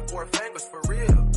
got 4 fingers for real.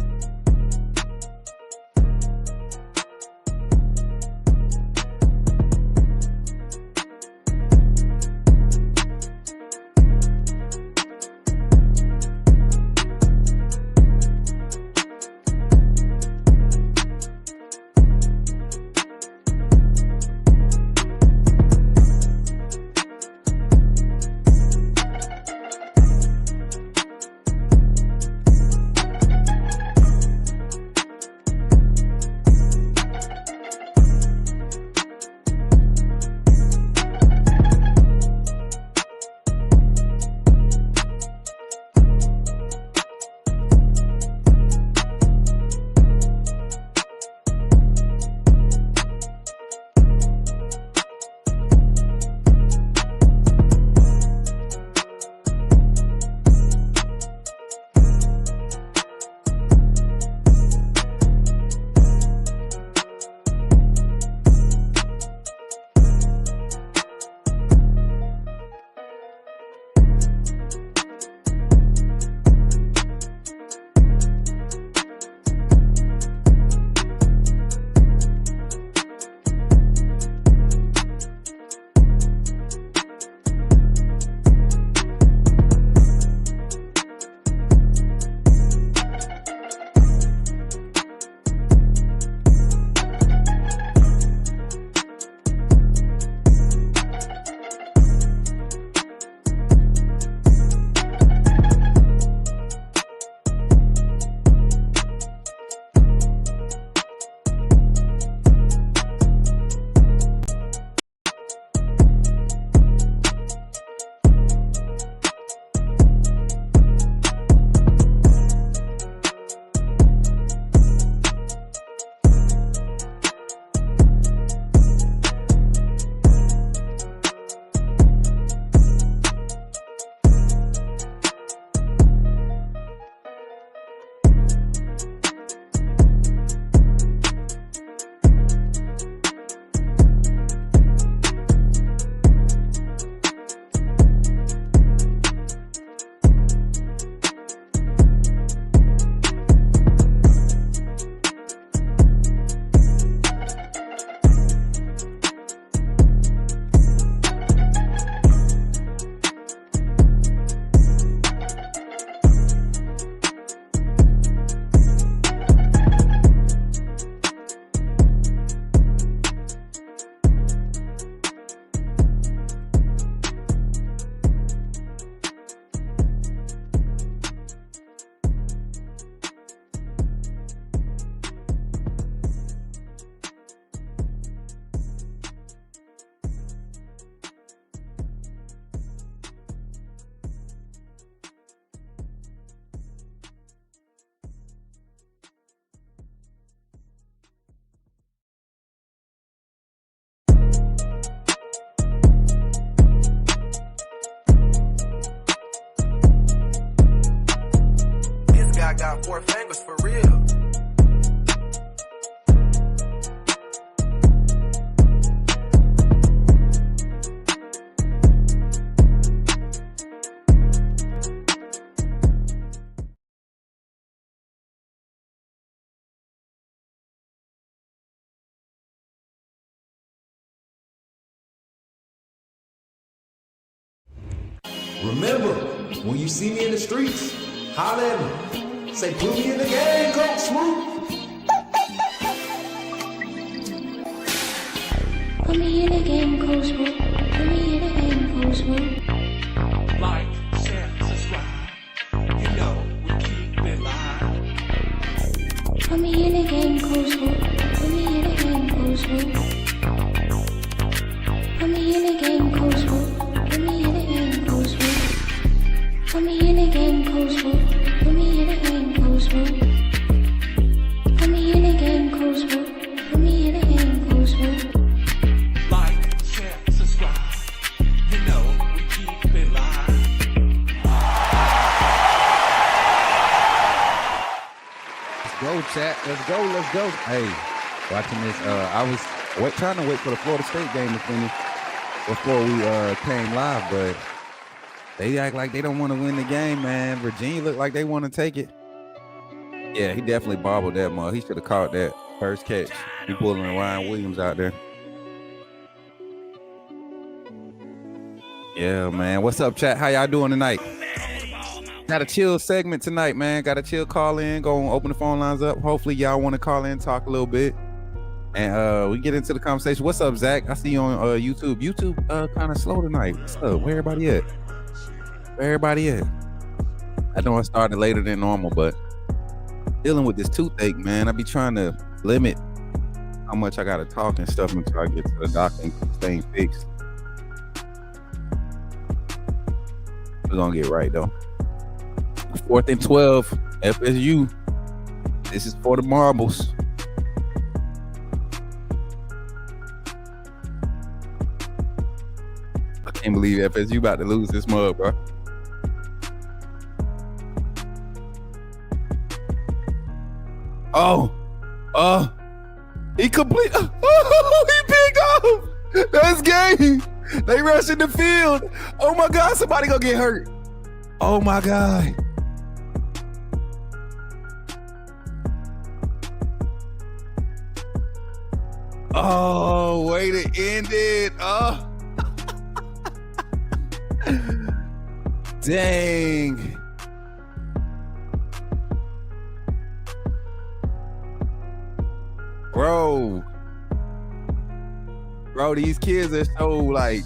I got 4 fingers for real. Remember, when you see me in the streets, holler at me. Say, put me in the game, Coach Smook. Put me in the game, Coach Smook. Put me in the game, Coach Smook. Like, share, subscribe. You know we keep it live. Put me in the game, Coach Smook. Put me in the game, Coach Smook. Put me in the game, Coach Smook. Put me in the game, Coach Smook. Put me in the game, Coach Smook. Put me in the game, Coach Smook. Put me in the game, Coach Smook. Put me in the game, Coach Smook. Like, share, subscribe. You know we keep it live. Let's go, chat. Let's go. Let's go. Hey, watching this. I was trying to wait for the Florida State game to finish before we came live, but they act like they don't want to win the game, man. Virginia look like they want to take it. Yeah, he definitely bobbled that mug. He should have caught that first catch. He pulling Ryan Williams out there. Yeah, man. What's up, chat? How y'all doing tonight? Got a chill segment tonight, man. Got a chill call in. Go open the phone lines up. Hopefully, y'all want to call in, talk a little bit, and we get into the conversation. What's up, Zach? I see you on YouTube. YouTube kind of slow tonight. What's up? Where everybody at? I know I started later than normal, but dealing with this toothache, man. I be trying to limit how much I gotta talk and stuff until I get to the doctor and get things fixed. We're gonna get right though. 4th and 12, FSU. This is for the marbles. I can't believe FSU about to lose this mug, bro. He complete. He picked off. That's game. They rushing the field. Oh my God, somebody gonna get hurt. Oh my God. Oh, way to end it. Oh. Dang. Bro, these kids are so like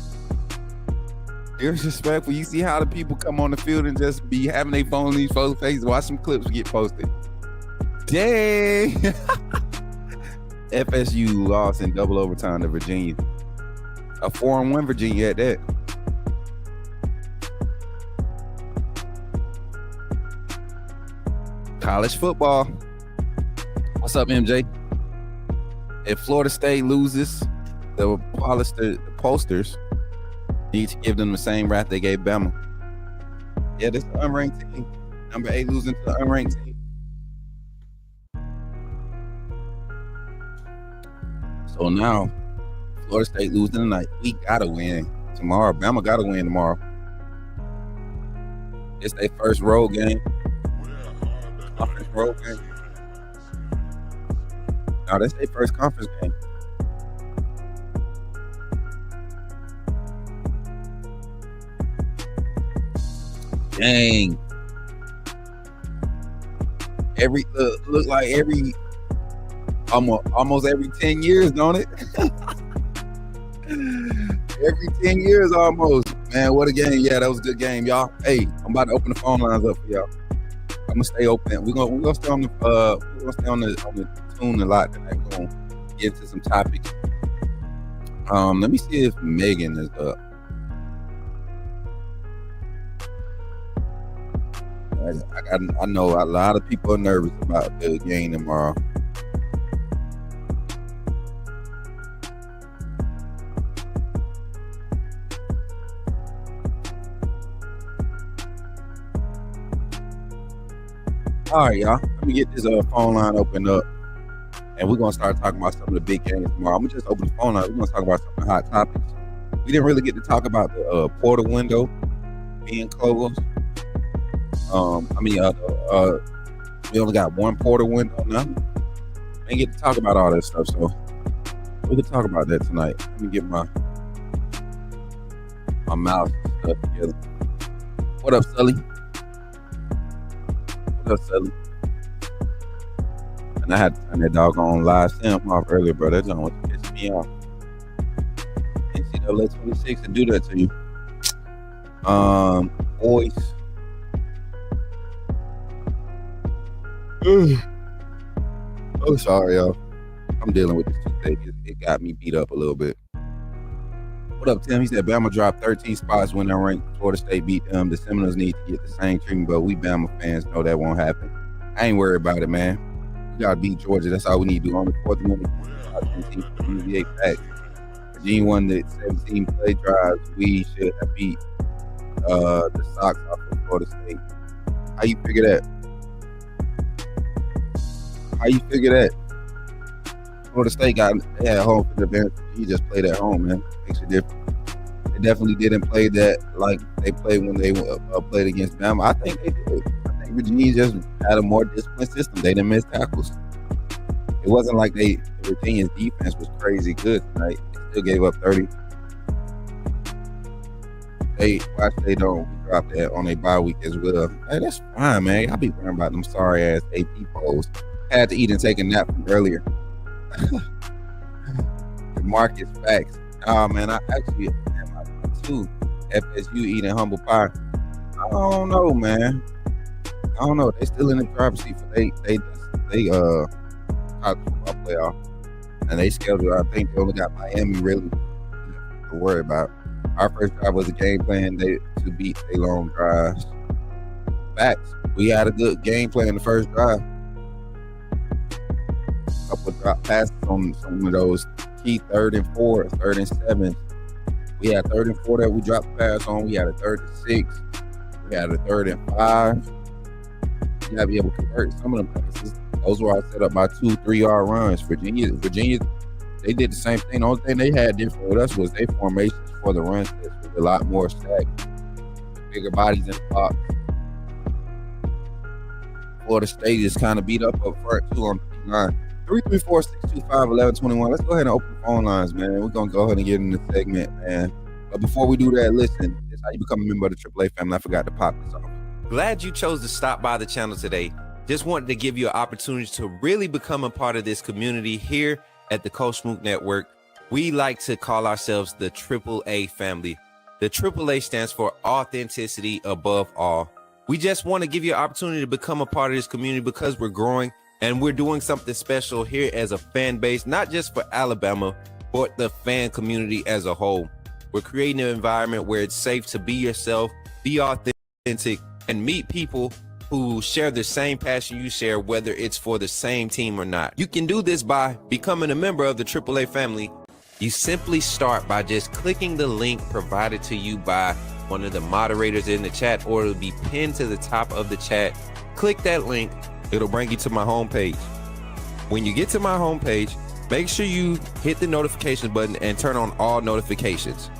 disrespectful. You see how the people come on the field and just be having their phone in these folks' faces. Watch some clips get posted. Dang. FSU lost in double overtime to Virginia. A 4-1 Virginia at that. College football. What's up, MJ? If Florida State loses, the posters need to give them the same rap they gave Bama. Yeah, this is the unranked team. Number 8 losing to the unranked team. So now, Florida State losing tonight. We gotta win tomorrow. Bama gotta win tomorrow. It's their first road game. Conference road game. No, that's their first conference game. Dang. Look like almost every 10 years, don't it? Every 10 years almost. Man, what a game. Yeah, that was a good game, y'all. Hey, I'm about to open the phone lines up for y'all. I'm gonna stay open. We're gonna stay on the tune a lot tonight. We're gonna get into some topics. Let me see if Megan is up. I know a lot of people are nervous about the game tomorrow. All right, y'all. Let me get this phone line opened up, and we're gonna start talking about some of the big games tomorrow. I'm gonna just open the phone line. We're gonna talk about some of the hot topics. We didn't really get to talk about the portal window being closed. We only got one portal window now. We didn't get to talk about all that stuff, so we can talk about that tonight. Let me get my mouse and stuff together. What up, Sully? And I had to turn that doggone live sim off earlier, bro. That joint was pissing me off. NCAA 26 to do that to you. Boys. Oh, sorry, y'all. I'm dealing with this toothache. It got me beat up a little bit. What up, Tim? He said Bama dropped 13 spots when they're ranked. Florida State beat them. The Seminoles need to get the same treatment, but we Bama fans know that won't happen. I ain't worried about it, man. We gotta beat Georgia. That's all we need to do. On the 4th minute, NBA back. Virginia won the 17 play drives. We should have beat the Sox off of Florida State. How you figure that? Florida State they had home field advantage. He just played at home, man. Makes a difference. They definitely didn't play that like they played when they played against Bama. I think they did. I think Virginia just had a more disciplined system. They didn't miss tackles. It wasn't like Virginia's defense was crazy good tonight. They still gave up 30. They don't drop that on a bye week as well. Hey, that's fine, man. I'll be worrying about them sorry ass AP polls. Had to eat and take a nap from earlier. Marcus facts. Oh man, I actually am my two FSU eating humble pie. I don't know, man. I don't know. They still in the driver's seat for they college football playoff, and they scheduled. I think they only got Miami really to worry about. Our first drive was a game plan to beat a long drives. Facts. We had a good game plan in the first drive. Couple of drop passes on some of those key 3rd and 4, 3rd and 7. We had 3rd and 4 that we dropped the pass on. We had a 3rd and 6. We had a 3rd and 5. You gotta be able to convert some of them passes. Those were all set up by 2-3 yard runs. Virginia, they did the same thing. The only thing they had different with us was their formations for the run sets was a lot more stacked. Bigger bodies in the box. Florida State is kind of beat up front too on the line. 334-625-1121. Let's go ahead and open the phone lines, man. We're gonna go ahead and get in the segment, man. But before we do that, listen, this is how you become a member of the AAA family. I forgot to pop this off. Glad you chose to stop by the channel today. Just wanted to give you an opportunity to really become a part of this community here at the Coach Smook Network. We like to call ourselves the AAA family. The AAA stands for authenticity above all. We just want to give you an opportunity to become a part of this community because we're growing and we're doing something special here as a fan base, not just for Alabama, but the fan community as a whole. We're creating an environment where it's safe to be yourself, be authentic, and meet people who share the same passion you share, whether it's for the same team or not. You can do this by becoming a member of the AAA family. You simply start by just clicking the link provided to you by one of the moderators in the chat, or it'll be pinned to the top of the chat. Click that link. It'll bring you to my homepage. When you get to my homepage, make sure you hit the notification button and turn on all notifications.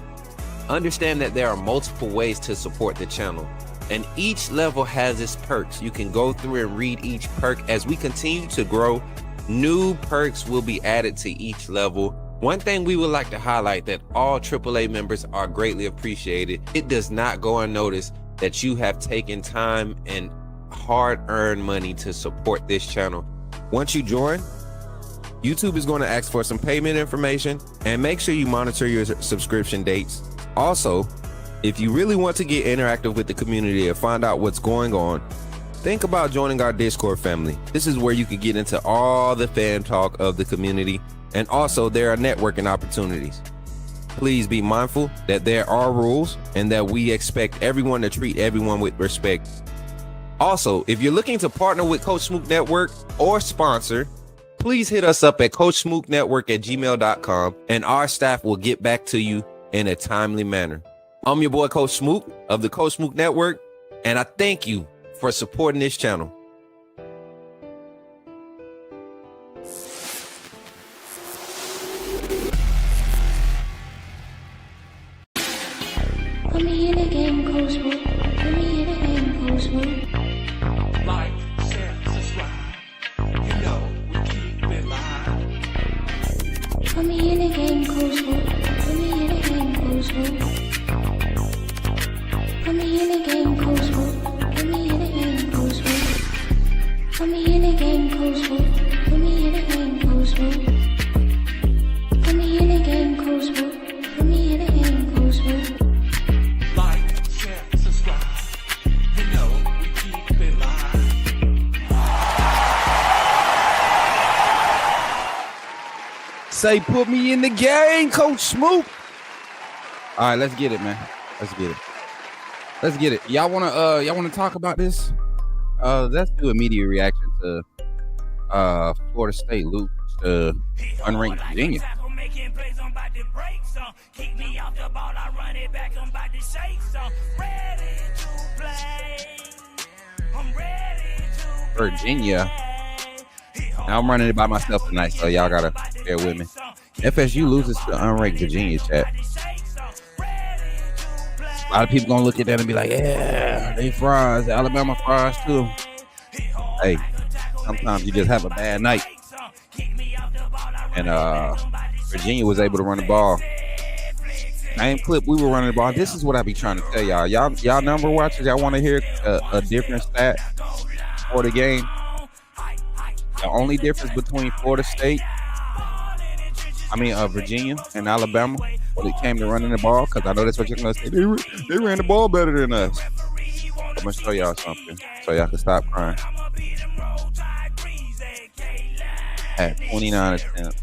Understand that there are multiple ways to support the channel, and each level has its perks. You can go through and read each perk. As we continue to grow, new perks will be added to each level. One thing we would like to highlight that all AAA members are greatly appreciated. It does not go unnoticed that you have taken time and hard-earned money to support this channel. Once you join, YouTube is going to ask for some payment information, and make sure you monitor your subscription dates. Also, if you really want to get interactive with the community and find out what's going on, think about joining our Discord family. This is where you can get into all the fan talk of the community, and also there are networking opportunities. Please be mindful that there are rules and that we expect everyone to treat everyone with respect. Also, if you're looking to partner with Coach Smook Network or sponsor, please hit us up at coachsmooknetwork@gmail.com, and our staff will get back to you in a timely manner. I'm your boy, Coach Smook of the Coach Smook Network, and I thank you for supporting this channel. Put me in a game, Coach Smook. Put me in a game, Coach Smook. Like, share, subscribe. You know we keep it live. Put me in a game, Coach Smook. Put me in a game, Coach Smook. Put me in a game, Coach Smook. Put me in a game, Coach Smook. Put me in a game, Coach Smook. Put me in a game, Coach Smook. Put me in a game, Coach Smook. Put me in a game, Coach Smook. Like, share, subscribe. You know we keep it live. Say, put me in the game, Coach Smook. All right, let's get it, man. Let's get it. Let's get it. Y'all wanna talk about this? Let's do a media reaction to Florida State lose to unranked Virginia. Keep me off the ball, I run it back, I'm about to shake some. Ready to play. I'm ready to play. Virginia. Now I'm running it by myself tonight, so y'all gotta bear with me. FSU loses to unranked Virginia, chat. A lot of people gonna look at that and be like, yeah, they fries, Alabama fries too. hey, sometimes you just have a bad night. And Virginia was able to run the ball. Same clip we were running the ball. This is what I be trying to tell y'all. Y'all number watchers, y'all want to hear a different stat for the game? The only difference between Virginia and Alabama when it came to running the ball, because I know that's what you're going to say. They ran the ball better than us. I'm going to show y'all something so y'all can stop crying. At 29 attempts.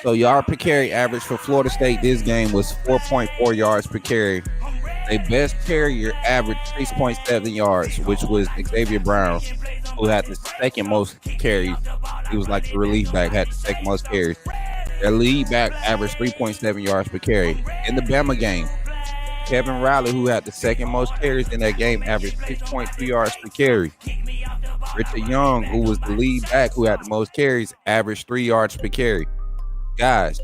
So yard per carry average for Florida State this game was 4.4 yards per carry. Their best carrier averaged 6.7 yards, which was Xavier Brown, who had the second most carries. He was like the relief back, had the second most carries. Their lead back averaged 3.7 yards per carry. In the Bama game, Kevin Riley, who had the second most carries in that game, averaged 6.2 yards per carry. Richard Young, who was the lead back, who had the most carries, averaged 3 yards per carry. Guys,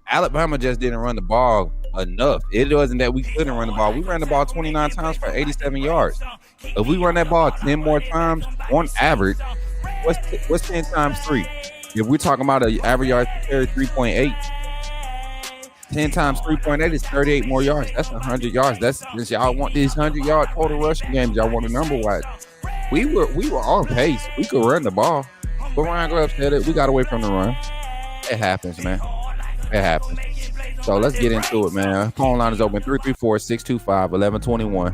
Alabama just didn't run the ball enough. It wasn't that we couldn't run the ball. We ran the ball 29 times for 87 yards. If we run that ball 10 more times on average, what's 10 times 3? If we're talking about an average yards per carry 3.8, 10 times 3.8 is 38 more yards. That's 100 yards. That's y'all want these 100-yard total rushing games. Y'all want a number wise. We were on pace. We could run the ball. But Ryan Grubb said it. We got away from the run. It happens, man. It happens. So let's get into it, man. Phone line is open 334-625-1121.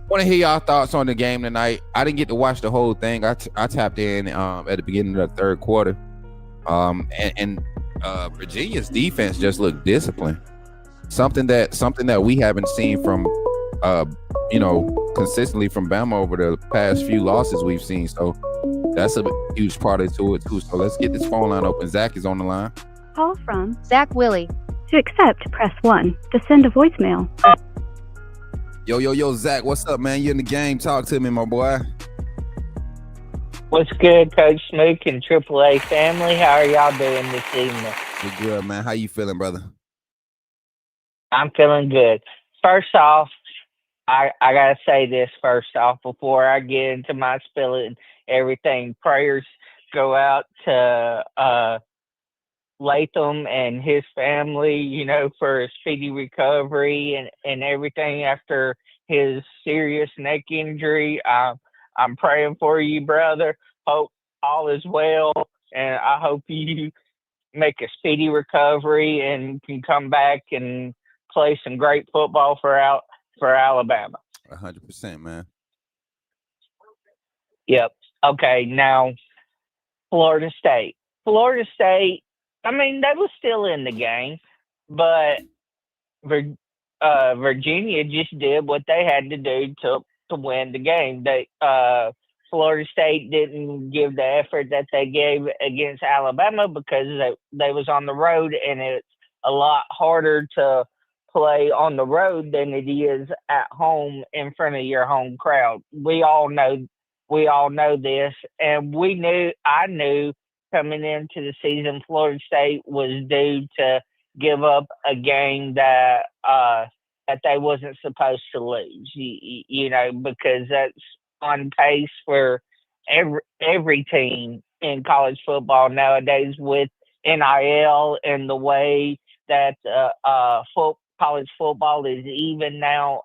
Want to hear y'all thoughts on the game tonight. I didn't get to watch the whole thing. I tapped in at the beginning of the third quarter. And Virginia's defense just looked disciplined. Something that we haven't seen from consistently from Bama over the past few losses we've seen. So that's a huge part to it too. So let's get this phone line open. Zach is on the line. Call from Zach Willie. To accept, press 1. To send a voicemail. Yo, Zach, what's up, man? You in the game? Talk to me, my boy. What's good, Coach Smook and AAA family? How are y'all doing this evening? We're good, man. How you feeling, brother? I'm feeling good. First off, I gotta say this first off before I get into my spilling everything. Prayers go out to Latham and his family, for a speedy recovery and everything after his serious neck injury. I'm praying for you, brother. Hope all is well, and I hope you make a speedy recovery and can come back and play some great football for Alabama. 100%, man. Yep. Okay, now Florida State. I mean, they were still in the game, but Virginia just did what they had to do to win the game. Florida State didn't give the effort that they gave against Alabama because they was on the road, and it's a lot harder to play on the road than it is at home in front of your home crowd. We all know this, and I knew coming into the season, Florida State was due to give up a game that they wasn't supposed to lose, because that's on pace for every team in college football nowadays with NIL and the way that college football is even now.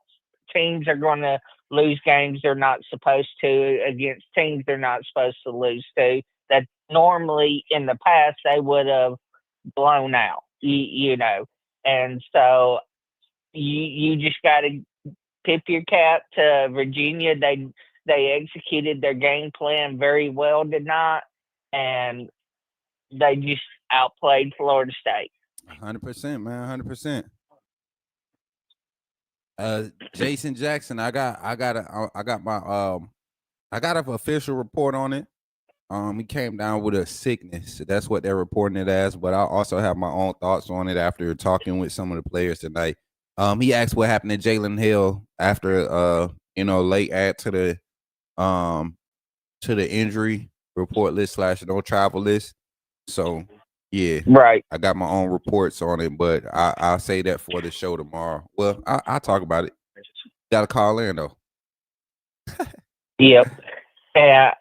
Teams are going to lose games they're not supposed to against teams they're not supposed to lose to, that normally in the past they would have blown out, and so you just got to tip your cap to Virginia. They executed their game plan very well tonight, and they just outplayed Florida State. 100%, man. 100%. Jason Jackson, I got an official report on it. He came down with a sickness. That's what they're reporting it as. But I also have my own thoughts on it after talking with some of the players tonight. He asked what happened to Jalen Hill after late add to the injury report list / no travel list. So Yeah, Right. I got my own reports on it, but I'll say that for the show tomorrow. Well, I'll talk about it. Got to call in though. Yep. Yeah.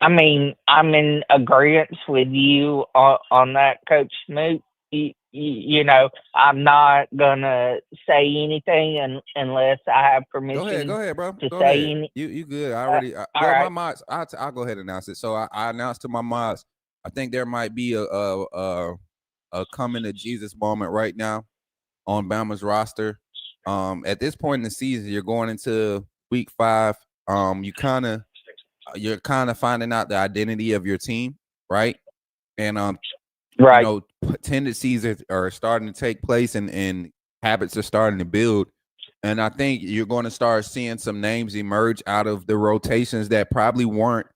I mean, I'm in agreement with you on that, Coach Smook. You know, I'm not gonna say anything unless I have permission Go ahead, bro. to Go say ahead. any. You good? I Uh, already. all Well, my right. mods. I'll go ahead and announce it. So I announced to my mods. I think there might be a coming to Jesus moment right now on Bama's roster. At this point in the season, you're going into week 5. You're kind of finding out the identity of your team, right? And Right. tendencies are starting to take place, and habits are starting to build. And I think you're going to start seeing some names emerge out of the rotations that probably weren't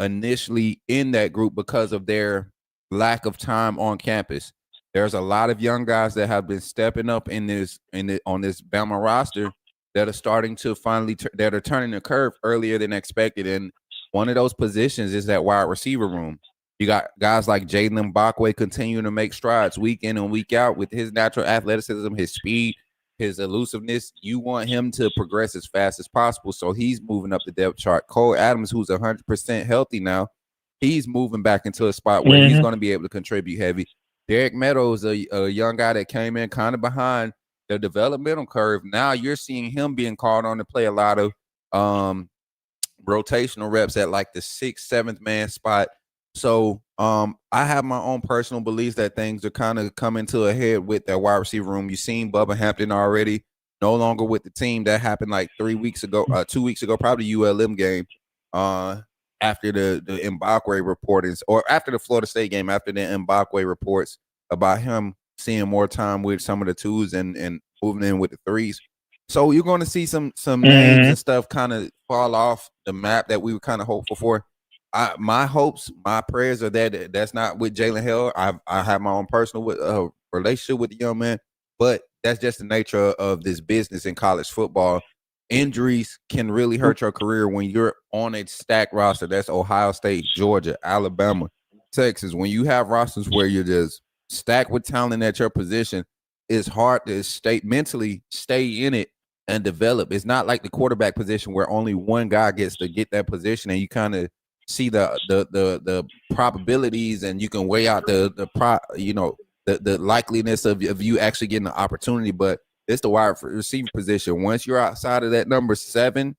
initially in that group because of their lack of time on campus. There's a lot of young guys that have been stepping up on this Bama roster that are starting to finally that are turning the curve earlier than expected. And one of those positions is that wide receiver room. You got guys like Jalen Backway continuing to make strides week in and week out with his natural athleticism, his speed, his elusiveness. You want him to progress as fast as possible, so he's moving up the depth chart. Cole Adams, who's 100% healthy now, he's moving back into a spot where he's going to be able to contribute heavy. Derek Meadows, a young guy that came in kind of behind the developmental curve. Now you're seeing him being called on to play a lot of rotational reps at like the 6th, 7th man spot. So I have my own personal beliefs that things are kind of coming to a head with that wide receiver room. You've seen Bubba Hampton already, no longer with the team. That happened like 2 weeks ago, probably ULM game. After the Mbakwe reportings, or after the Florida State game, after the Mbakwe reports about him seeing more time with some of the 2s and moving in with the 3s. So you're going to see some names and stuff kind of fall off the map that we were kind of hopeful for. My hopes, my prayers are that that's not with Jalen Hill. I have my own personal relationship with the young man, but that's just the nature of this business in college football. Injuries can really hurt your career when you're on a stacked roster. That's Ohio State, Georgia, Alabama, Texas. When you have rosters where you're just stacked with talent at your position, it's hard to mentally stay in it and develop. It's not like the quarterback position where only one guy gets to get that position, and you kind of see the probabilities, and you can weigh out the likeliness of you actually getting the opportunity. But it's the wide receiver position. Once you're outside of that number 7,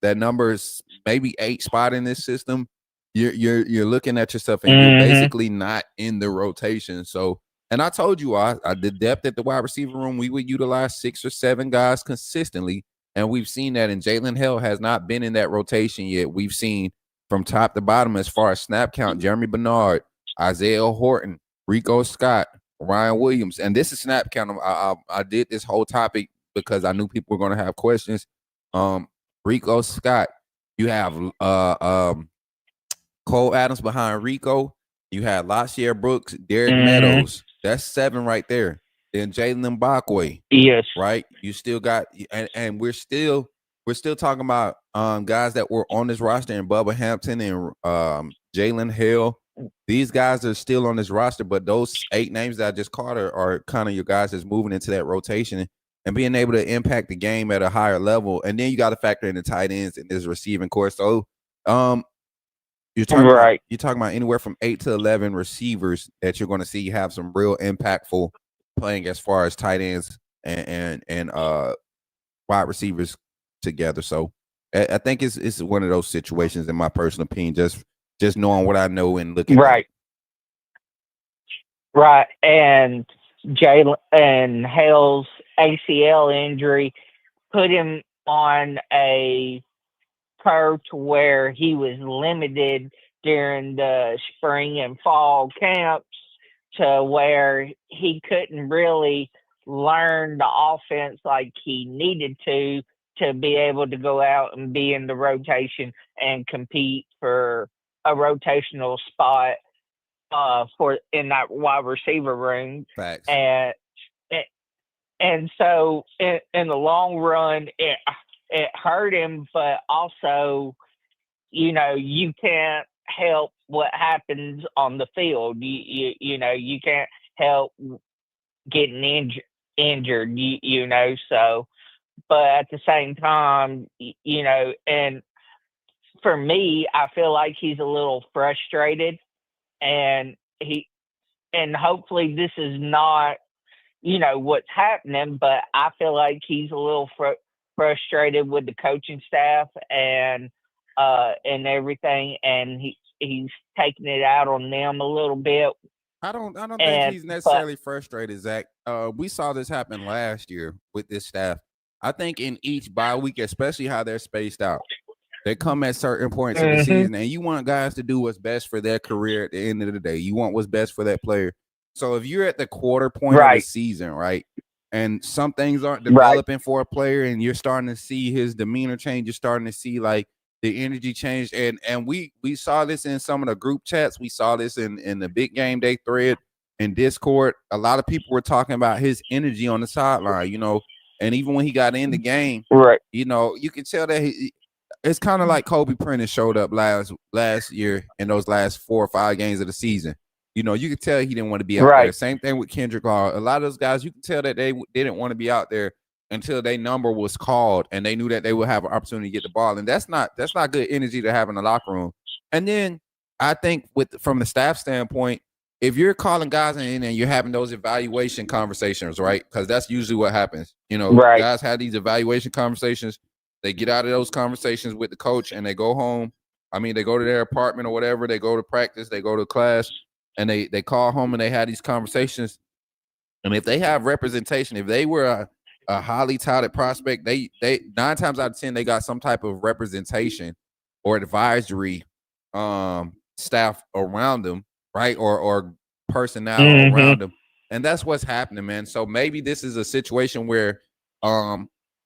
that number is maybe 8 spot in this system, you're looking at yourself and you're basically not in the rotation. So, and I told you, the depth at the wide receiver room, we would utilize 6 or 7 guys consistently, and we've seen that. And Jalen Hill has not been in that rotation yet. We've seen from top to bottom as far as snap count, Jeremy Bernard, Isaiah Horton, Rico Scott, Ryan Williams. And this is snap count. I did this whole topic because I knew people were going to have questions. Rico Scott, you have Cole Adams behind Rico. You had LaShare Brooks, Derek Meadows. That's 7 right there. Then Jalen Mbakwe. Yes. Right. You still got, and we're still talking about guys that were on this roster, and Bubba Hampton and Jalen Hill. These guys are still on this roster, but those 8 names that I just called are kind of your guys that's moving into that rotation and being able to impact the game at a higher level. And then you got to factor in the tight ends in this receiving course. So you're talking about anywhere from 8 to 11 receivers that you're going to see have some real impactful playing as far as tight ends and wide receivers together. So I think it's one of those situations, in my personal opinion, just knowing what I know and looking right. Right. And Jalen and Hale's ACL injury put him on a curve to where he was limited during the spring and fall camps, to where he couldn't really learn the offense like he needed to be able to go out and be in the rotation and compete for a rotational spot for in that wide receiver room. Facts. And so in the long run, it hurt him, but also, you can't help what happens on the field. You can't help getting injured. So but at the same time, and for me, I feel like he's a little frustrated, and hopefully this is not what's happening, but I feel like he's a little frustrated with the coaching staff and everything, and he's taking it out on them a little bit. I don't think And he's but necessarily frustrated, Zach. We saw this happen last year with this staff. I think in each bye week, especially how they're spaced out, they come at certain points of the season, and you want guys to do what's best for their career at the end of the day. You want what's best for that player. So if you're at the quarter point of the right, season, right, and some things aren't right, developing for a player, and you're starting to see his demeanor change, you're starting to see like the energy change, and we saw this in some of the group chats. We saw this in the big game day thread in Discord. A lot of people were talking about his energy on the sideline, and even when he got in the game, right, you can tell that it's kind of like Kobe Prentice showed up last year in those last 4 or 5 games of the season. You could tell he didn't want to be out there. right, Same thing with Kendrick Law. A lot of those guys, you can tell that they didn't want to be out there until their number was called and they knew that they would have an opportunity to get the ball. And that's not good energy to have in the locker room. And then I think from the staff standpoint, if you're calling guys in and you're having those evaluation conversations, right? Because that's usually what happens. right, Guys have these evaluation conversations. They get out of those conversations with the coach and they go home. I mean, they go to their apartment or whatever. They go to practice. They go to class. And they call home and they had these conversations. And if they have representation, if they were a highly touted prospect, they 9 times out of 10 they got some type of representation or advisory staff around them, right? Or personnel around them. And that's what's happening, man. So maybe this is a situation where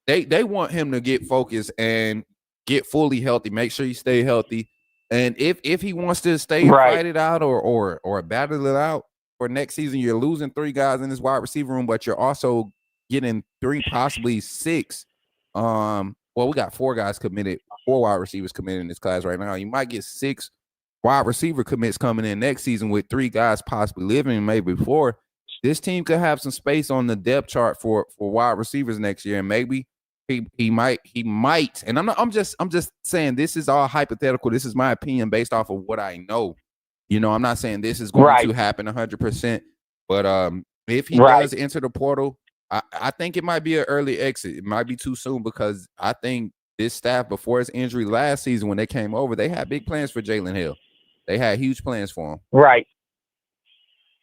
they want him to get focused and get fully healthy, make sure you stay healthy. And if he wants to stay and right, fight it out or battle it out for next season, you're losing 3 guys in this wide receiver room, but you're also getting 3, possibly 6. Well, we got 4 guys committed, 4 wide receivers committed in this class right now. You might get 6 wide receiver commits coming in next season with 3 guys possibly living, maybe 4. This team could have some space on the depth chart for wide receivers next year, and maybe he might, and I'm just saying this is all hypothetical. This is my opinion based off of what I know. I'm not saying this is going to happen 100%, but if he does enter the portal, I think it might be an early exit. It might be too soon because I think this staff before his injury last season when they came over, they had big plans for Jalen Hill. They had huge plans for him.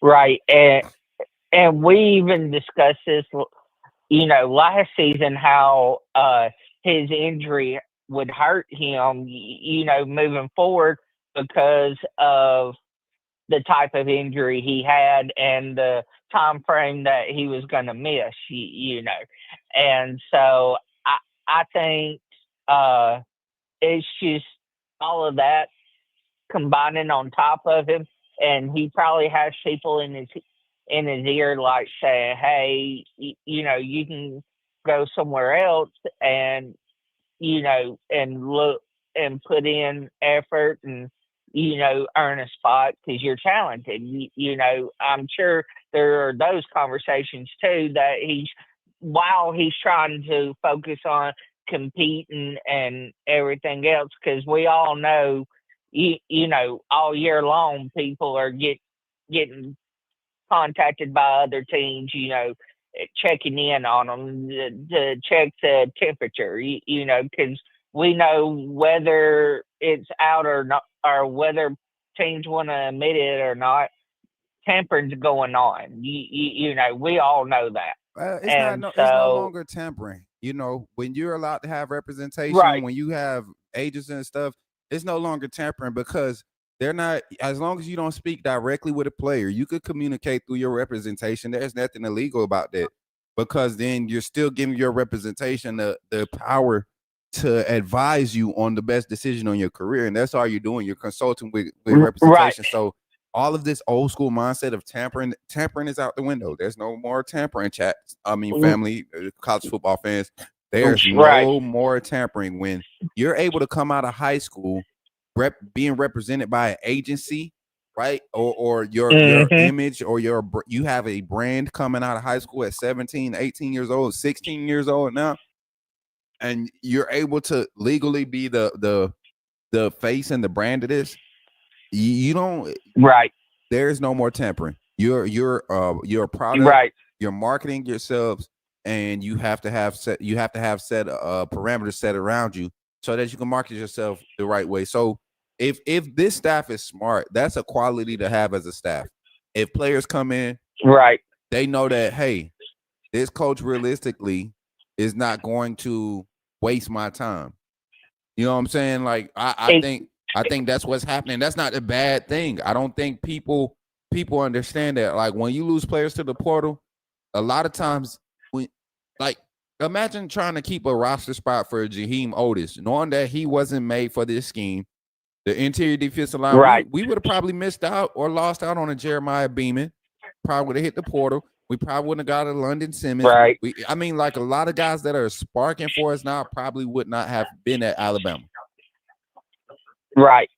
right, and we even discussed this last season, how his injury would hurt him, moving forward because of the type of injury he had and the time frame that he was going to miss, And so I think it's just all of that combining on top of him, and he probably has people in his ear like saying, hey, you can go somewhere else and and look and put in effort and earn a spot because you're talented. I'm sure there are those conversations too, that while he's trying to focus on competing and everything else, because we all know all year long people are getting contacted by other teams, checking in on them to check the temperature, because we know whether it's out or not, or whether teams want to admit it or not, tampering's going on. We all know that. It's no longer tampering. When you're allowed to have representation, right, when you have agents and stuff, it's no longer tampering because they're not, as long as you don't speak directly with a player, you could communicate through your representation. There's nothing illegal about that because then you're still giving your representation the power to advise you on the best decision on your career. And that's all you're doing. You're consulting with representation. right, So all of this old school mindset of tampering is out the window. There's no more tampering, chat. I mean, family, college football fans, there's right, no more tampering. When you're able to come out of high school being represented by an agency, right? Or your Mm-hmm. image or you have a brand coming out of high school at 17, 18 years old, 16 years old now, and you're able to legally be the face and the brand of this. You don't. Right. There's no more tampering. You're a product. Right. You're marketing yourselves, and you have to have set parameters set around you so that you can market yourself the right way. So if this staff is smart, that's a quality to have as a staff. If players come in, Right. they know that, hey, this coach realistically is not going to waste my time. You know what I'm saying? Like I think that's what's happening. That's not a bad thing. I don't think people understand that. Like when you lose players to the portal, a lot of times like imagine trying to keep a roster spot for Jaheim Otis, knowing that he wasn't made for this scheme. The interior defensive line, Right. we would have probably missed out or lost out on a Jeremiah Beeman. Probably would have hit the portal. We probably wouldn't have got a London Simmons. Right. I mean, like a lot of guys that are sparking for us now probably would not have been at Alabama. Right.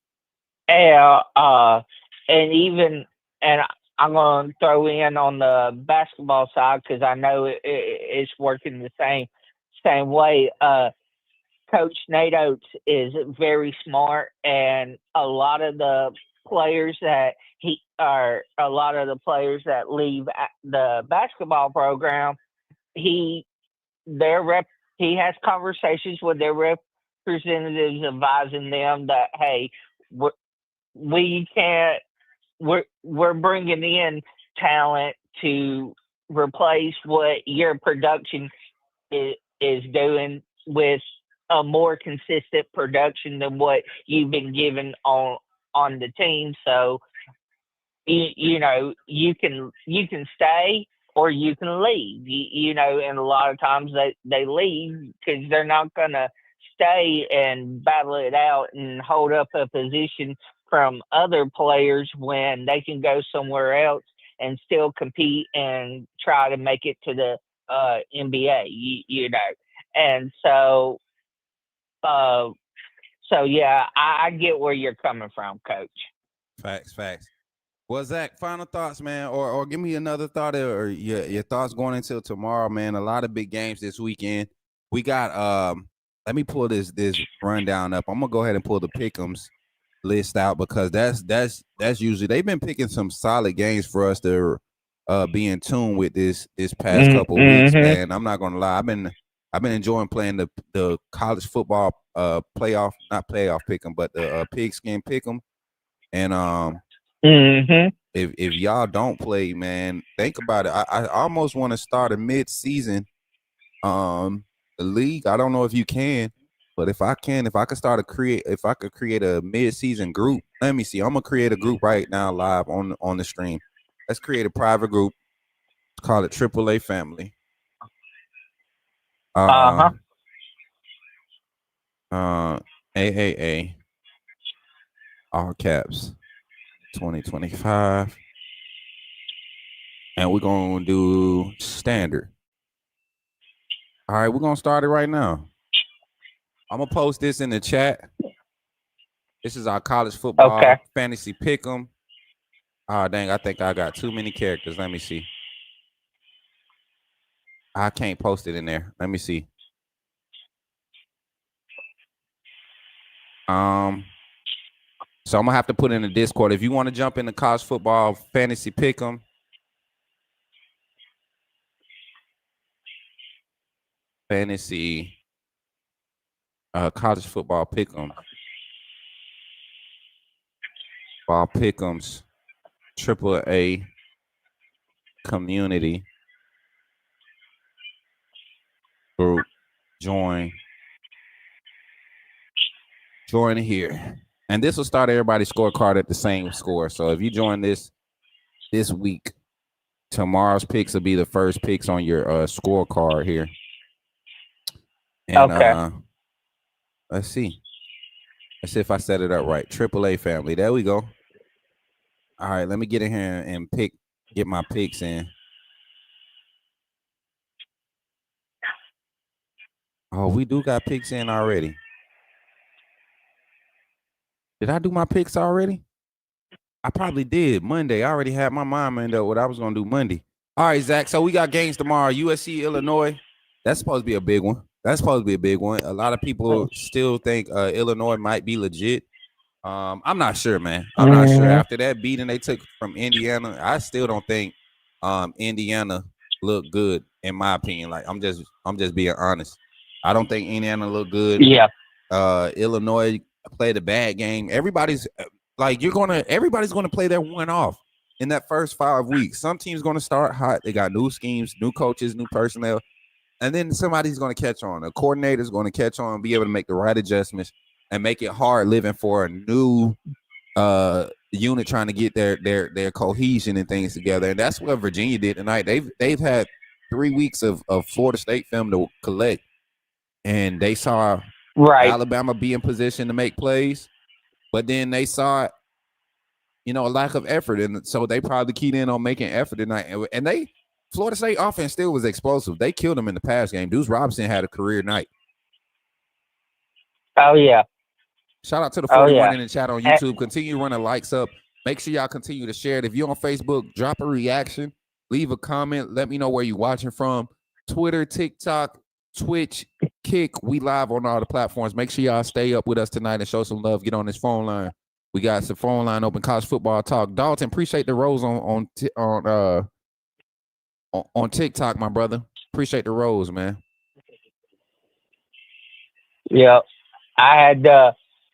And even and I'm going to throw in on the basketball side because I know it's working the same way. Coach Nate Oates is very smart, and a lot of the players that leave the basketball program, he has conversations with their representatives advising them that, hey, we can't we're bringing in talent to replace what your production is doing with a more consistent production than what you've been given on the team. So you know you can stay or you can leave. You know, and a lot of times they leave because they're not gonna stay and battle it out and hold up a position from other players when they can go somewhere else and still compete and try to make it to the NBA. You know, and so yeah, I get where you're coming from, Coach. Facts. Well, Zach, final thoughts, man, or give me another thought or your thoughts going until tomorrow, man. A lot of big games this weekend. We got let me pull this rundown up. I'm gonna go ahead and pull the pick'ems list out because that's usually they've been picking some solid games for us to be in tune with this past couple weeks, man. I'm not gonna lie. I've been enjoying playing the college football playoff, not playoff pick'em, but the pigskin pick'em. And if y'all don't play, man, think about it. I almost want to start a mid-season league. I don't know if you can, but if I could create a mid-season group. Let me see. I'm gonna create a group right now live on the stream. Let's create a private group. Let's call it AAA Family. AAA, all caps, 2025. And we're going to do standard. All right, we're going to start it right now. I'm going to post this in the chat. This is our college football fantasy pick'em. Oh, dang, I think I got too many characters. Let me see. I can't post it in there. Let me see. So I'm going to have to put in the Discord. If you want to jump in the college football fantasy pick'em, fantasy college football pick'em, ball pick'ems, AAA community group, join here, and this will start everybody's scorecard at the same score. So if you join this week, tomorrow's picks will be the first picks on your scorecard here. And let's see if I set it up right. AAA Family, there we go. All right, let me get in here and get my picks in. Oh, we do got picks in already. Did I do my picks already? I probably did. Monday. I already had my mind made up what I was gonna do Monday. All right, Zach. So we got games tomorrow. USC, Illinois. That's supposed to be a big one. That's supposed to be a big one. A lot of people still think Illinois might be legit. I'm not sure, man. I'm not sure. After that beating they took from Indiana, I still don't think Indiana looked good, in my opinion. Like I'm just being honest. I don't think Indiana looked good. Yeah. Illinois played a bad game. Everybody's gonna play their one off in that first 5 weeks. Some teams gonna start hot. They got new schemes, new coaches, new personnel, and then somebody's gonna catch on. A coordinator's gonna catch on, be able to make the right adjustments, and make it hard living for a new unit trying to get their cohesion and things together. And that's what Virginia did tonight. They've had 3 weeks of Florida State film to collect, and they saw Alabama be in position to make plays, but then they saw, a lack of effort, and so they probably keyed in on making effort tonight. And Florida State offense still was explosive. They killed them in the pass game. Deuce Robinson had a career night. Oh yeah. Shout out to the 41 in the chat on YouTube. Continue running likes up. Make sure y'all continue to share it. If you're on Facebook, drop a reaction, leave a comment. Let me know where you're watching from. Twitter, TikTok, Twitch, Kick. We live on all the platforms. Make sure y'all stay up with us tonight and show some love. Get on this phone line. We got the phone line open. College football talk. Dalton, appreciate the rose on TikTok, my brother. Appreciate the rose, man. Yeah, I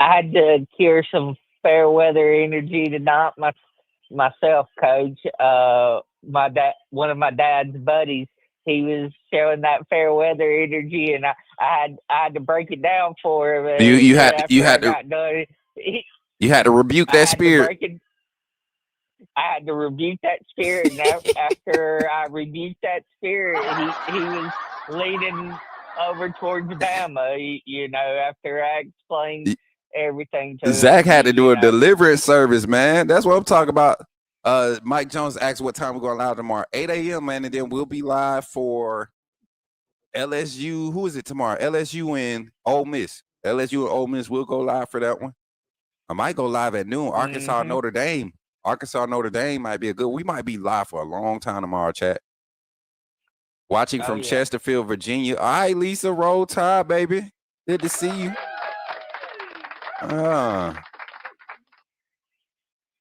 had to cure some fair weather energy tonight myself, Coach. My dad, one of my dad's buddies, he was showing that fair weather energy, and I had to break it down for him. You had to rebuke that spirit. I had to rebuke that spirit, and after I rebuked that spirit, he was leaning over towards Bama. After I explained everything to Zach him, had to do a deliverance service, man. That's what I'm talking about. Mike Jones asked what time we're going live tomorrow. 8 a.m., man, and then we'll be live for LSU. Who is it tomorrow? LSU and Ole Miss. LSU and Ole Miss. We'll go live for that one. I might go live at noon. Arkansas, Notre Dame. Arkansas, Notre Dame might be a good. We might be live for a long time tomorrow, chat. Watching from Chesterfield, Virginia. All right, Lisa, roll tide, baby. Good to see you.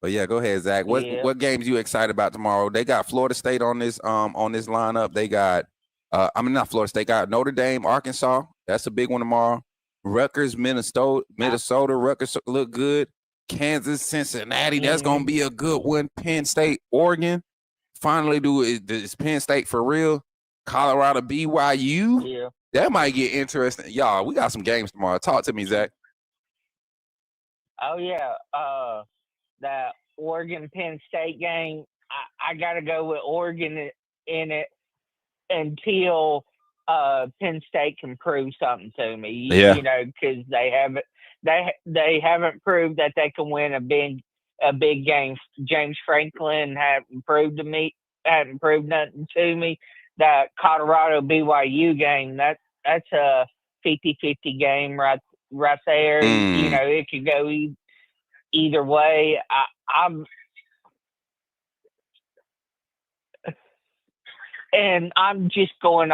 But yeah, go ahead, Zach. What games you excited about tomorrow? They got Florida State on this lineup. They got not Florida State, got Notre Dame, Arkansas. That's a big one tomorrow. Rutgers, Minnesota. Rutgers look good. Kansas, Cincinnati. That's gonna be a good one. Penn State, Oregon. Finally, is Penn State for real? Colorado, BYU. Yeah. That might get interesting. Y'all, we got some games tomorrow. Talk to me, Zach. Oh yeah. That Oregon Penn State game, I gotta go with Oregon in it until Penn State can prove something to me. Yeah. Because they haven't proved that they can win a big game. James Franklin hadn't proved nothing to me. That Colorado BYU game, that's a 50-50 game right there. It could go either way. I'm just going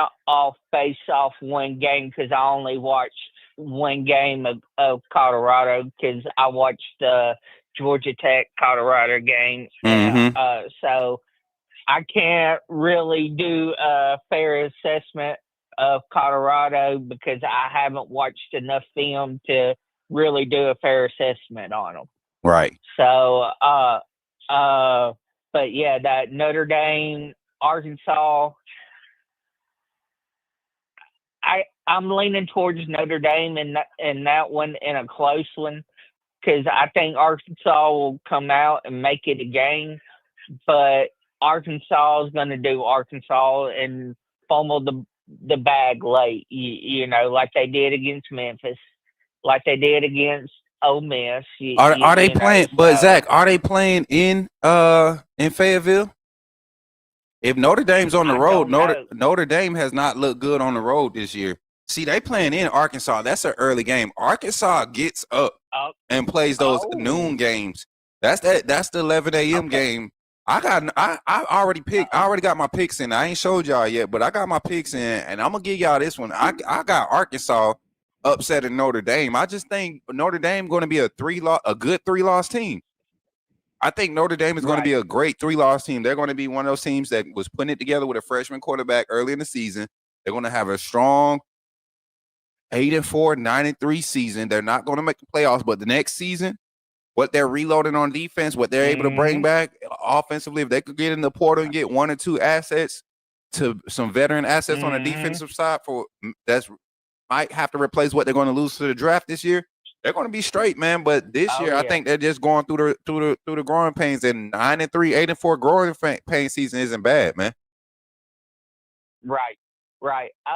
based off one game because I only watched one game of Colorado because I watched the Georgia Tech Colorado game. So I can't really do a fair assessment of Colorado because I haven't watched enough film to really do a fair assessment on them. Right. So, but yeah, that Notre Dame, Arkansas, I'm leaning towards Notre Dame in that one, in a close one, because I think Arkansas will come out and make it a game, but Arkansas is going to do Arkansas and fumble the bag late, like they did against Memphis, like they did against Ole Miss. Are they playing? But Zach, are they playing in Fayetteville? If Notre Dame's on the road, Notre Dame has not looked good on the road this year. See, they playing in Arkansas. That's an early game. Arkansas gets up Oh, and plays those oh, noon games. That's the 11 a.m. okay. game. I already picked. I already got my picks in. I ain't showed y'all yet, but I got my picks in, and I'm gonna give y'all this one. I got Arkansas upsetting Notre Dame. I just think Notre Dame going to be a good 3-loss team. I think Notre Dame is going to be a great 3-loss team. They're going to be one of those teams that was putting it together with a freshman quarterback early in the season. They're going to have a strong 8-4, 9-3 season. They're not going to make the playoffs, but the next season, what they're reloading on defense, what they're able to bring back offensively, if they could get in the portal and get 1 or 2 assets to some veteran assets on the defensive side that's might have to replace what they're going to lose to the draft this year, they're going to be straight, man. But this year, I think they're just going through the growing pains. And 9-3, 8-4 growing pain season isn't bad, man. Right.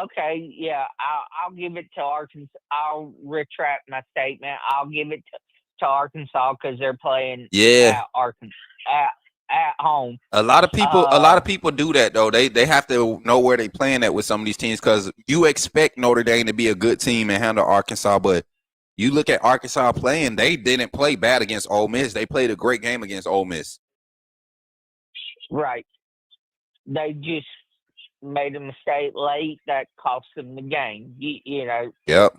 Okay. Yeah. I'll give it to Arkansas. I'll retract my statement. I'll give it to Arkansas because they're playing at Arkansas at home. A lot of people do that though. They have to know where they playing at with some of these teams because you expect Notre Dame to be a good team and handle Arkansas, but you look at Arkansas playing, they didn't play bad against Ole Miss. They played a great game against Ole Miss. Right. They just made a mistake late that cost them the game. You know. Yep.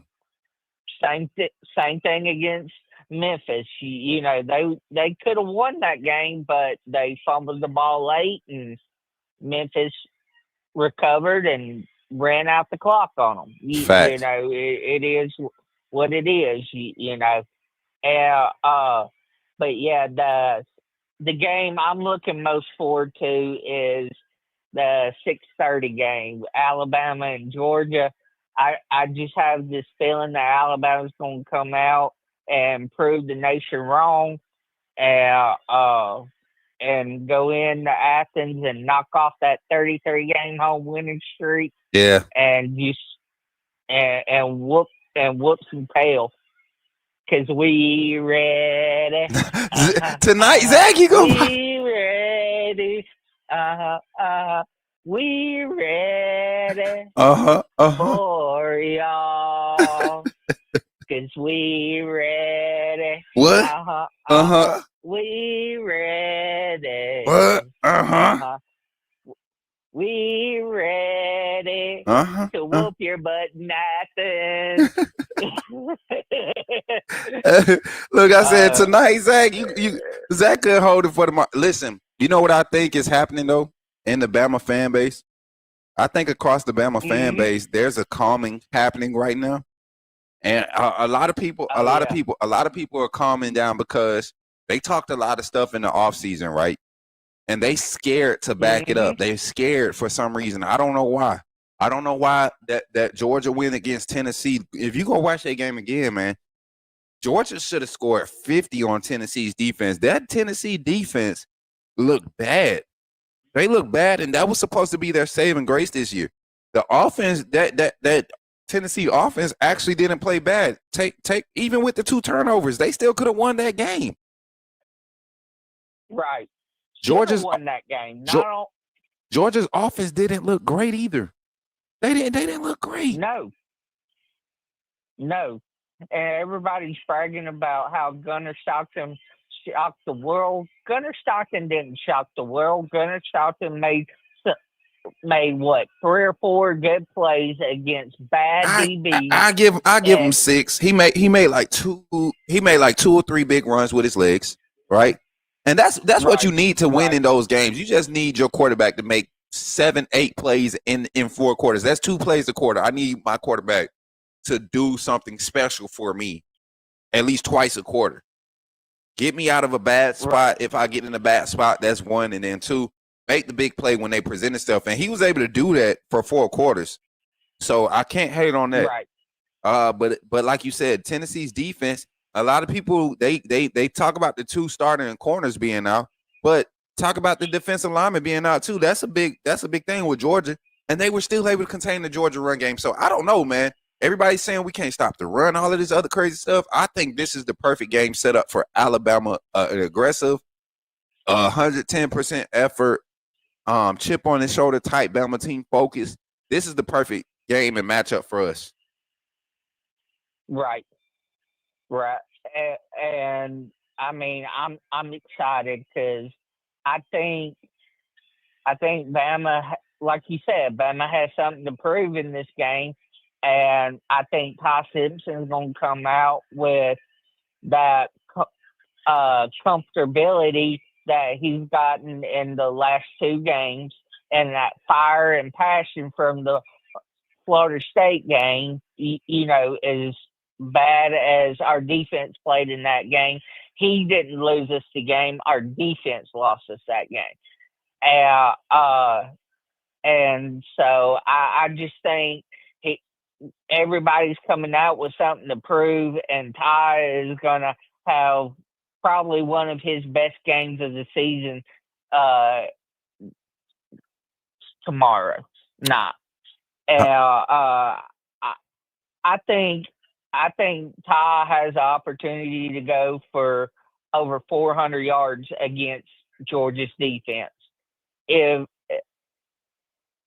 Same thing against Memphis. You know, they could have won that game, but they fumbled the ball late, and Memphis recovered and ran out the clock on them. You know, it is what it is. You know, but yeah, the game I'm looking most forward to is the 6:30 game, Alabama and Georgia. I just have this feeling that Alabama's going to come out and prove the nation wrong, and go into Athens and knock off that 33-game home winning streak. Yeah. And just and whoop some tail. Cause we ready tonight, Zach. You go. We ready. We ready for y'all. Cause we ready. What? We ready. What? We ready to whoop your butt in Athens. Look, I said tonight, Zach. Zach could hold it for the. Listen, you know what I think is happening though in the Bama fan base. I think across the Bama fan base, there's a calming happening right now, and a lot of people are calming down because they talked a lot of stuff in the offseason, right? And they scared to back it up. They scared for some reason. I don't know why. I don't know why that Georgia win against Tennessee. If you go watch that game again, man, Georgia should have scored 50 on Tennessee's defense. That Tennessee defense looked bad. They looked bad, and that was supposed to be their saving grace this year. The offense, that Tennessee offense actually didn't play bad. Take even with the 2 turnovers, they still could have won that game. Right. Georgia's won that game. Georgia's offense didn't look great either. They didn't look great. No. And everybody's bragging about how Gunnar Stockton shocked the world. Gunnar Stockton didn't shock the world. Gunnar Stockton made what, 3 or 4 good plays against bad DBs. I give him 6. He made like 2 or 3 big runs with his legs, right? And that's what you need to win in those games. You just need your quarterback to make 7, 8 plays in 4 quarters. That's 2 plays a quarter. I need my quarterback to do something special for me at least twice a quarter. Get me out of a bad spot. Right. If I get in a bad spot, that's 1. And then 2, make the big play when they present itself. And he was able to do that for 4 quarters. So I can't hate on that. Right. But like you said, Tennessee's defense, a lot of people, they talk about the 2 starting corners being out, but talk about the defensive lineman being out too. That's a big thing with Georgia. And they were still able to contain the Georgia run game. So I don't know, man. Everybody's saying we can't stop the run, all of this other crazy stuff. I think this is the perfect game set up for Alabama, an aggressive, 110% effort, chip on the shoulder type Bama team focus. This is the perfect game and matchup for us. Right, right. And I mean, I'm excited because I think I think like you said, Bama has something to prove in this game, and I think Ty Simpson's going to come out with that comfortability that he's gotten in the last two games, and that fire and passion from the Florida State game. As bad as our defense played in that game, he didn't lose us the game. Our defense lost us that game. Uh, uh, and so I just think he, everybody's coming out with something to prove, and Ty is going to have probably one of his best games of the season tomorrow night. I think Ty has the opportunity to go for over 400 yards against Georgia's defense. If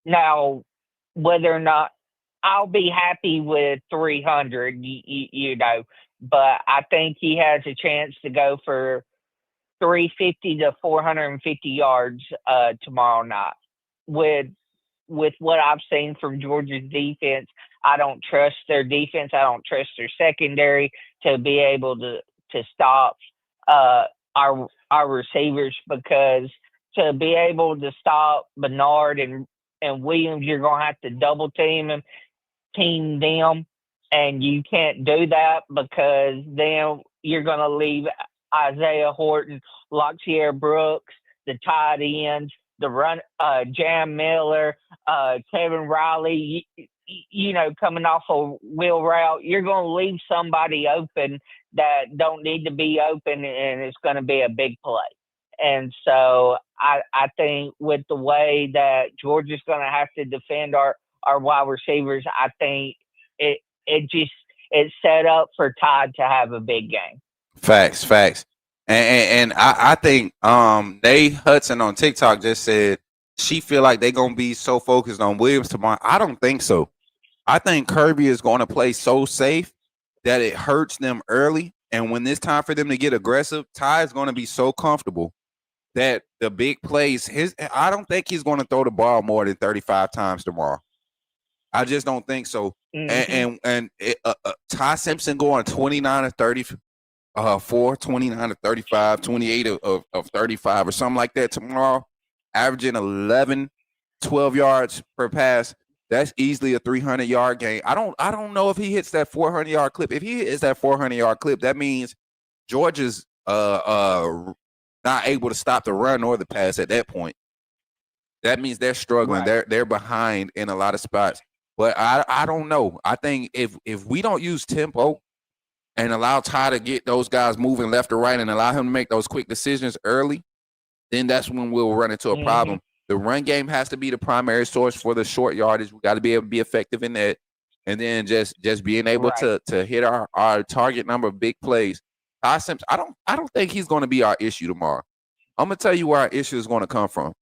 Now, whether or not I'll be happy with 300, but I think he has a chance to go for 350 to 450 yards tomorrow night. With what I've seen from Georgia's defense, I don't trust their defense. I don't trust their secondary to be able to stop our receivers, because to be able to stop Bernard and Williams, you're going to have to double team them, and you can't do that because then you're going to leave Isaiah Horton, Loxier Brooks, the tight ends, the run, Jam Miller, Kevin Riley, coming off a wheel route. You're going to leave somebody open that don't need to be open, and it's going to be a big play. And so I think with the way that Georgia's going to have to defend our wide receivers, I think it's set up for Todd to have a big game. Facts. And I think Nay Hudson on TikTok just said she feel like they're gonna be so focused on Williams tomorrow. I don't think so. I think Kirby is going to play so safe that it hurts them early, and when it's time for them to get aggressive, Ty is going to be so comfortable that the big plays, I don't think he's going to throw the ball more than 35 times tomorrow. I just don't think so. Mm-hmm. And Ty Simpson going 29 or 34, 29 to 35, 28 of 35 or something like that tomorrow, averaging 11, 12 yards per pass. That's easily a 300-yard game. I don't know if he hits that 400-yard clip. If he hits that 400-yard clip, that means Georgia's not able to stop the run or the pass at that point. That means they're struggling. Right. They're behind in a lot of spots. But I don't know. I think if we don't use tempo and allow Ty to get those guys moving left or right and allow him to make those quick decisions early, then that's when we'll run into a problem. The run game has to be the primary source for the short yardage. We got to be able to be effective in that. And then just being able to hit our target number of big plays. Ty Simpson, I don't think he's going to be our issue tomorrow. I'm going to tell you where our issue is going to come from.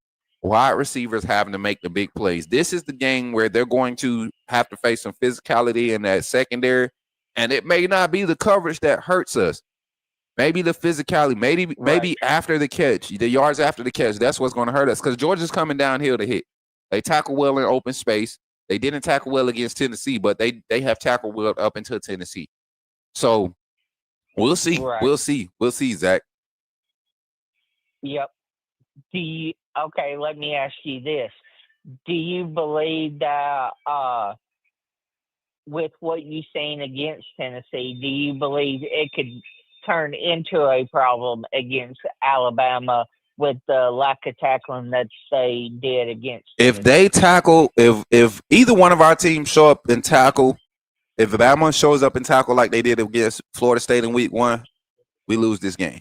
Wide receivers having to make the big plays. This is the game where they're going to have to face some physicality in that secondary. And it may not be the coverage that hurts us. Maybe the physicality, maybe after the catch, the yards after the catch, that's what's going to hurt us, because Georgia's coming downhill to hit. They tackle well in open space. They didn't tackle well against Tennessee, but they have tackled well up into Tennessee. So we'll see. Right. We'll see, Zach. Yep. Okay, let me ask you this. Do you believe that with what you've seen against Tennessee, do you believe it could turn into a problem against Alabama with the lack of tackling that they did against Tennessee? If they tackle, if either one of our teams show up and tackle, if Alabama shows up and tackle like they did against Florida State in week 1, we lose this game.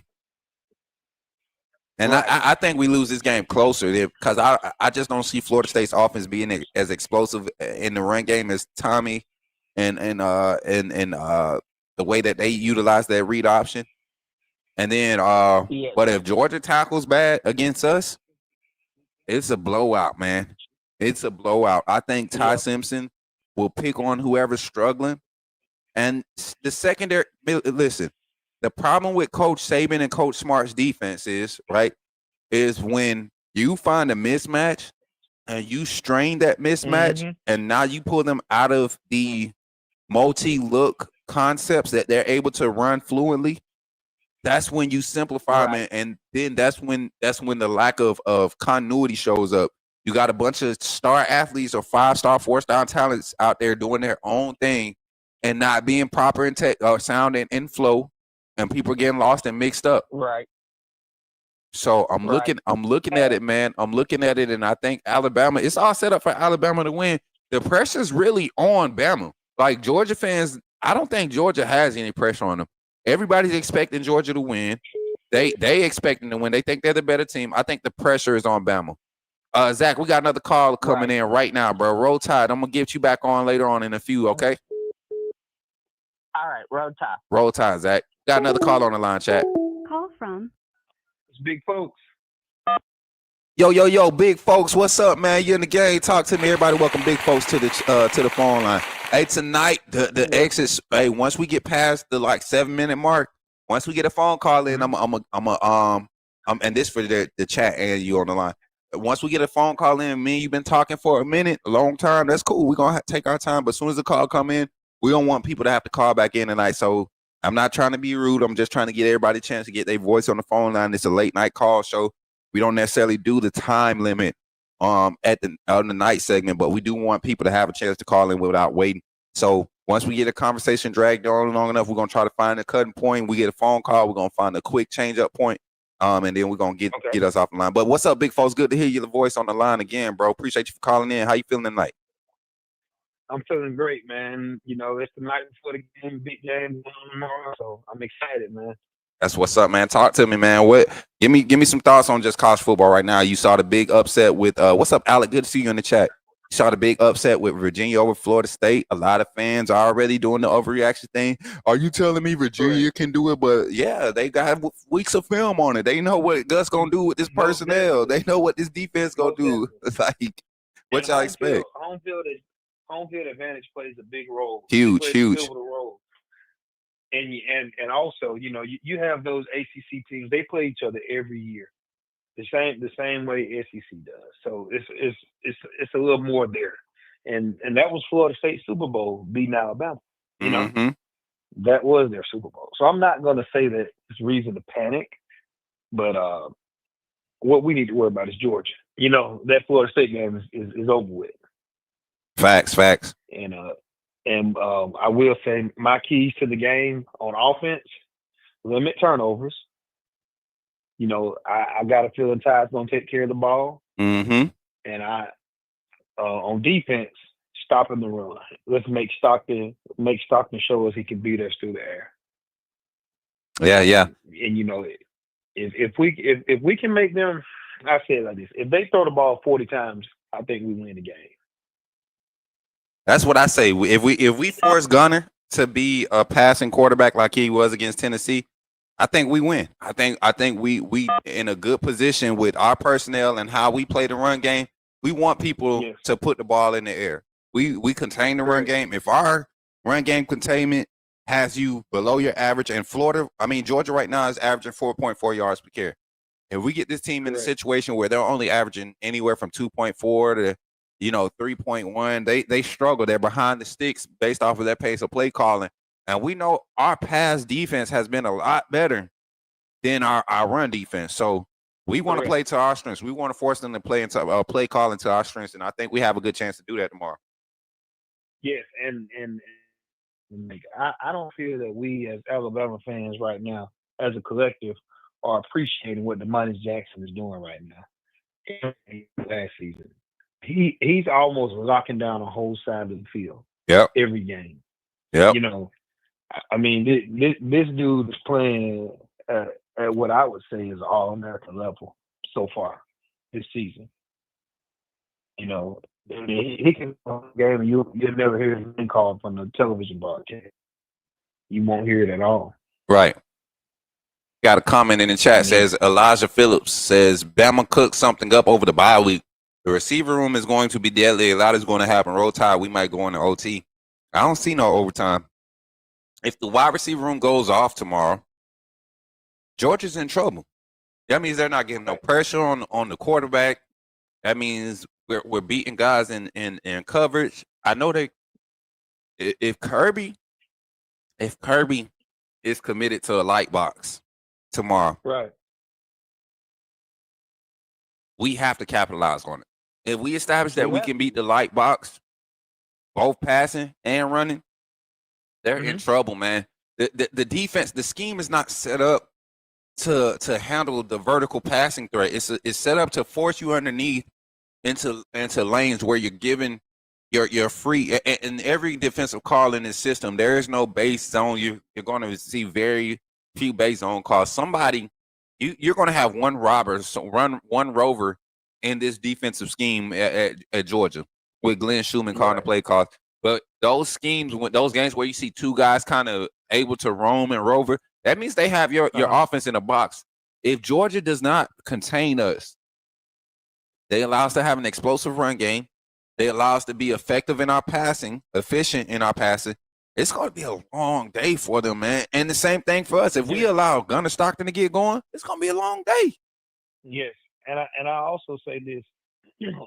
And I think we lose this game closer because I just don't see Florida State's offense being as explosive in the run game as Tommy and the way that they utilize that read option. And then but if Georgia tackles bad against us, it's a blowout, man. It's a blowout. I think Ty Simpson will pick on whoever's struggling And the secondary, listen, the problem with Coach Saban and Coach Smart's defense is, right, is when you find a mismatch and you strain that mismatch and now you pull them out of the multi-look concepts that they're able to run fluently. That's when you simplify them, and then that's when the lack of continuity shows up. You got a bunch of star athletes or 5-star, 4-star talents out there doing their own thing and not being proper in tech or sound and flow, and people getting lost and mixed up. Right. So I'm looking at it, man. I'm looking at it, and I think Alabama, it's all set up for Alabama to win. The pressure's really on Bama. Like Georgia fans, I don't think Georgia has any pressure on them. Everybody's expecting Georgia to win. They expecting to win. They think they're the better team. I think the pressure is on Bama. Zach, we got another call coming in right now, bro. Roll Tide. I'm gonna get you back on later on in a few, okay? All right, Roll Tide. Roll Tide, Zach. Got another call on the line, chat. Call from It's big folks. Yo, big folks, what's up, man? You in the game? Talk to me, everybody. Welcome, big folks, to the phone line. Hey, tonight the exits. Hey, once we get past the 7-minute mark, once we get a phone call in, and this for the chat and you on the line. Once we get a phone call in, me and you've been talking for a minute, a long time. That's cool. We're gonna take our time, but as soon as the call come in, we don't want people to have to call back in tonight. So I'm not trying to be rude. I'm just trying to get everybody a chance to get their voice on the phone line. It's a late night call show. We don't necessarily do the time limit on the night segment, but we do want people to have a chance to call in without waiting. So once we get a conversation dragged on long enough, we're gonna try to find a cutting point. We get a phone call, we're gonna find a quick change up point, and then we're gonna get us off the line. But what's up, big folks? Good to hear your voice on the line again, bro. Appreciate you for calling in. How you feeling tonight? I'm feeling great, man. You know, it's the night before the game, big game tomorrow, so I'm excited, man. That's what's up, man. Talk to me, man. Give me some thoughts on just college football right now. You saw the big upset with what's up, Alec? Good to see you in the chat. You saw the big upset with Virginia over Florida State. A lot of fans are already doing the overreaction thing. Are you telling me Virginia can do it? But yeah, they got weeks of film on it. They know what Gus gonna do with this personnel. They know what this defense gonna do. It's like, what y'all expect? Home field advantage plays a big role. Huge. Pivotal role. And also, you know, you have those ACC teams. They play each other every year, the same way SEC does. So it's a little more there. And that was Florida State Super Bowl beating Alabama. You know, that was their Super Bowl. So I'm not going to say that it's reason to panic, but what we need to worry about is Georgia. You know, that Florida State game is over with. Facts. And I will say my keys to the game on offense: limit turnovers. You know, I got a feeling Ty's gonna take care of the ball. And on defense, stopping the run. Let's make Stockton show us he can beat us through the air. Yeah. And you know, if we can make them, I say it like this: if they throw the ball 40 times, I think we win the game. That's what I say. If we force Gunner to be a passing quarterback like he was against Tennessee, I think we win. I think we in a good position with our personnel and how we play the run game. We want people to put the ball in the air. We contain the run game. If our run game containment has you below your average, and Georgia right now is averaging 4.4 yards per carry. If we get this team in a situation where they're only averaging anywhere from 2.4 to 3.1, they struggle. They're behind the sticks based off of their pace of play calling. And we know our pass defense has been a lot better than our run defense. So we want to play to our strengths. We want to force them to play calling to our strengths. And I think we have a good chance to do that tomorrow. Yes. And I don't feel that we as Alabama fans right now, as a collective, are appreciating what DeMontis Jackson is doing right now. Last season, he's almost locking down a whole side of the field. Every game. You know, I mean, this dude is playing at what I would say is All-American level so far this season. You know, he can play a game and you'll never hear his name called from the television broadcast. You won't hear it at all. Right. Got a comment in the chat, says Elijah Phillips says Bama cooked something up over the bye week. The receiver room is going to be deadly. A lot is going to happen. Roll Tide, we might go into OT. I don't see no overtime. if the wide receiver room goes off tomorrow, Georgia's in trouble. That means they're not getting no pressure on the quarterback. That means we're beating guys in coverage. I know if Kirby is committed to a light box tomorrow, Right. we have to capitalize on it. If we establish that We we have can beat the light box, both passing and running, they're in trouble, man. The defense, the scheme is not set up to handle the vertical passing threat. It's set up to force you underneath into lanes where you're giving you're free. In every defensive call in this system, there is no base zone. You're going to see very few base zone calls. Somebody you're going to have one rover in this defensive scheme at Georgia with Glenn Schumann calling the play calls. But those schemes, those games where you see two guys kind of able to roam and rover, that means they have your offense in a box. If Georgia does not contain us, they allow us to have an explosive run game. They allow us to be effective in our passing, efficient in our passing. It's going to be a long day for them, man. And the same thing for us. If we allow Gunnar Stockton to get going, it's going to be a long day. Yes, and I also say this: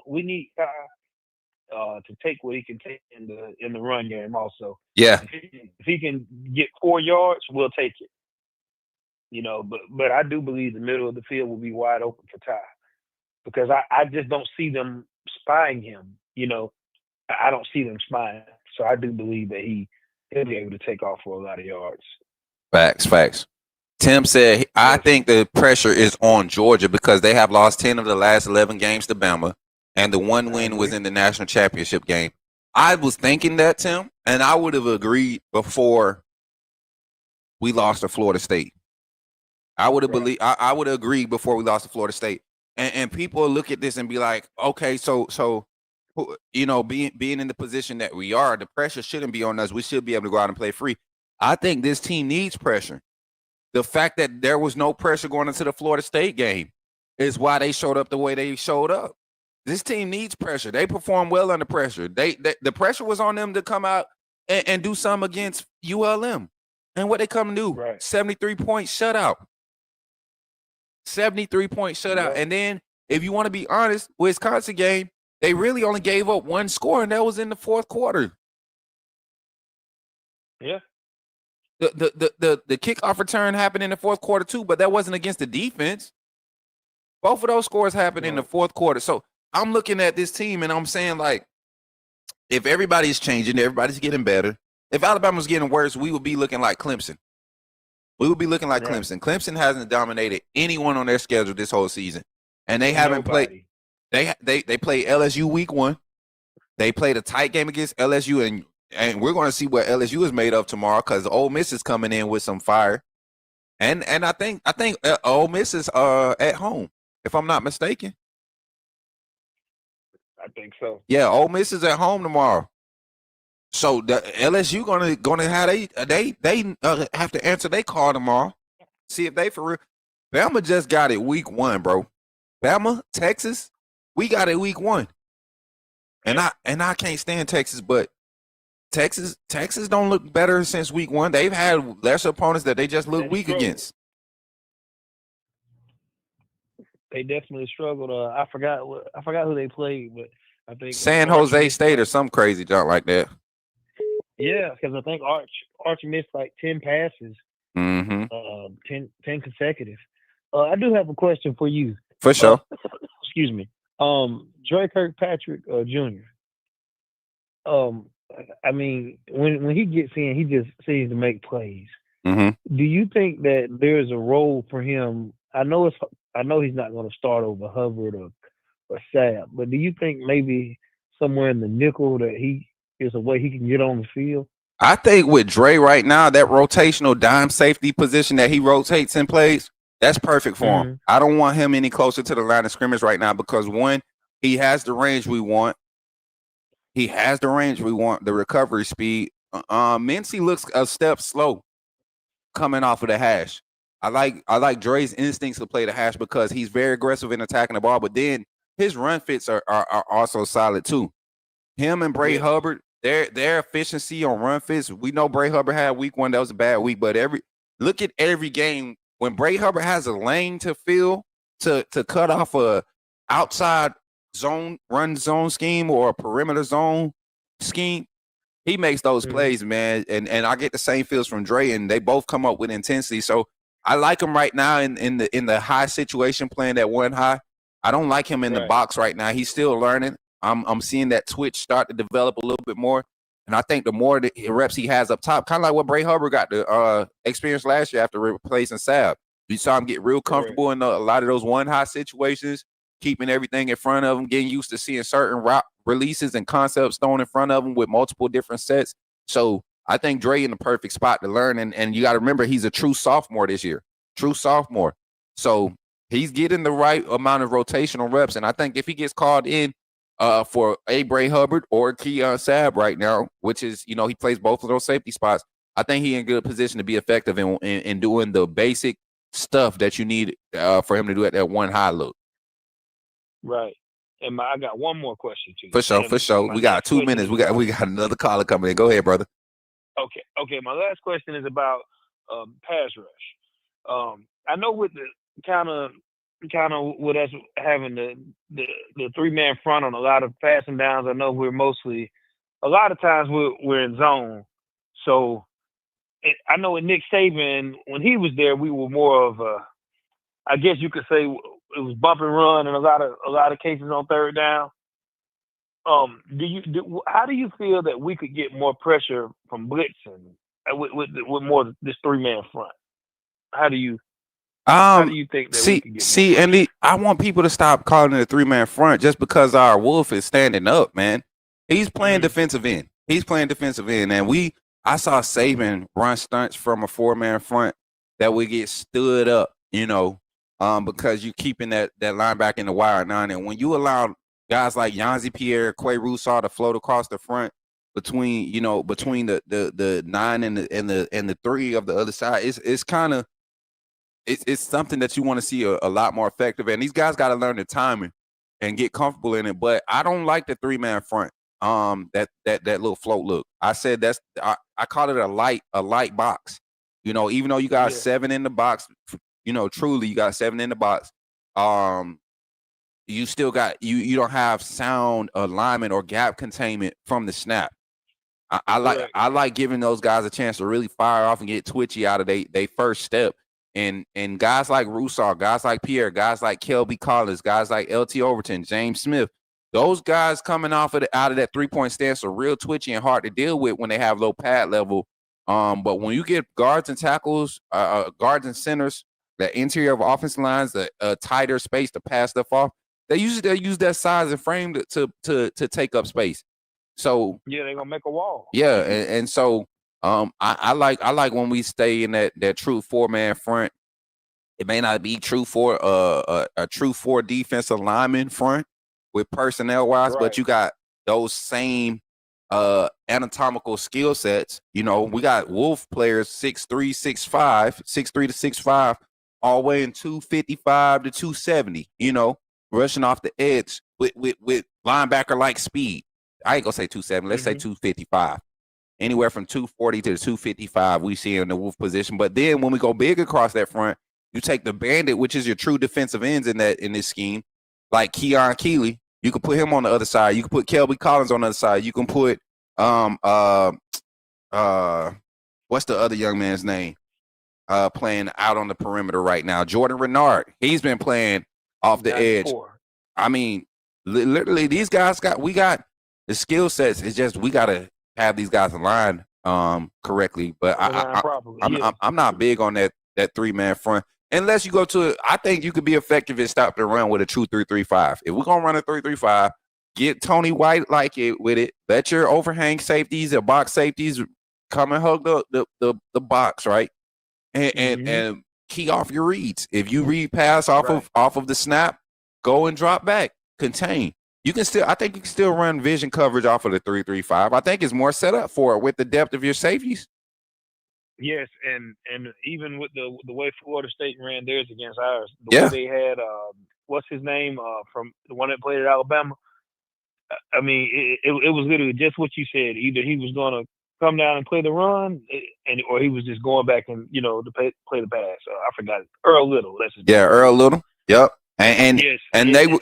we need to take what he can take in the run game. Also, yeah. If he can get 4 yards, we'll take it. You know, but I do believe the middle of the field will be wide open for Ty, because I just don't see them spying him. You know, I don't see them spying. So I do believe that he'll be able to take off for a lot of yards. Facts. Tim said, I think the pressure is on Georgia because they have lost 10 of the last 11 games to Bama, and the one win was in the national championship game. I was thinking that, Tim, and I would have agreed before we lost to Florida State. I would have believed. I would have agreed before we lost to Florida State. And people look at this and be like, okay, so you know, being in the position that we are, the pressure shouldn't be on us. We should be able to go out and play free. I think this team needs pressure. The fact that there was no pressure going into the Florida State game is why they showed up the way they showed up. This team needs pressure. They perform well under pressure. The pressure was on them to come out and do something against ULM. And what they come to do, 73-point shutout. 73-point shutout. And then, if you want to be honest, Wisconsin game, they really only gave up one score, and that was in the fourth quarter. Yeah. The kickoff return happened in the fourth quarter too, but that wasn't against the defense. Both of those scores happened in the fourth quarter. So I'm looking at this team and I'm saying, like, if everybody's changing, everybody's getting better. If Alabama's getting worse, we would be looking like Clemson. We would be looking like Clemson. Clemson hasn't dominated anyone on their schedule this whole season, and they haven't played. They played LSU week 1. They played a tight game against LSU, and we're going to see what LSU is made of tomorrow because Ole Miss is coming in with some fire, and I think Ole Miss is at home, if I'm not mistaken. I think so. Yeah, Ole Miss is at home tomorrow. So the LSU gonna have they have to answer their call tomorrow. See if they for real. Bama just got it week 1, bro. Bama, Texas, we got it week 1. And I can't stand Texas, but Texas don't look better since week 1. They've had lesser opponents that they just look weak against. They definitely struggled. I forgot who they played, but I think San Jose State or some crazy junk like that. Yeah, because I think Arch missed like 10 passes, 10 consecutive. I do have a question for you. For sure. Excuse me. Dre Kirkpatrick Jr. I mean, when he gets in, he just seems to make plays. Mm-hmm. Do you think that there's a role for him? I know he's not going to start over Hubbard or Sapp, but do you think maybe somewhere in the nickel that he is a way he can get on the field? I think with Dre right now, that rotational dime safety position that he rotates and plays, that's perfect for him. I don't want him any closer to the line of scrimmage right now because, one, he has the range we want. The recovery speed. Mincy looks a step slow coming off of the hash. I like Dre's instincts to play the hash because he's very aggressive in attacking the ball, but then his run fits are also solid too. Him and Bray Hubbard, their efficiency on run fits. We know Bray Hubbard had week 1, that was a bad week, but look at every game when Bray Hubbard has a lane to fill to cut off a outside run zone scheme or a perimeter zone scheme. He makes those plays, man, and I get the same feels from Dre, and they both come up with intensity. So I like him right now in the high situation, playing that one high. I don't like him in the box right now. He's still learning. I'm seeing that twitch start to develop a little bit more, and I think the more the reps he has up top, kind of like what Bray Hubbard got to experience last year after replacing Saab. You saw him get real comfortable in a lot of those one high situations, keeping everything in front of him, getting used to seeing certain route releases and concepts thrown in front of him with multiple different sets. So I think Dre in the perfect spot to learn. And you got to remember, he's a true sophomore this year, true sophomore. So he's getting the right amount of rotational reps. And I think if he gets called in for a Bray Hubbard or Keon Sabb right now, which is, he plays both of those safety spots, I think he's in good position to be effective in doing the basic stuff that you need for him to do at that one high look. Right. And I got one more question to you. For sure. We got 2 minutes. We got another caller coming in. Go ahead, brother. Okay. My last question is about pass rush. I know with the kind of with us having the 3-man front on a lot of passing downs, I know we're mostly a lot of times we're in zone. So I know with Nick Saban, when he was there, we were more of I guess you could say it was bump and run in a lot of cases on third down. How do you feel that we could get more pressure from blitzing with more this 3-man front? How do you think that we could get Andy, I want people to stop calling it a 3-man front just because our Wolf is standing up, man. He's playing defensive end. And I saw Saban run stunts from a 4-man front that would get stood up, because you're keeping that linebacker in the wire 9. And when you allow guys like Yanzi Pierre, Quay Roussar to float across the front between the 9 and the 3 of the other side, it's kind of it's something that you want to see a lot more effective. And these guys got to learn the timing and get comfortable in it. But I don't like the 3-man front. That little float look. I said I call it a light box. Even though you got 7 in the box, truly you got 7 in the box. You still got you don't have sound alignment or gap containment from the snap. I like giving those guys a chance to really fire off and get twitchy out of they first step. And guys like Roussar, guys like Pierre, guys like Kelby Collins, guys like LT Overton, James Smith, those guys coming out of that 3-point stance are real twitchy and hard to deal with when they have low pad level. But when you get guards and tackles, guards and centers, the interior of offensive lines, the tighter space to pass stuff off, they use that size and frame to take up space. So they're gonna make a wall. Yeah, and so I like when we stay in that true 4-man front. It may not be true for a true 4 defensive lineman front with personnel wise, but you got those same anatomical skill sets. We got Wolf players 6'3", 6'5", 6'3" to 6'5", all the way in 255 to 270. Rushing off the edge with linebacker like speed. I ain't gonna say 270. Let's say 255. Anywhere from 240 to 255 we see in the Wolf position. But then when we go big across that front, you take the bandit, which is your true defensive ends in this scheme, like Keon Keeley. You can put him on the other side. You can put Kelby Collins on the other side. You can put what's the other young man's name? Playing out on the perimeter right now. Jordan Renard. He's been playing off the edge. I mean, literally these guys we got the skill sets. It's just we gotta have these guys aligned correctly. But I'm not big on that 3-man front. Unless you go to it, I think you could be effective in stopping the run with a true 3-3-5. If we're gonna run a 3-3-5, get Tony White like it with it. Let your overhang safeties or box safeties come and hug the box, right? And key off your reads. If you read pass off of the snap, go and drop back, contain. I think you can still run vision coverage off of the 3-3-5. I think it's more set up for it with the depth of your safeties. Yes, and even with the way Florida State ran theirs against ours, the way they had what's his name from the one that played at Alabama, I mean, it was literally just what you said. Either he was going to come down and play the run, or he was just going back and to play the pass. I forgot Earl Little. That's his name. Yeah, Earl Little. Yep. And Yes,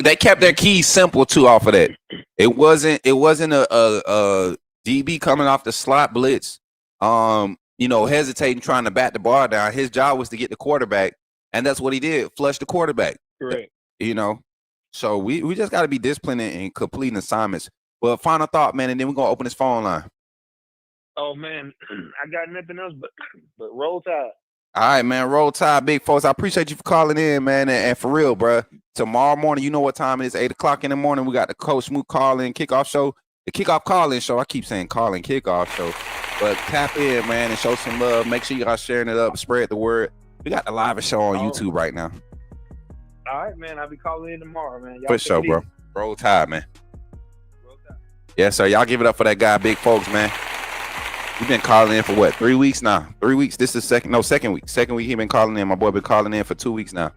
they kept their keys simple too off of that. It wasn't a DB coming off the slot blitz, hesitating trying to bat the ball down. His job was to get the quarterback, and that's what he did. Flush the quarterback. correct. So we just got to be disciplined in completing assignments. But final thought, man, and then we're gonna open this phone line. Oh man, I got nothing else but roll tide. All right, man. Roll tide, big folks. I appreciate you for calling in, man. And for real, bro. Tomorrow morning, you know what time it is? 8:00 in the morning. We got the Coach Smook call-in kickoff show. The kickoff call-in show. I keep saying call-in kickoff show. But tap in, man, and show some love. Make sure you guys sharing it up. Spread the word. We got the live show on YouTube right now. All right, man. I'll be calling in tomorrow, man. Y'all For sure, bro. Roll tide, man. Yes, sir. Y'all give it up for that guy, big folks, man. We've been calling in for what, 3 weeks now? 3 weeks. This is second week. Second week he been calling in. My boy been calling in for 2 weeks now.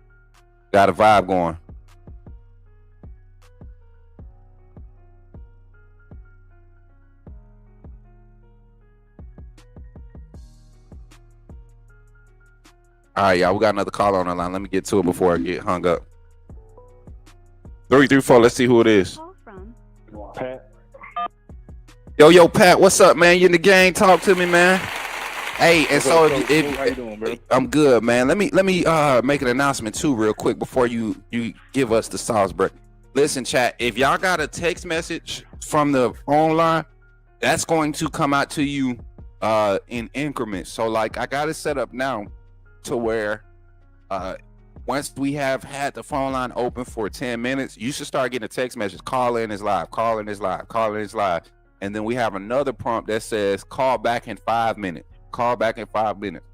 Got a vibe going. All right, y'all. We got another call on the line. Let me get to it before I get hung up. 334. Let's see who it is. Call from Pat. Yo, Pat, what's up, man? You in the game? Talk to me, man. Hey, and so how you doing, bro? I'm good, man. Let me make an announcement too, real quick, before you give us the sauce, bro. Listen, chat. If y'all got a text message from the phone line, that's going to come out to you in increments. So, like, I got it set up now to where once we have had the phone line open for 10 minutes, you should start getting a text message. Call in is live. Call in is live. Call in is live. And then we have another prompt that says call back in 5 minutes. Call back in 5 minutes.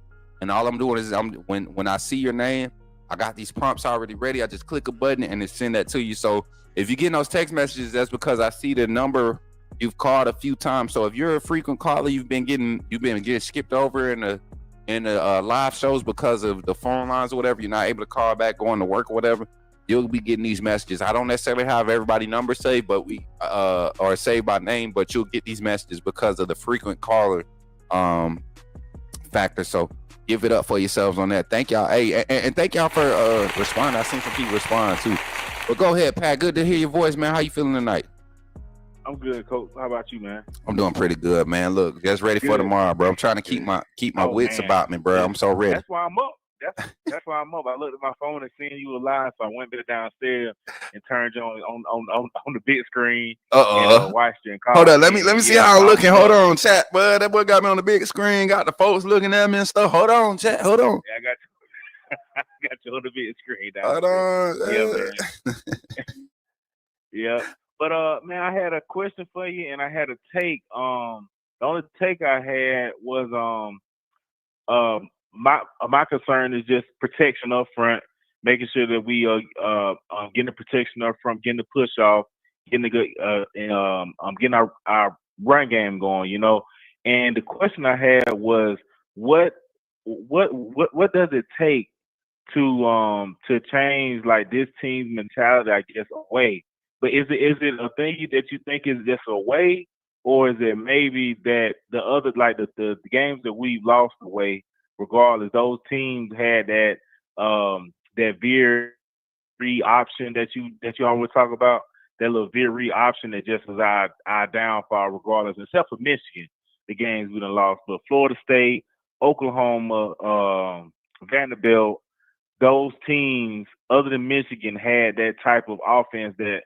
And all I'm doing is when I see your name, I got these prompts already ready. I just click a button and it send that to you. So if you're getting those text messages, that's because I see the number you've called a few times. So if you're a frequent caller, you've been getting skipped over in the live shows because of the phone lines or whatever. You're not able to call back, going to work or whatever. You'll be getting these messages. I don't necessarily have everybody number saved, but we or saved by name, but you'll get these messages because of the frequent caller factor. So give it up for yourselves on that. Thank y'all. Hey, and thank y'all for responding. I seen some people respond too. But go ahead, Pat. Good to hear your voice, man. How you feeling tonight? I'm good, Coach. How about you, man? I'm doing pretty good, man. Look, just ready for tomorrow, bro. I'm trying to keep my wits about me, bro. I'm so ready. That's why I'm up. That's why I'm up. I looked at my phone and seen you were live, so I went back downstairs and turned you on the big screen. And watched you. Hold on, let me see how I'm looking. Hold on, chat, bud. That boy got me on the big screen. Got the folks looking at me and stuff. Hold on, chat. Hold on. Yeah, I got you. I got you on the big screen. Hold on. Yeah, man. Yeah. But man, I had a question for you, and I had a take. The only take I had was my concern is just protection up front, making sure that we are getting the protection up front, getting the push off, getting the good getting our run game going, you know. And the question I had was what does it take to change like this team's mentality, I guess, away? But is it a thing that you think is just away, or is it maybe that the other, like the games that we've lost away, regardless, those teams had that veer read option that you always talk about, that little veer read option that just was our downfall, regardless, except for Michigan, the games we done lost. But Florida State, Oklahoma, Vanderbilt, those teams, other than Michigan, had that type of offense that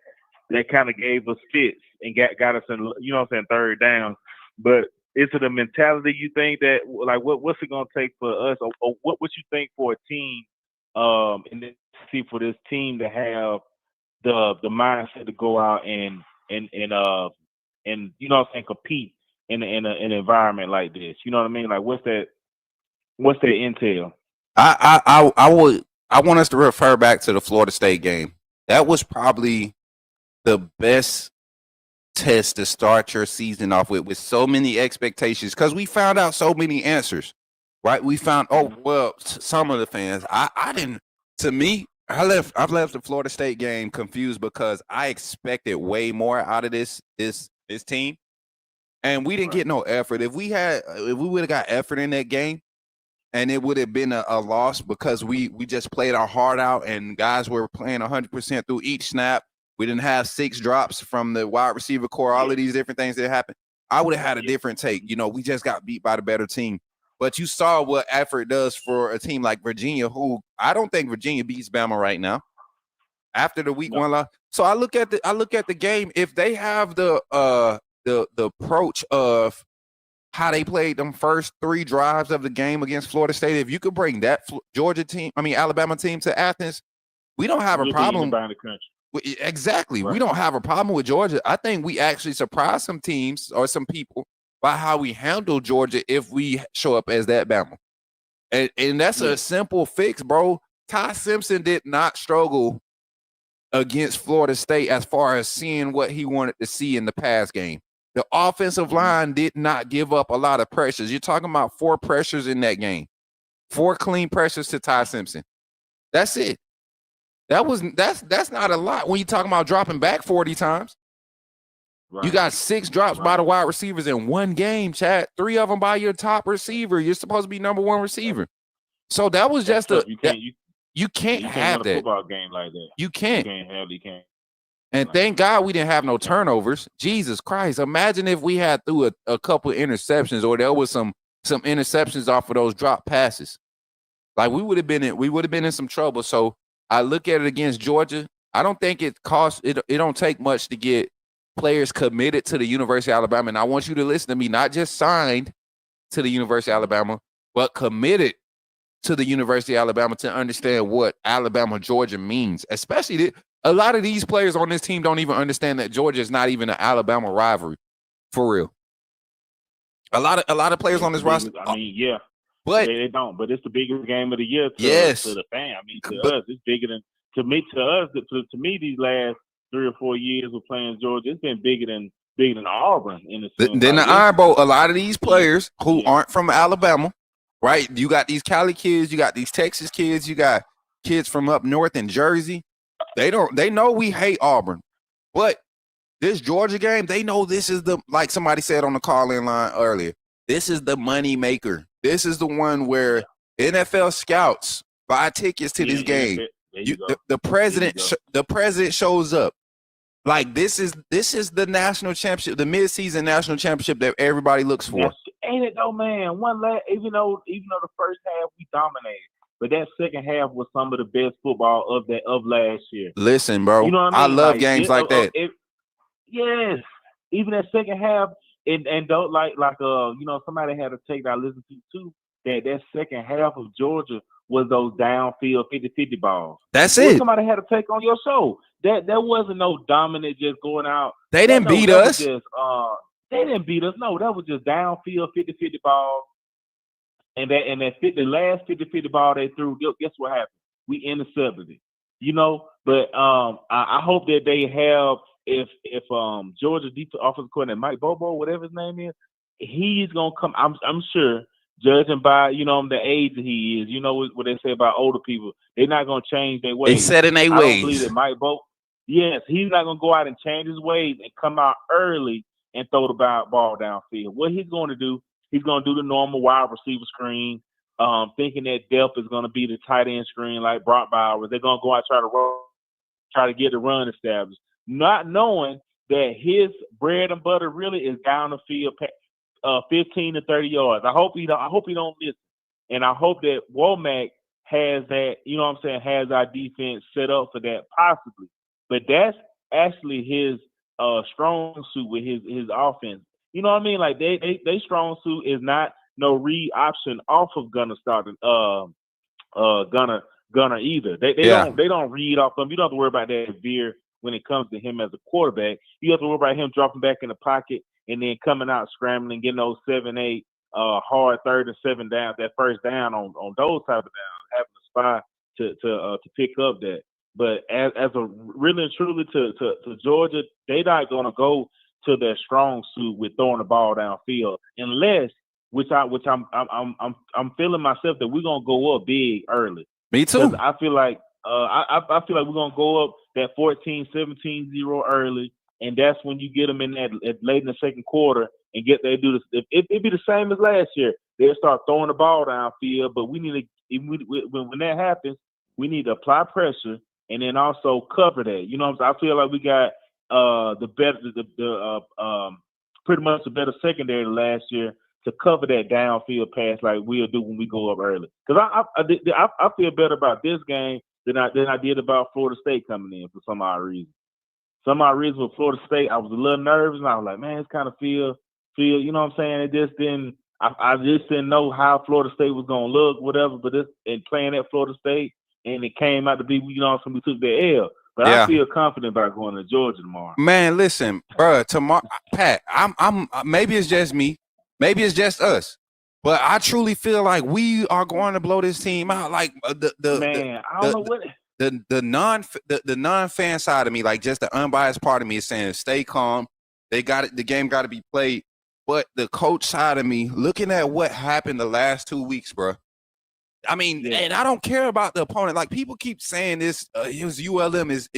kind of gave us fits and got us in, you know what I'm saying, third down. But is it a mentality you think that, like, what's it going to take for us, or what would you think for a team, and then see for this team to have the mindset to go out and you know what I'm saying, compete in an environment like this? You know what I mean? Like, what's that entail? I want us to refer back to the Florida State game. That was probably the best test to start your season off with so many expectations, because we found out so many answers, right? We found, some of the fans, I didn't, to me, I've left the Florida State game confused because I expected way more out of this team, and we didn't get no effort. If we would have got effort in that game, and it would have been a loss because we just played our heart out and guys were playing 100% through each snap. We didn't have 6 drops from the wide receiver core, all of these different things that happened. I would have had a different take. You know, we just got beat by the better team. But you saw what effort does for a team like Virginia, who I don't think Virginia beats Bama right now after the week 1 loss. So I look at the game. If they have the approach of how they played them first 3 drives of the game against Florida State, if you could bring that Alabama team to Athens, we don't have a problem. Exactly. Right. We don't have a problem with Georgia. I think we actually surprise some teams or some people by how we handle Georgia if we show up as that Bama. And that's a simple fix, bro. Ty Simpson did not struggle against Florida State as far as seeing what he wanted to see in the pass game. The offensive line did not give up a lot of pressures. You're talking about 4 pressures in that game. 4 clean pressures to Ty Simpson. That's it. That's not a lot when you're talking about dropping back 40 times. Right. You got 6 drops by the wide receivers in one game, Chad. 3 of them by your top receiver. You're supposed to be number 1 receiver. So that was just you can't have that. Football game like that. You can't. You can't. And thank God we didn't have no turnovers. Jesus Christ. Imagine if we had threw a couple of interceptions or there was some interceptions off of those drop passes. Like we would have been in some trouble. So I look at it against Georgia. I don't think it costs it don't take much to get players committed to the University of Alabama. And I want you to listen to me, not just signed to the University of Alabama, but committed to the University of Alabama to understand what Alabama-Georgia means. Especially a lot of these players on this team don't even understand that Georgia is not even an Alabama rivalry. For real. A lot of players on this roster. I mean, yeah. But they don't. But it's the biggest game of the year to the fan. I mean, to us, it's bigger than to me. To me, these last 3 or 4 years of playing Georgia, it's been bigger than Auburn in the sense. Then the Iron Bowl. A lot of these players who aren't from Alabama, right? You got these Cali kids, you got these Texas kids, you got kids from up north in Jersey. They know we hate Auburn, but this Georgia game, they know this is like somebody said on the call-in line earlier. This is the money maker. This is the one where NFL scouts buy tickets to this game. The president shows up. Like this is the national championship, the midseason national championship that everybody looks for. Ain't it though, man? Even though the first half we dominated, but that second half was some of the best football of last year. Listen, bro, you know what I mean? I love games like that. Yes, even that second half. And don't somebody had a take that I listened to too, that second half of Georgia was those downfield 50-50 balls. That's it. Somebody had a take on your show. That wasn't no dominant just going out. They didn't beat us. They didn't beat us. No, that was just downfield 50-50 balls. And the last 50-50 ball they threw, guess what happened? We intercepted it. You know, but I hope that they have if Georgia offensive coordinator Mike Bobo, whatever his name is, he's gonna come. I'm sure, judging by the age that he is, what they say about older people, they're not gonna change their ways. They set in their ways. I don't believe that Mike Bobo. Yes, he's not gonna go out and change his ways and come out early and throw the ball downfield. What he's going to do, he's gonna do the normal wide receiver screen, thinking that depth is gonna be the tight end screen like Brock Bowers. They're gonna go out and try to get the run established, not knowing that his bread and butter really is down the field, 15 to 30 yards. I hope he don't listen, and I hope that Womack has that. Has our defense set up for that possibly. But that's actually his strong suit with his offense. You know what I mean? Like they strong suit is not no read option off of Gunner starting Gunner either. They don't read off them. You don't have to worry about that veer when it comes to him as a quarterback. You have to worry about him dropping back in the pocket and then coming out scrambling, getting those 7-8 hard 3rd and 7 downs, that first down on those type of downs, having a spot to pick up that. But as a really and truly to Georgia, they're not gonna go to their strong suit with throwing the ball downfield unless, which I'm feeling myself that we're gonna go up big early. Me too. I feel like I feel like we're gonna go up that 14-17-0 early, and that's when you get them in that late in the second quarter and they do this. It'd be the same as last year. They'll start throwing the ball downfield, but we need to when that happens, we need to apply pressure and then also cover that. You know what I'm saying? I feel like we got pretty much a better secondary than last year to cover that downfield pass like we'll do when we go up early. Because I feel better about this game than I did about Florida State coming in for some odd reason. Some odd reason with Florida State, I was a little nervous, and I was like, man, it's kind of feel, you know what I'm saying? It just didn't. I just didn't know how Florida State was gonna look, whatever. But and playing at Florida State, and it came out to be, you know, we took the L. But I feel confident about going to Georgia tomorrow. Man, listen, bro. Tomorrow, Pat. I'm. Maybe it's just me. Maybe it's just us. But I truly feel like we are going to blow this team out. Like I don't know what. The non-fan side of me, like just the unbiased part of me, is saying stay calm. They got it. The game got to be played. But the coach side of me, looking at what happened the last 2 weeks, bro. I mean, and I don't care about the opponent. Like people keep saying this, his ULM is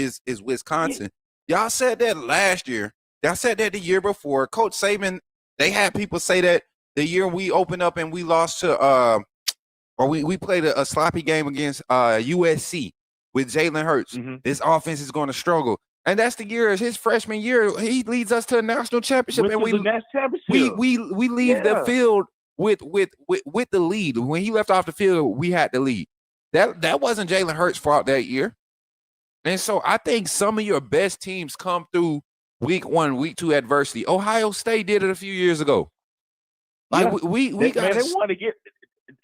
Wisconsin. Y'all said that last year. Y'all said that the year before. Coach Saban, they had people say that the year we opened up and we lost to, or we played a sloppy game against USC with Jalen Hurts. This offense is going to struggle. And that's the year, his freshman year, he leads us to a national championship, and we leave the field with the lead. When he left off the field, we had the lead. That wasn't Jalen Hurts' fault that year. And so I think some of your best teams come through week 1, week 2 adversity. Ohio State did it a few years ago. Like we got. They want to get.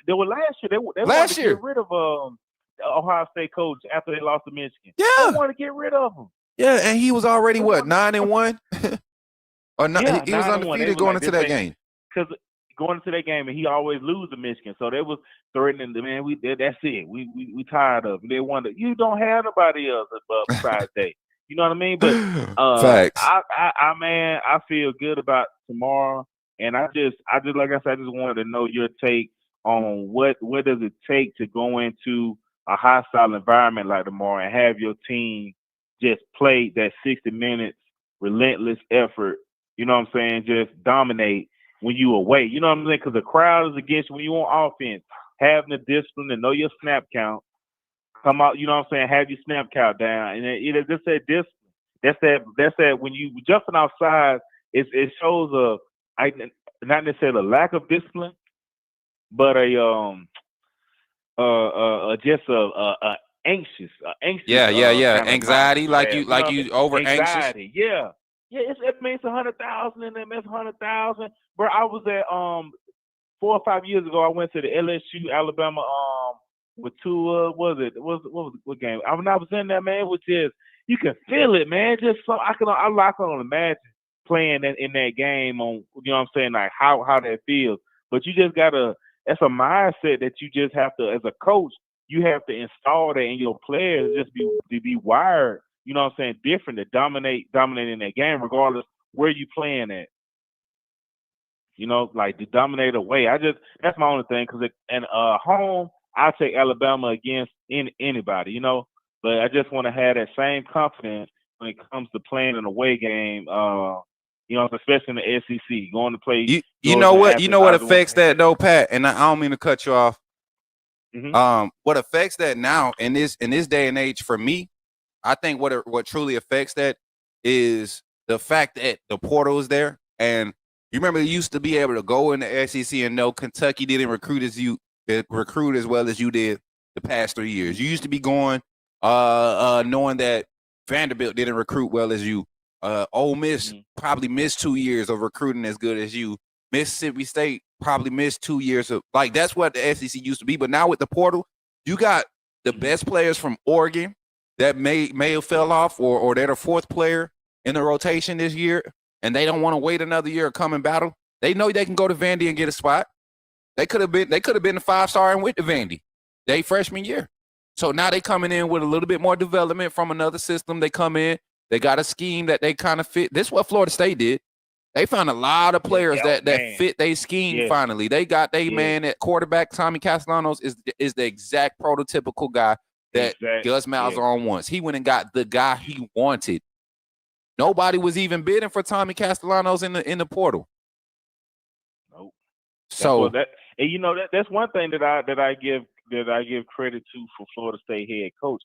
They were last year. They wanted to get rid of Ohio State coach after they lost to Michigan. Yeah, they want to get rid of him. Yeah, and he was already 9-1, or not? He was undefeated going into that game. Because going into that game, and he always lose to Michigan, so they was threatening the man. That's it. We tired of it. They wanted. You don't have nobody else besides that. You know what I mean? But facts. I feel good about tomorrow, and I just like I said, I just wanted to know your take on what does it take to go into a hostile environment like tomorrow and have your team just play that 60 minutes, relentless effort, you know what I'm saying, just dominate when you away. You know what I'm saying? Because the crowd is against you when you on offense. Having the discipline and know your snap count. Come out, you know what I'm saying, have your snap count down. And it just that discipline. That's that when you jumping outside, it shows not necessarily a lack of discipline, but just a anxious. Anxiety, like you over anxious. Yeah. It means 100,000 and it means 100,000. Bro, I was at 4 or 5 years ago. I went to the LSU Alabama with Tua. What game? When I was in there, man, it was just you can feel it, man. Just so I can imagine playing in that game on, you know what I'm saying, like how that feels. But you just gotta. That's a mindset that you just have to, as a coach. You have to install that in your players, just be wired, you know what I'm saying, different to dominate in that game, regardless where you playing at. You know, like to dominate away. That's my only thing, because home, I take Alabama against anybody, you know. But I just want to have that same confidence when it comes to playing an away game. You know, especially in the SEC, going to play. You know what affects that though, Pat? And I don't mean to cut you off. What affects that now in this day and age for me, I think what truly affects that is the fact that the portal is there. And you remember you used to be able to go in the SEC and know Kentucky didn't recruit as well as you did the past 3 years. You used to be going knowing that Vanderbilt didn't recruit well as you. Ole Miss probably missed 2 years of recruiting as good as you. Mississippi State probably missed 2 years of, like, that's what the SEC used to be. But now with the portal, you got the best players from Oregon that may have fell off, or they're the fourth player in the rotation this year, and they don't want to wait another year to come and battle. They know they can go to Vandy and get a spot. They could have been a 5-star and went to Vandy they freshman year. So now they coming in with a little bit more development from another system. They come in, they got a scheme that they kind of fit. This is what Florida State did. They found a lot of players that fit their scheme finally. They got man at quarterback. Tommy Castellanos is the exact prototypical guy that Exactly. Gus Malzahn wants. He went and got the guy he wanted. Nobody was even bidding for Tommy Castellanos in the portal. Nope. So and you know that's one thing that I give credit to for Florida State head coach.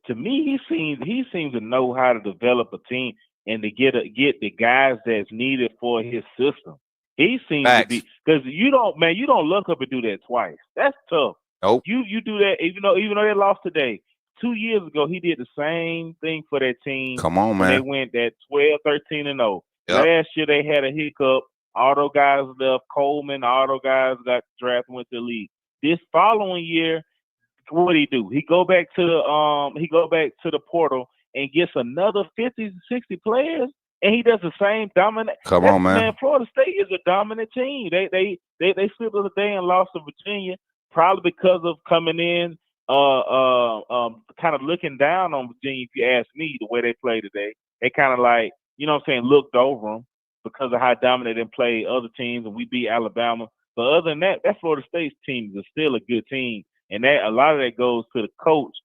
To me, he seems to know how to develop a team and to get the guys that's needed for his system. He seems to be, because you don't look up and do that twice. That's tough. Nope. You do that even though they lost today. 2 years ago, he did the same thing for that team. Come on, man. They went that 12-13-0. Yep. Last year they had a hiccup. All those guys left. Coleman, all those guys got drafted, went to the league. This following year, what did he do? He go back to the portal and gets another 50, 60 players, and he does the same dominant. Come on, man. Florida State is a dominant team. They slipped the day and lost to Virginia, probably because of coming in, kind of looking down on Virginia. If you ask me, the way they play today, they kind of like, looked over them because of how dominant they play other teams, and we beat Alabama. But other than that, that Florida State team is still a good team, and that a lot of that goes to the coach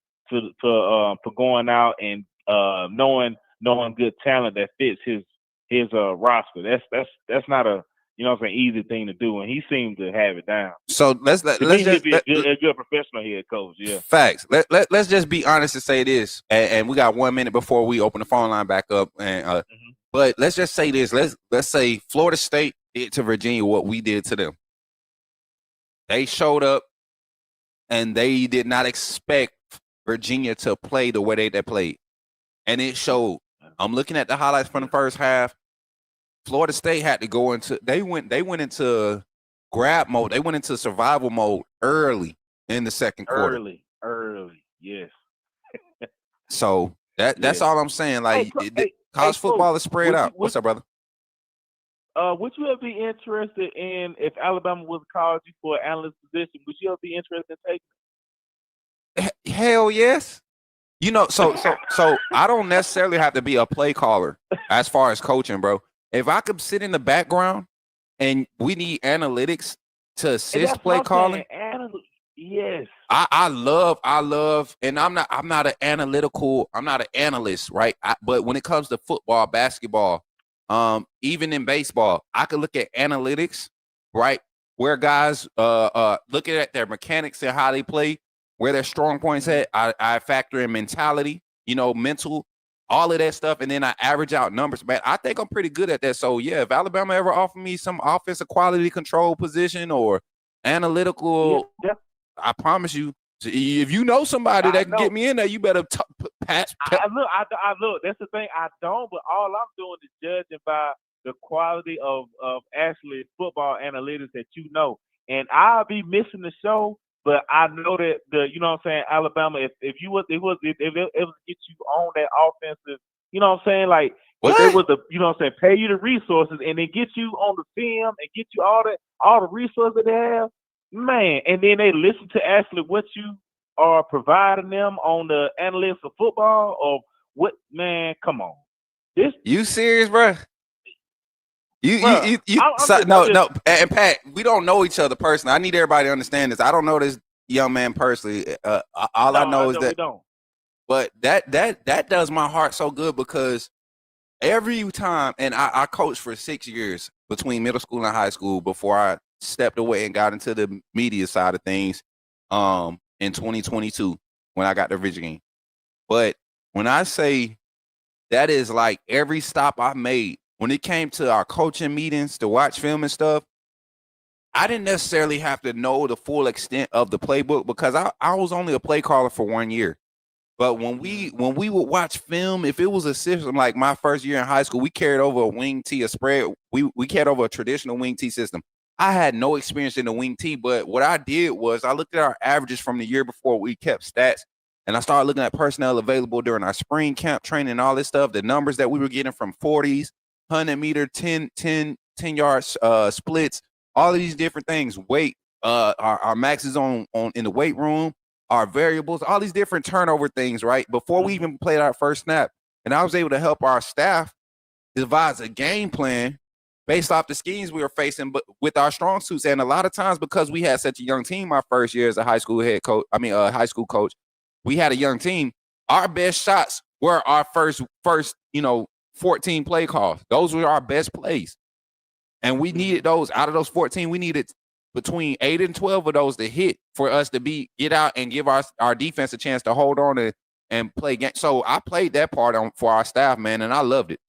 for going out and knowing good talent that fits his roster. That's not a easy thing to do, and he seems to have it down. So let's be a good professional head coach. Yeah, facts. Let's just be honest and say this, and we got 1 minute before we open the phone line back up. And but let's just say this. Let's say Florida State did to Virginia what we did to them. They showed up, and they did not expect Virginia to play the way they played, and it showed. I'm looking at the highlights from the first half. Florida State had to go into they went into grab mode. They went into survival mode early in the second quarter. Early, yes. So that's all I'm saying. Like college football is spread out. What's up, brother? Would you ever be interested in, if Alabama was called you for an analyst position, would you ever be interested in taking? Hell yes. So I don't necessarily have to be a play caller as far as coaching, bro. If I could sit in the background and we need analytics to assist play calling. Yes. I love, and I'm not an analyst, right? But when it comes to football, basketball, even in baseball, I could look at analytics, right? Where guys looking at their mechanics and how they play, where their strong points at. I factor in mentality, mental, all of that stuff, and then I average out numbers. Man, I think I'm pretty good at that. So yeah, if Alabama ever offer me some offensive quality control position or analytical, I promise you, if you know somebody that can get me in there, you better pass. I look. That's the thing. I don't, but all I'm doing is judging by the quality of actually football analytics that you know. And I'll be missing the show, but I know that Alabama, if it was get you on that offensive, like if it was pay you the resources and then get you on the film and get you all the resources they have, man, and then they listen to actually what you are providing them on the analytics of football or what, man, come on. You serious, bro? No, and Pat, we don't know each other personally. I need everybody to understand this. I don't know this young man personally. I know is that, but that does my heart so good because every time, and I coached for 6 years between middle school and high school before I stepped away and got into the media side of things in 2022 when I got to Virginia. But when I say that is like every stop I made, when it came to our coaching meetings to watch film and stuff, I didn't necessarily have to know the full extent of the playbook because I was only a play caller for 1 year. But when we would watch film, if it was a system like my first year in high school, we carried over a wing tee, a spread. We carried over a traditional wing tee system. I had no experience in the wing tee, but what I did was I looked at our averages from the year before. We kept stats, and I started looking at personnel available during our spring camp training and all this stuff, the numbers that we were getting from 40s, 100-meter, 10-yard splits, all of these different things, weight, our maxes on in the weight room, our variables, all these different turnover things, right? Before we even played our first snap. And I was able to help our staff devise a game plan based off the schemes we were facing, but with our strong suits. And a lot of times because we had such a young team my first year as a high school coach, we had a young team. Our best shots were our first 14 play calls. Those were our best plays. And we needed those. Out of those 14, we needed between 8 and 12 of those to hit for us to get out and give our defense a chance to hold on and play game. So I played that part for our staff, man, and I loved it.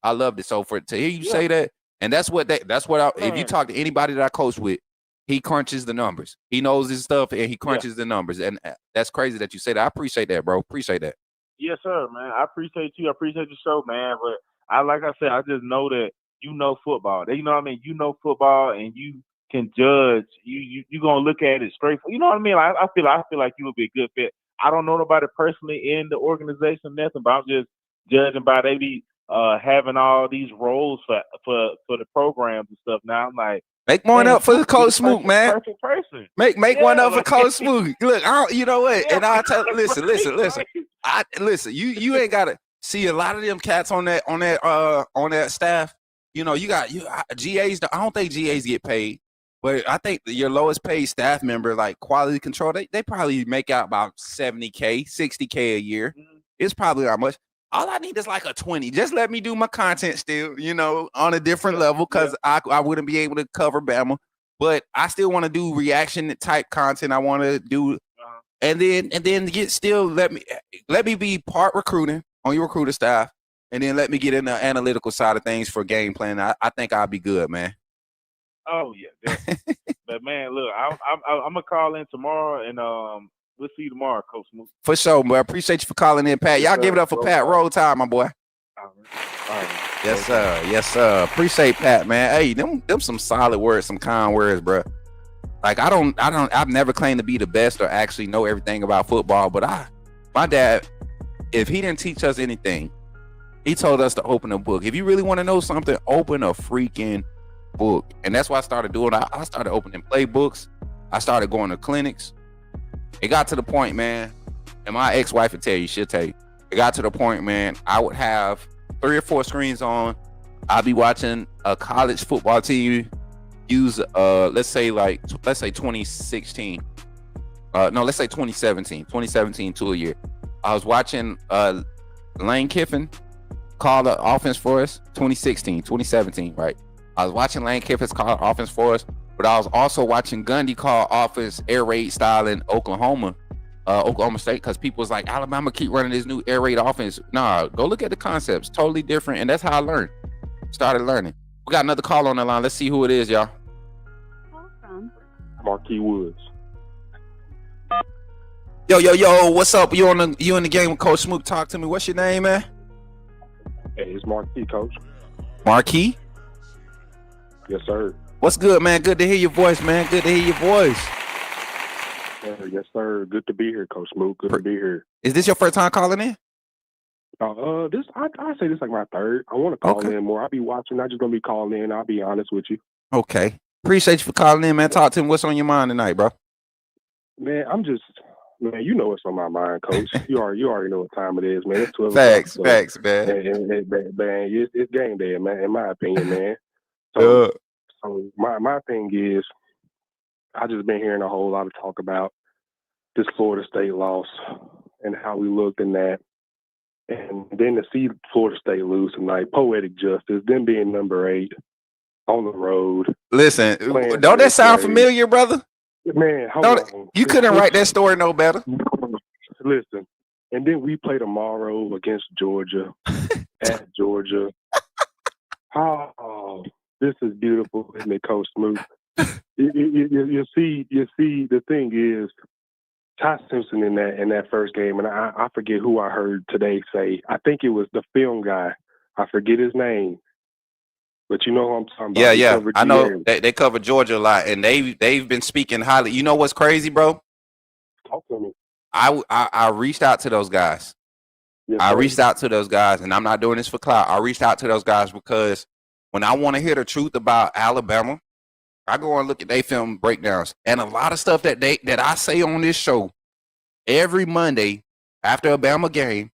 So to hear you say that, and if you talk to anybody that I coach with, he crunches the numbers. He knows his stuff and he crunches the numbers. And that's crazy that you say that. I appreciate that, bro. Appreciate that. Yes, sir, man. I appreciate you. I appreciate the show, man. But like I said, I just know that you know football. You know what I mean? You know football, and you can judge. You gonna look at it straight. You know what I mean? I feel like you would be a good fit. I don't know nobody personally in the organization, nothing, but I'm just judging by they be having all these roles for the programs and stuff. Now I'm like, make one up for the Coach Smook, man. Perfect person. Make one up for Coach Smook. Look, you know what? Yeah. And I'll tell. Listen. Listen. You ain't gotta see a lot of them cats on that staff. You know, you got GAs. I don't think GAs get paid, but I think your lowest paid staff member, like quality control, they probably make out about $70K, $60K a year. Mm-hmm. It's probably not much. All I need is like a 20. Just let me do my content still, on a different level, because I wouldn't be able to cover Bama, but I still want to do reaction type content. I want to do, and then let me be part recruiting on your recruiter staff, and then let me get in the analytical side of things for game plan. I think I'll be good, man. Oh yeah, but man, look, I'm gonna call in tomorrow, and we'll see you tomorrow, Coach Smook. For sure, bro. Appreciate you for calling in, Pat. Y'all give it up for Pat. Roll Tide, my boy. All right. Yes, sir. Yes, sir. Appreciate Pat, man. Hey, them some solid words, some kind words, bro. Like I've never claimed to be the best or actually know everything about football, but my dad, if he didn't teach us anything, he told us to open a book. If you really want to know something, open a freaking book. And that's what I started doing. I started opening playbooks. I started going to clinics. It got to the point, man, and my ex-wife would tell you, she'll tell you, it got to the point, man, I would have 3 or 4 screens on. I'd be watching a college football team use, let's say 2016. Let's say 2017 to a year. I was watching Lane Kiffin call the offense for us, 2017, right? I was watching Lane Kiffin's call offense for us, but I was also watching Gundy call offense air raid style in Oklahoma State, because people was like, Alabama keep running this new air raid offense. Nah, go look at the concepts. Totally different. And that's how I started learning. We got another call on the line. Let's see who it is, y'all. Call from Marquee Woods. Yo, what's up? You in the game with Coach Smook? Talk to me. What's your name, man? Hey, it's Marquee, Coach. Marquee? Yes, sir. What's good, man? Good to hear your voice, man. Good to hear your voice. Yes, sir. Good to be here, Coach Smook. Good to be here. Is this your first time calling in? I say this like my third. I want to call in more. I'll be watching. I'm just gonna be calling in. I'll be honest with you. Okay. Appreciate you for calling in, man. Talk to me. What's on your mind tonight, bro? Man, you know what's on my mind, Coach. you already know what time it is, man. It's 12 Facts, o'clock, facts, man. And it's game day, man. In my opinion, man. So my thing is, I just been hearing a whole lot of talk about this Florida State loss and how we looked in that. And then to see Florida State lose tonight, poetic justice, them being number 8 on the road. Listen, don't that sound familiar, brother? Man, hold on. You couldn't write that story no better. Listen, and then we play tomorrow against Georgia, at Georgia. Oh, this is beautiful, isn't it, Coach Smook? You see, the thing is, Ty Simpson in that first game, and I forget who I heard today say. I think it was the film guy. I forget his name, but you know who I'm talking about. Yeah. I know they cover Georgia a lot, and they've been speaking highly. You know what's crazy, bro? Talk to me. I reached out to those guys. Yes, I reached out to those guys, and I'm not doing this for clout. I reached out to those guys because when I want to hear the truth about Alabama, I go and look at their film breakdowns, and a lot of stuff that I say on this show every Monday after a Bama game,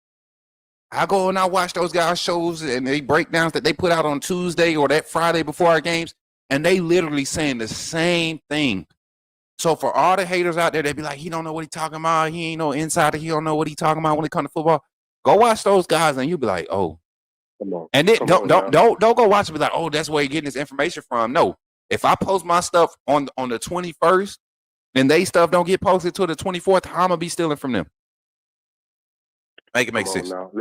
I go and I watch those guys' shows and they breakdowns that they put out on Tuesday or that Friday before our games, and they literally saying the same thing So for all the haters out there, they be like, he don't know what he talking about. He ain't no insider. He don't know what he talking about when it comes to football. Go watch those guys, and you be like, oh. Come on. And then Come don't on don't go watch and be like, oh, that's where he getting his information from. No, if I post my stuff on the 21st, and they stuff don't get posted till the 24th, how I'm gonna be stealing from them? Make it make sense. Now.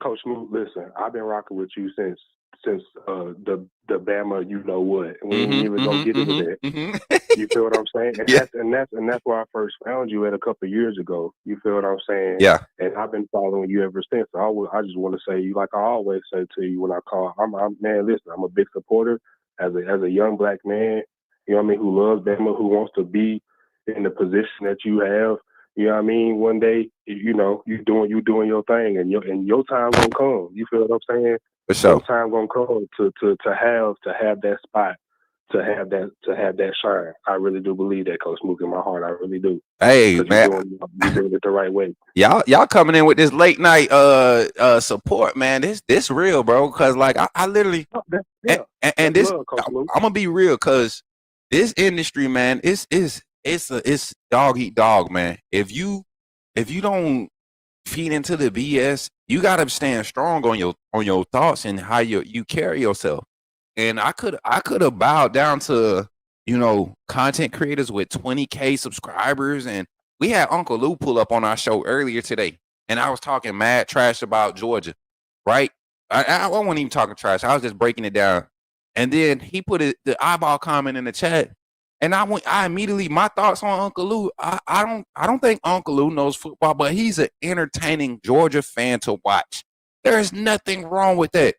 Coach Smook, listen, I've been rocking with you since the Bama, you know what, and we didn't even go get into that. You feel what I'm saying? And that's where I first found you at a couple of years ago. You feel what I'm saying? Yeah. And I've been following you ever since. I just want to say, you like I always say to you when I call, man, listen, I'm a big supporter as a young black man. You know what I mean? Who loves Bama, who wants to be in the position that you have. You know what I mean? One day, you doing your thing, and your time gonna come. You feel what I'm saying? For sure. Your time gonna come to have that spot, to have that shine. I really do believe that, Coach Smook, in my heart. I really do. Hey, man, you're doing it the right way. Y'all coming in with this late night support, man. This real, bro. Cause like I literally and this love, I'm gonna be real, cause this industry, man, it's dog eat dog, man. If you don't feed into the BS, you gotta stand strong on your thoughts and how you carry yourself. And I could have bowed down to content creators with 20K subscribers, and we had Uncle Lou pull up on our show earlier today, and I was talking mad trash about Georgia, right? I wasn't even talking trash. I was just breaking it down, and then he put the eyeball comment in the chat. And I immediately, my thoughts on Uncle Lou, I don't think Uncle Lou knows football, but he's an entertaining Georgia fan to watch. There is nothing wrong with that.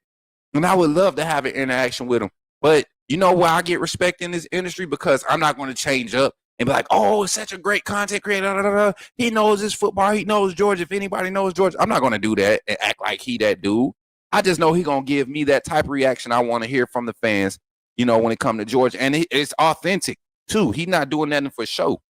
And I would love to have an interaction with him. But you know why I get respect in this industry? Because I'm not going to change up and be like, oh, it's such a great content creator. He knows his football. He knows Georgia. If anybody knows Georgia, I'm not going to do that and act like he that dude. I just know he going to give me that type of reaction I want to hear from the fans, when it comes to Georgia. And it's authentic. Too. He's not doing nothing for show.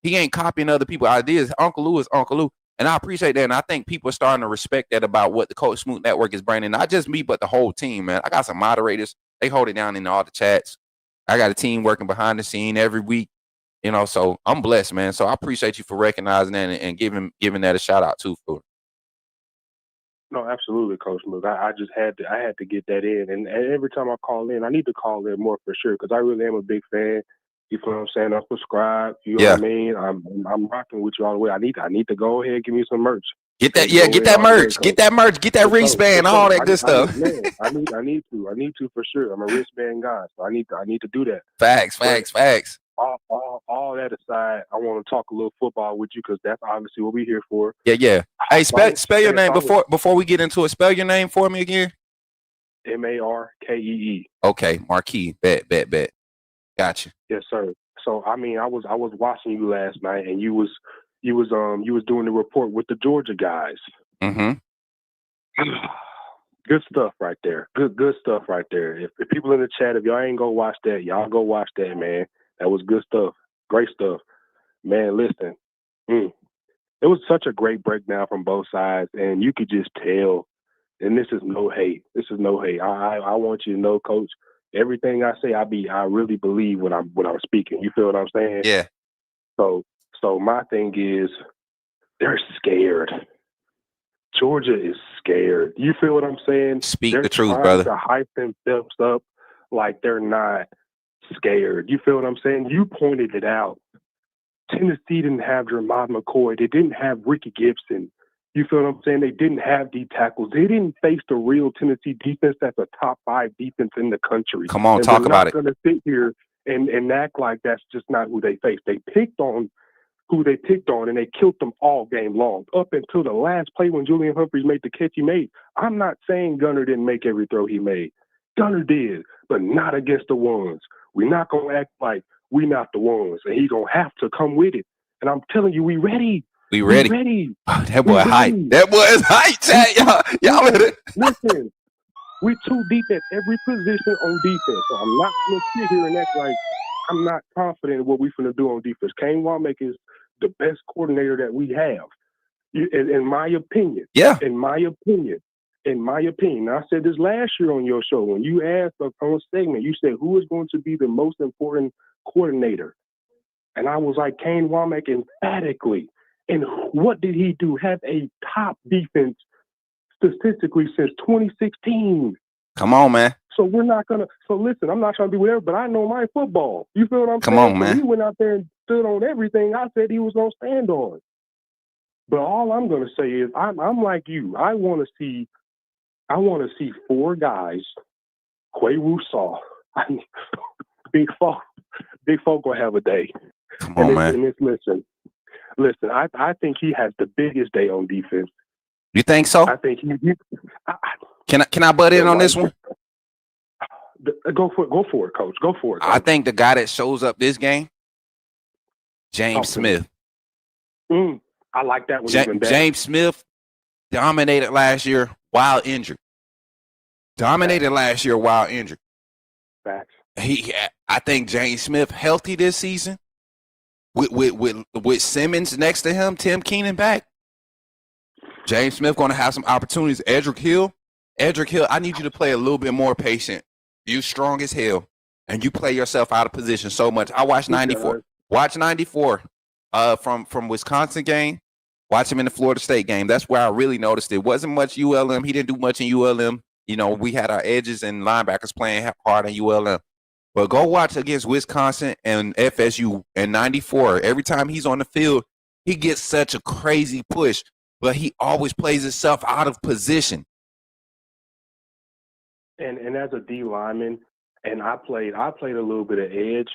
He ain't copying other people's ideas. Uncle Lou is Uncle Lou. And I appreciate that. And I think people are starting to respect that about what the Coach Smook Network is bringing. Not just me, but the whole team, man. I got some moderators. They hold it down in all the chats. I got a team working behind the scene every week. So I'm blessed, man. So I appreciate you for recognizing that and giving that a shout out too. No, absolutely, Coach Smook. I just had to get that in. And every time I call in, I need to call in more for sure, because I really am a big fan. You feel what I'm saying? I'm subscribed. You know what I mean? I'm rocking with you all the way. I need to go ahead and give me some merch. Get that merch. Get that merch. Get that wristband. All that good stuff. I need to for sure. I'm a wristband guy, so I need to do that. Facts. All that aside, I want to talk a little football with you, because that's obviously what we're here for. Yeah. Hey, spell your name before we get into it. Spell your name for me again. Markee. Okay, Marquee. Bet. Gotcha. Yes, sir. So I was watching you last night, and you was doing the report with the Georgia guys. Mm-hmm. Good stuff right there. Good stuff right there. If people in the chat, if y'all ain't go watch that, y'all go watch that, man. That was good stuff. Great stuff. Man, listen. It was such a great breakdown from both sides, and you could just tell. And this is no hate. I want you to know, Coach, everything I say, I really believe when I'm speaking. You feel what I'm saying? Yeah. So my thing is, they're scared. Georgia is scared. You feel what I'm saying? Speak the truth, brother. They're trying to hype themselves up like they're not scared. You feel what I'm saying? You pointed it out. Tennessee didn't have Jermod McCoy. They didn't have Ricky Gibson. You feel what I'm saying? They didn't have D tackles. They didn't face the real Tennessee defense that's a top 5 defense in the country. Come on, talk about it. They're not going to sit here and act like that's just not who they faced. They picked on who they picked on, and they killed them all game long, up until the last play when Julian Humphreys made the catch he made. I'm not saying Gunner didn't make every throw he made. Gunner did, but not against the ones. We're not going to act like we not the ones, and he's going to have to come with it. And I'm telling you, we ready. We ready. Oh, that boy hype. That boy is hype, chat. Y'all ready? Listen, we too deep at every position on defense, so I'm not going to sit here and act like I'm not confident in what we're going to do on defense. Kane Walmack is the best coordinator that we have, in my opinion. Yeah. In my opinion. Now, I said this last year on your show when you asked on a segment. You said, who is going to be the most important coordinator? And I was like, Kane Womack emphatically. And what did he do? Have a top defense statistically since 2016. Come on, man. So we're not going to – so listen, I'm not trying to be whatever, but I know my football. You feel what I'm Come saying? on, man. He went out there and stood on everything I said he was going to stand on. But all I'm going to say is I'm like you. I want to see four guys, Quay Rousseau, Big Folk will have a day. Come on, man. And listen, I think he has the biggest day on defense. You think so? I think Can I butt in on this one? Go for it, Coach. Go for it, Coach. I think the guy that shows up this game, James Smith. I like that one even better. James Smith dominated last year while injured. Facts. I think James Smith healthy this season with Simmons next to him, Tim Keenan back. James Smith going to have some opportunities. Edric Hill, I need you to play a little bit more patient. You strong as hell, and you play yourself out of position so much. I watched 94. Watch 94 from Wisconsin game. Watch him in the Florida State game. That's where I really noticed it. Wasn't much ULM. He didn't do much in ULM. You know, we had our edges and linebackers playing hard in ULM. But go watch against Wisconsin and FSU in 94. Every time he's on the field, he gets such a crazy push, but he always plays himself out of position. And as a D lineman, and I played a little bit of edge,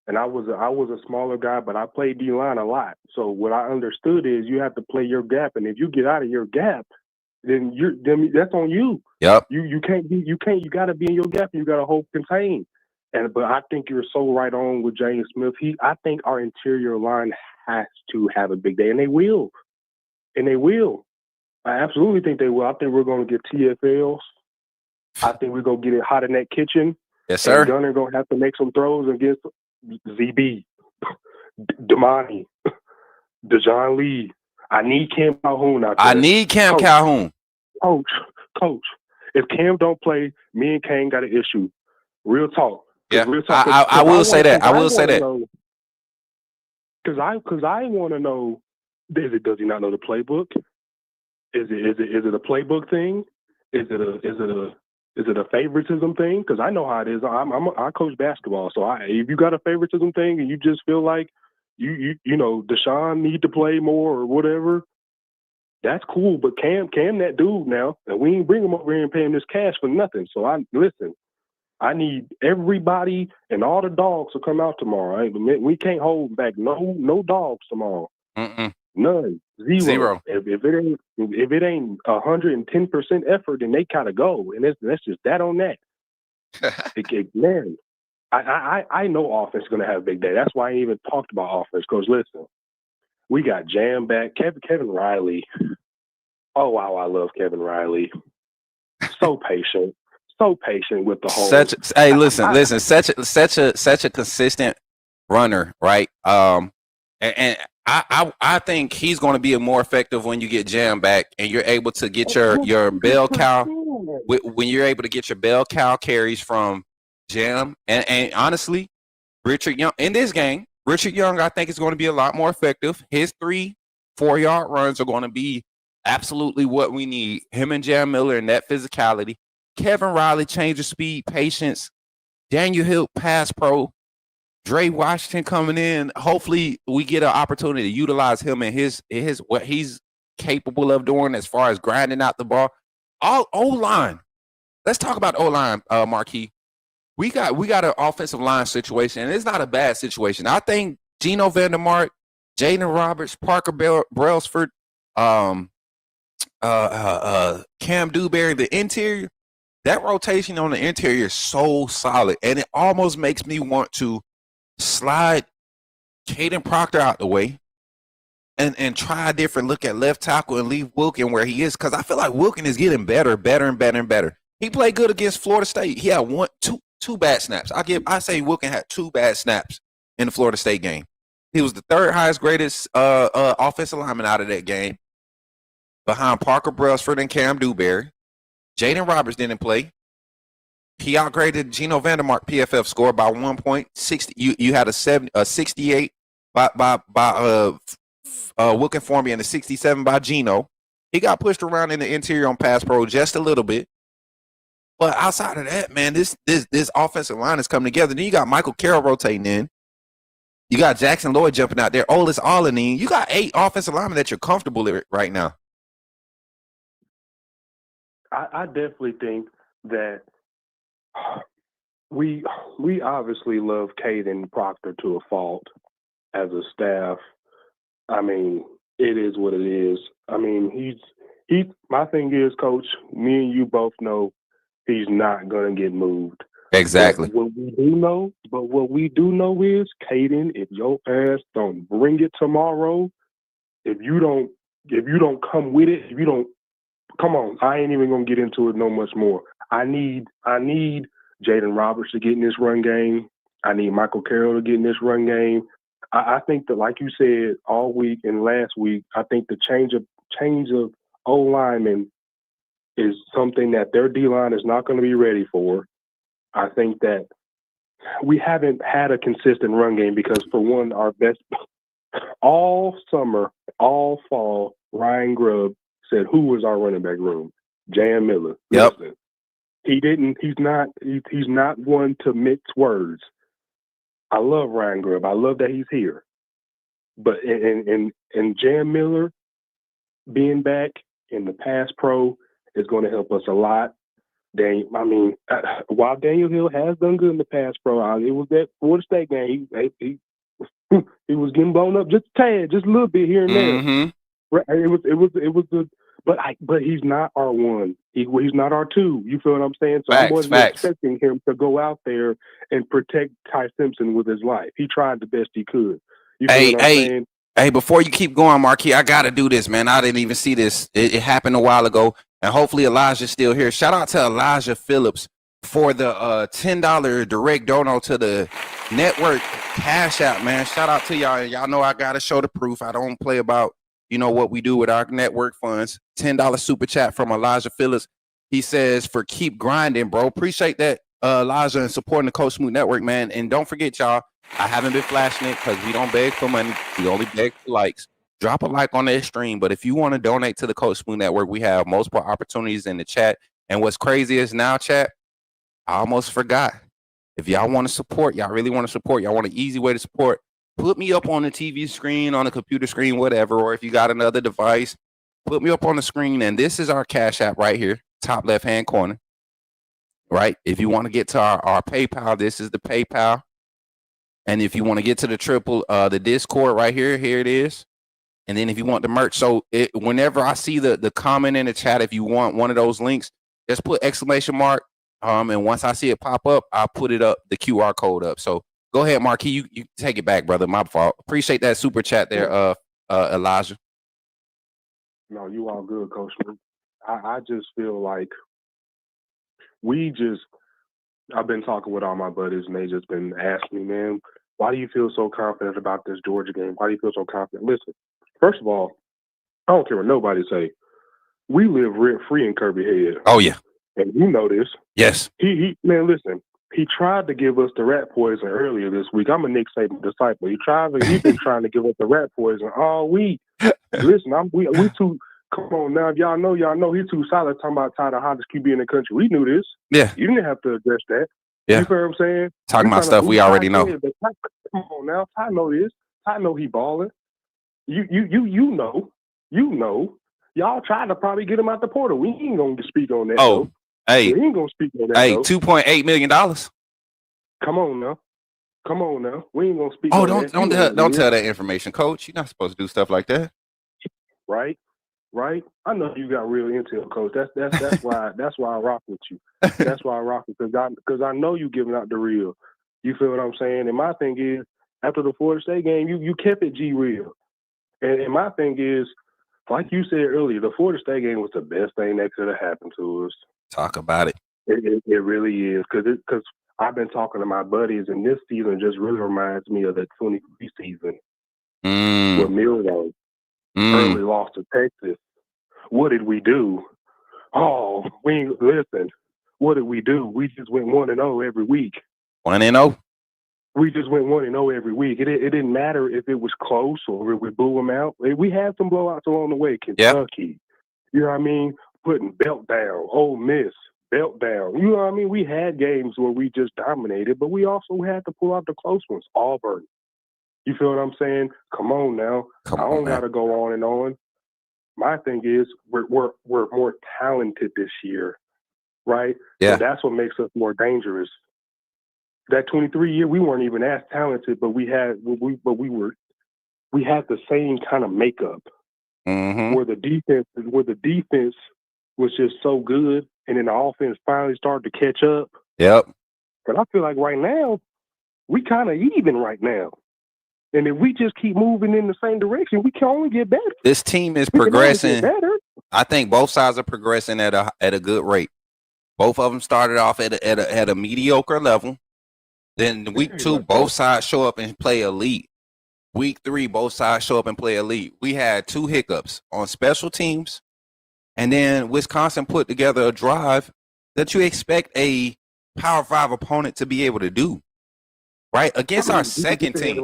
and I was a smaller guy, but I played D line a lot. So what I understood is you have to play your gap, and if you get out of your gap, then that's on you. Yep. You got to be in your gap, and you got to hold contain. But I think you're so right on with James Smith. I think our interior line has to have a big day, and they will. I absolutely think they will. I think we're going to get TFLs. I think we're going to get it hot in that kitchen. Yes, sir. And Gunner going to have to make some throws against ZB, Damani, DeJohn Lee. I need Cam Calhoun out there. Calhoun. Coach, if Cam don't play, me and Kane got an issue. Real talk. Yeah, real talk. I will say that. Because I want to know, does he not know the playbook? Is it a playbook thing? Is it a favoritism thing? Because I know how it is. I coach basketball, so if you got a favoritism thing and you just feel like you know Deshaun need to play more or whatever, that's cool. But Cam that dude now, and we ain't bring him over here and pay him this cash for nothing. So I need everybody and all the dogs to come out tomorrow. Right? We can't hold back no dogs tomorrow. None. Zero. If it ain't 110% effort, then they gotta go, and that's just that on that. Man, I know offense is gonna have a big day. That's why I ain't even talked about offense. Because listen, we got Jam back, Kevin Riley. Oh wow, I love Kevin Riley. So patient with the whole. Such a consistent runner, right? And I think he's going to be more effective when you get Jam back and you're able to get your bell cow when you're able to get your bell cow carries from Jam and honestly, Richard Young in this game. Richard Young, I think, is going to be a lot more effective. His 3-4 yard runs are going to be absolutely what we need. Him and Jam Miller and that physicality. Kevin Riley, change of speed, patience. Daniel Hill, pass pro. Dre Washington coming in. Hopefully, we get an opportunity to utilize him and his what he's capable of doing as far as grinding out the ball. All O-line. Let's talk about O-line, Marquee. We got an offensive line situation, and it's not a bad situation. I think Geno Vandermark, Jaden Roberts, Parker Brailsford, Cam Dewberry, the interior. That rotation on the interior is so solid, and it almost makes me want to slide Caden Proctor out the way and try a different look at left tackle and leave Wilkin where he is, because I feel like Wilkin is getting better. He played good against Florida State. He had two bad snaps. I say Wilkin had 2 bad snaps in the Florida State game. He was the 3rd highest graded offensive lineman out of that game, behind Parker Brailsford and Cam Dewberry. Jaden Roberts didn't play. He outgraded Geno Vandermark PFF score by 1 point. You had a 68 Wilkin Formby and the 67 by Geno. He got pushed around in the interior on pass pro just a little bit. But outside of that, man, this offensive line is coming together. Then you got Michael Carroll rotating in. You got Jackson Lloyd jumping out there. Olis Alanin. You got 8 offensive linemen that you're comfortable with right now. I definitely think that we obviously love Caden Proctor to a fault as a staff. I mean, it is what it is. I mean, he's my thing is, Coach, me and you both know he's not gonna get moved. Exactly. But what we do know is, Caden, if your ass don't bring it tomorrow, if you don't come with it, if you don't come on, I ain't even gonna get into it no much more. I need Jaden Roberts to get in this run game. I need Michael Carroll to get in this run game. I think that, like you said all week and last week, I think the change of O linemen is something that their D line is not going to be ready for. I think that we haven't had a consistent run game because, for one, our best all summer, all fall, Ryan Grubb said, "Who was our running back room?" Jan Miller. Yep. Listen, he didn't. He's not one to mix words. I love Ryan Grubb. I love that he's here. But and Jan Miller being back in the pass pro is going to help us a lot. While Daniel Hill has done good in the pass pro, it was that Florida State game. He was getting blown up just a tad, just a little bit here and there. It was good, but he's not our one. He's not our two. You feel what I'm saying? So I wasn't expecting him to go out there and protect Ty Simpson with his life. He tried the best he could. You feel what I'm saying? Hey, before you keep going, Marquee, I got to do this, man. I didn't even see this. It happened a while ago, and hopefully Elijah's still here. Shout out to Elijah Phillips for the $10 direct donor to the network Cash App, man. Shout out to y'all. Y'all know I got to show the proof. I don't play about, what we do with our network funds. $10 super chat from Elijah Phillips. He says, for keep grinding, bro. Appreciate that, Elijah, and supporting the Coach Smook Network, man. And don't forget, y'all, I haven't been flashing it because we don't beg for money. We only beg for likes. Drop a like on that stream. But if you want to donate to the Coach Smook Network, we have multiple opportunities in the chat. And what's crazy is now, chat, I almost forgot. If y'all want to support, y'all really want to support, y'all want an easy way to support, put me up on the TV screen, on the computer screen, whatever. Or if you got another device, put me up on the screen. And this is our Cash App right here, top left-hand corner. Right? If you want to get to our PayPal, this is the PayPal. And if you want to get to the Discord right here, here it is. And then if you want the merch, so whenever I see the comment in the chat, if you want one of those links, just put exclamation mark. And once I see it pop up, I'll put it up, the QR code up. So go ahead, Marquee, you take it back, brother. My fault. Appreciate that super chat there, Elijah. No, you all good, Coach. I just feel like I've been talking with all my buddies, and they just been asking me, man, why do you feel so confident about this Georgia game? Why do you feel so confident? Listen, first of all, I don't care what nobody say. We live rent-free in Kirby Head. Oh, yeah. And you know this. Yes. Man, listen, he tried to give us the rat poison earlier this week. I'm a Nick Saban disciple. He's been trying to give us the rat poison all week. Listen, we too. Come on now, if y'all know he's too solid talking about Ty, the hottest QB in the country. We knew this. Yeah. You didn't have to address that. Yeah. You feel what I'm saying? Talking about stuff we already know. Come on now, Ty know this. Ty know he balling. You know. Y'all tried to probably get him out the portal. We ain't gonna speak on that. Oh, though. hey, we ain't gonna speak on that. Hey, though. $2.8 million. Come on now. We ain't gonna speak. Oh, on don't tell that information, Coach. You're not supposed to do stuff like that. Right. I know you got real intel, Coach. That's why I rock with you. That's why I rock with you because I know you giving out the real. You feel what I'm saying? And my thing is, after the Florida State game, you kept it G real. And my thing is, like you said earlier, the Florida State game was the best thing that could have happened to us. Talk about it. It really is because I've been talking to my buddies, and this season just really reminds me of the 23 season with Milroe. Early loss to Texas. What did we do? Oh, listen. What did we do? We just went 1-0 every week. 1-0. we just went 1-0 every week. It didn't matter if it was close or if we blew them out. We had some blowouts along the way. Kentucky, you know what I mean? Putting belt down. Ole Miss, belt down. You know what I mean? We had games where we just dominated, but we also had to pull out the close ones. Auburn. You feel what I'm saying? Come on now. I don't got to go on and on. My thing is we're more talented this year, right? Yeah. So that's what makes us more dangerous. That 23 year, we weren't even as talented, but we had the same kind of makeup. Mm-hmm. Where the defense was just so good, and then the offense finally started to catch up. Yep. But I feel like right now we kind of even right now, and if we just keep moving in the same direction, we can only get better. This team is We can only progressing. get better. I think both sides are progressing at a good rate. Both of them started off at a mediocre level. Then week 2, both sides show up and play elite. Week 3, both sides show up and play elite. We had 2 hiccups on special teams, and then Wisconsin put together a drive that you expect a Power 5 opponent to be able to do, right? Against our second team.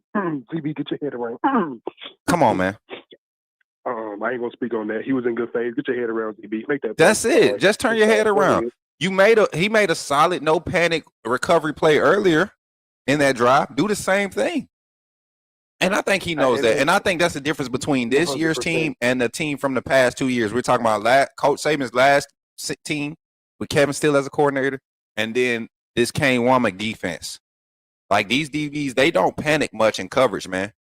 CB, get your head around. Come on, man. I ain't gonna speak on that. He was in good faith. Get your head around, CB. Make that. That's it. Just turn your head around. He made a solid no panic recovery play earlier in that drive. Do the same thing. And I think he knows that. And I think that's the difference between this 100%. year's team and the team from the past 2 years. We're talking about Coach Saban's last team with Kevin Steele as a coordinator, and then this Kane Womack defense. Like, these DBs, they don't panic much in coverage, man.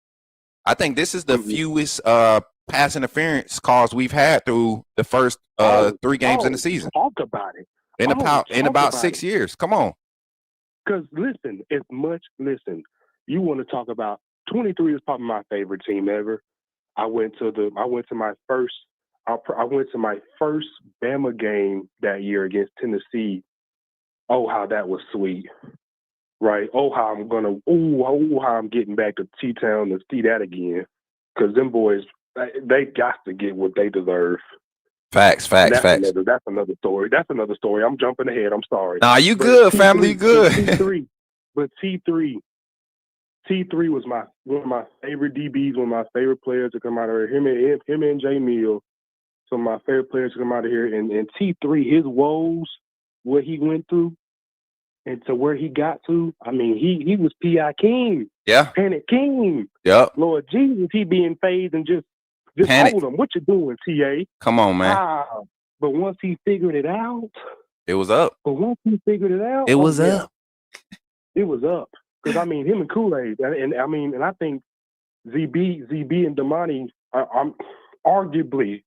I think this is the fewest pass interference calls we've had through the first 3 games in the season. Talk about it. In about 6 years. Come on. Because listen, you want to talk about 23 is probably my favorite team ever. I went to my first Bama game that year against Tennessee. Oh, how that was sweet. Right. Oh, how I'm getting back to T-Town to see that again. Because them boys, they got to get what they deserve. Facts. That's another story. I'm jumping ahead. I'm sorry. Nah, you good, family. You good. T3 was one of my favorite DBs, one of my favorite players to come out of here. Him and Jay Neal, some of my favorite players to come out of here. And T3, his woes, what he went through, and to where he got to, I mean, he was P.I. King. Yeah. Panic King. Yep. Lord Jesus, he being phased and just Panic. hold him. What you doing, T.A.? Come on, man. But once he figured it out. It was up. It was up. It was up. Because, I mean, him and Kool-Aid, and I think ZB and Damani are arguably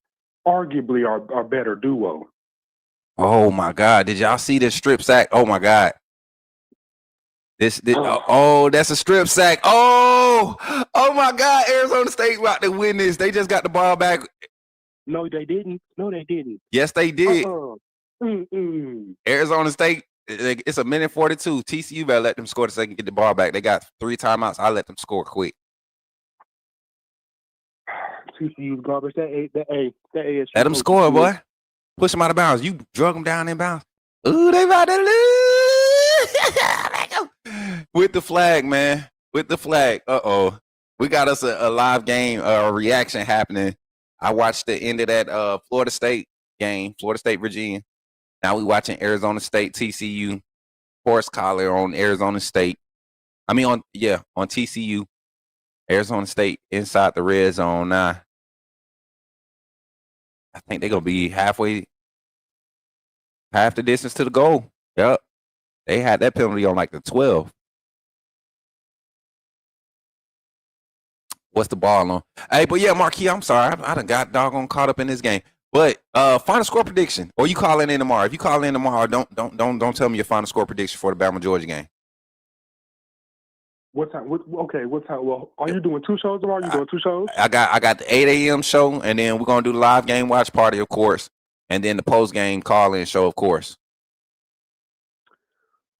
are better duo. Oh, my God. Did y'all see this strip sack? Oh, my God. That's a strip sack. Oh, my God. Arizona State about to win this. They just got the ball back. No, they didn't. Yes, they did. Mm-mm. Arizona State, it's a minute 42. TCU better let them score the second, get the ball back. They got 3 timeouts. I'll let them score quick. TCU's garbage. That ASU. Let them score, boy. Push them out of bounds. You drug them down in bounds. Ooh, they about to lose. With the flag, man. With the flag. Uh-oh. We got us a live game reaction happening. I watched the end of that Florida State game, Florida State, Virginia. Now we watching Arizona State, TCU. Horse collar on Arizona State. on TCU. Arizona State inside the red zone now. I think they're going to be half the distance to the goal. Yep. They had that penalty on like the 12. What's the ball on? Hey, but yeah, Marquee, I'm sorry. I done got doggone caught up in this game. But final score prediction. Or you call in tomorrow. If you call in tomorrow, don't tell me your final score prediction for the Bama-Georgia game. What time? What time? Well, are you doing 2 shows tomorrow? You doing 2 shows? I got the 8 a.m. show, and then we're gonna do the live game watch party, of course, and then the post game call in show, of course.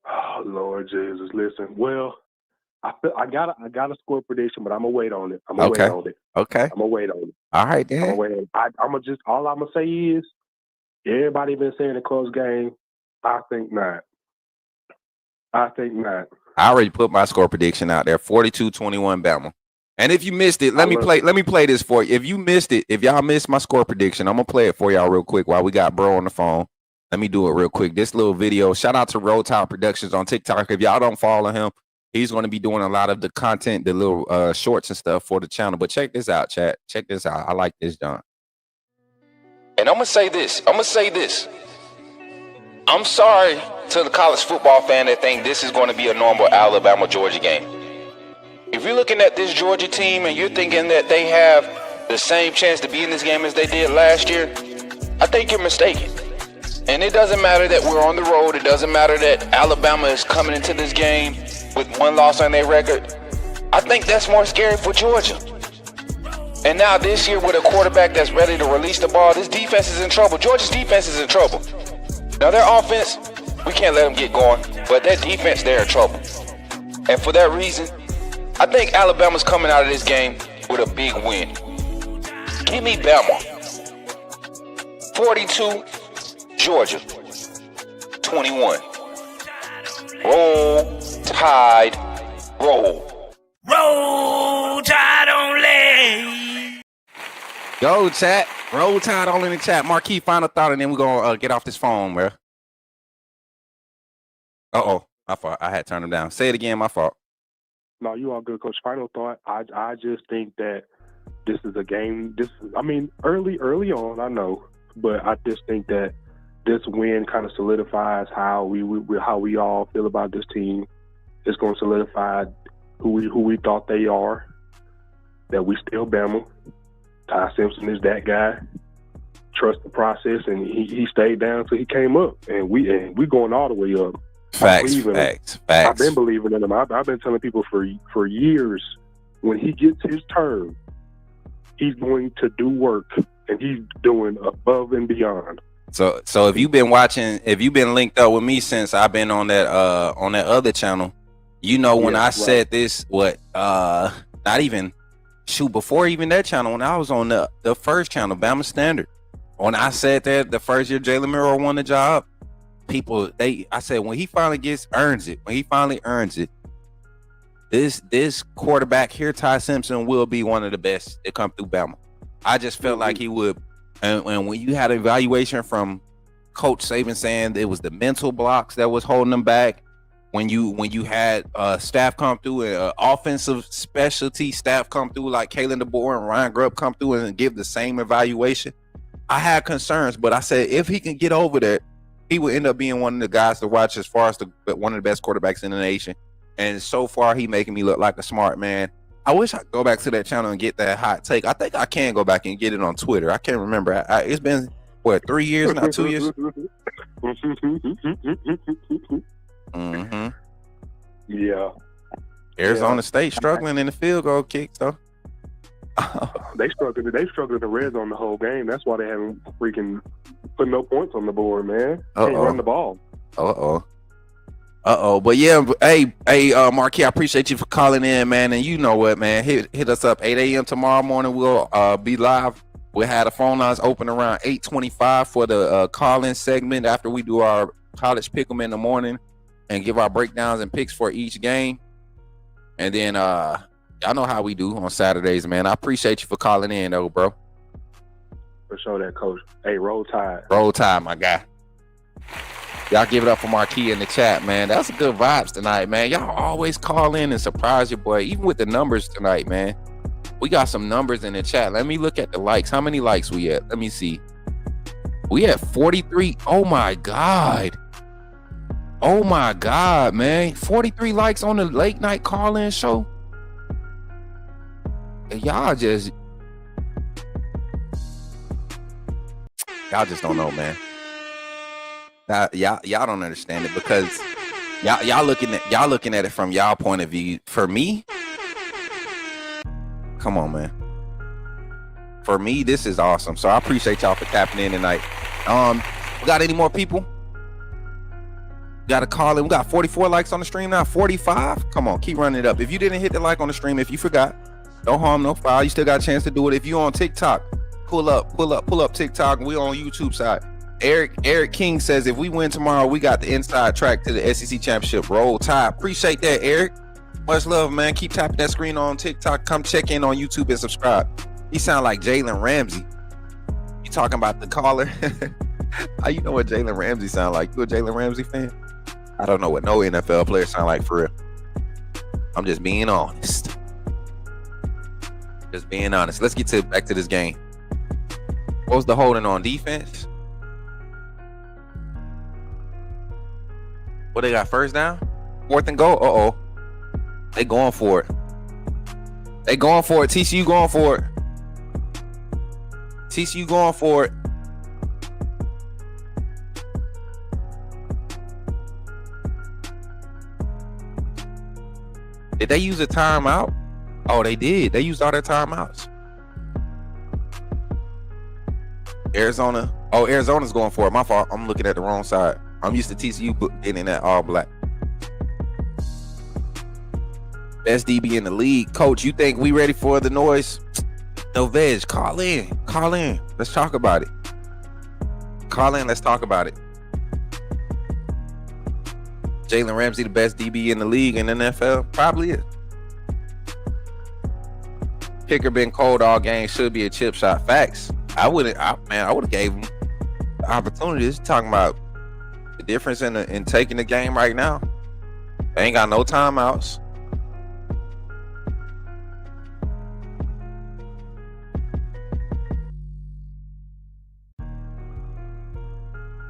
Oh Lord Jesus, listen. Well, I got a score prediction, but I'm gonna wait on it. Okay. I'm gonna wait on it. All right, then. I'm gonna wait on it. All I'm gonna say is, everybody been saying a close game. I think not. I already put my score prediction out there. 42-21 Bama. And if you missed it, let me play this for you. If you missed it, if y'all missed my score prediction, I'm gonna play it for y'all real quick while we got bro on the phone. Let me do it real quick. This little video. Shout out to Roll Tide Productions on TikTok. If y'all don't follow him, he's going to be doing a lot of the content, the little shorts and stuff for the channel. But check this out, chat. Check this out. I like this, John. And I'm gonna say this. I'm sorry to the college football fan that think this is going to be a normal Alabama-Georgia game. If you're looking at this Georgia team and you're thinking that they have the same chance to be in this game as they did last year, I think you're mistaken. And it doesn't matter that we're on the road. It doesn't matter that Alabama is coming into this game with 1 loss on their record. I think that's more scary for Georgia. And now this year with a quarterback that's ready to release the ball, this defense is in trouble. Georgia's defense is in trouble. Now their offense, we can't let them get going, but their defense, they're in trouble. And for that reason, I think Alabama's coming out of this game with a big win. Give me Bama. 42, Georgia. 21. Roll Tide, roll. Roll Tide only. Yo, chat. Roll Tide only in the chat. Marquee, final thought, and then we're going to get off this phone, bro. Uh-oh. My fault. I had to turn them down. Say it again. My fault. No, you all good, Coach. Final thought. I just think that this is a game. Early on, I know, but I just think that this win kind of solidifies how we all feel about this team. It's going to solidify who we thought they are. That we still Bama. Ty Simpson is that guy. Trust the process, and he stayed down till he came up, and we going all the way up. Facts. I've been believing in him. I've been telling people for years, when he gets his turn, he's going to do work, and he's doing above and beyond. So if you've been linked up with me since I've been on that other channel, you know when I said this, not even before even that channel, when I was on the first channel, Bama Standard, when I said that the first year Jalen Murrow won the job, I said when he finally earns it, this quarterback here, Ty Simpson, will be one of the best that come through Bama. I just felt like he would. And when you had an evaluation from Coach Saban saying it was the mental blocks that was holding them back, when you had staff come through and offensive specialty staff come through like Kalen DeBoer and Ryan Grubb come through and give the same evaluation, I had concerns, but I said if he can get over that, he will end up being one of the guys to watch as far as one of the best quarterbacks in the nation. And so far, he making me look like a smart man. I wish I could go back to that channel and get that hot take. I think I can go back and get it on Twitter. I can't remember. It's been, 3 years now, 2 years? Mm-hmm. Yeah. Arizona State struggling in the field goal kicks, though. They struggled in the red zone the whole game. That's why they haven't freaking put no points on the board, man. Can't run the ball. But yeah, hey, Marquee, I appreciate you for calling in, man. And you know what, man, hit us up 8 a.m. tomorrow morning. We'll be live. We'll have the phone lines open around 8:25 for the call-in segment after we do our college pick 'em in the morning and give our breakdowns and picks for each game. And then y'all know how we do on Saturdays, man. I appreciate you for calling in, though, bro. For sure, that, Coach. Hey, roll tide. Roll tide, my guy. Y'all give it up for Marquee in the chat, man. That's some good vibes tonight, man. Y'all always call in and surprise your boy, even with the numbers tonight, man. We got some numbers in the chat. Let me look at the likes. How many likes we at? Let me see. We at 43. Oh, my God. Oh, my God, man. 43 likes on the late night call-in show. Y'all just don't know, man. Y'all don't understand it because y'all looking at it from y'all point of view. For me, come on, man. For me, this is awesome. So I appreciate y'all for tapping in tonight. We got any more people? Got a call in. We got 44 likes on the stream now. 45. Come on, keep running it up. If you didn't hit the like on the stream, if you forgot, no harm, no foul. You still got a chance to do it. If you on TikTok, pull up TikTok. We on YouTube side. Eric King says, if we win tomorrow, we got the inside track to the SEC championship. Roll Tide. Appreciate that, Eric. Much love, man. Keep tapping that screen on TikTok. Come check in on YouTube and subscribe. He sound like Jalen Ramsey. You talking about the caller? How you know what Jalen Ramsey sound like? You a Jalen Ramsey fan? I don't know what no NFL player sound like for real. I'm just being honest. Just being honest. Let's get back to this game. What was the holding on defense? What, they got first down? 4th and goal? Uh-oh. They going for it. They going for it. TCU going for it. TCU going for it. Did they use a timeout? Oh, they did. They used all their timeouts. Arizona. Oh, Arizona's going for it. My fault. I'm looking at the wrong side. I'm used to TCU getting that all black. Best DB in the league. Coach, you think we ready for the noise? No veg. Call in. Call in. Let's talk about it. Call in. Let's talk about it. Jalen Ramsey, the best DB in the league in the NFL? Probably is. Kicker been cold all game. Should be a chip shot. Facts. I would have gave him the opportunity. Just talking about the difference in taking the game right now. They ain't got no timeouts.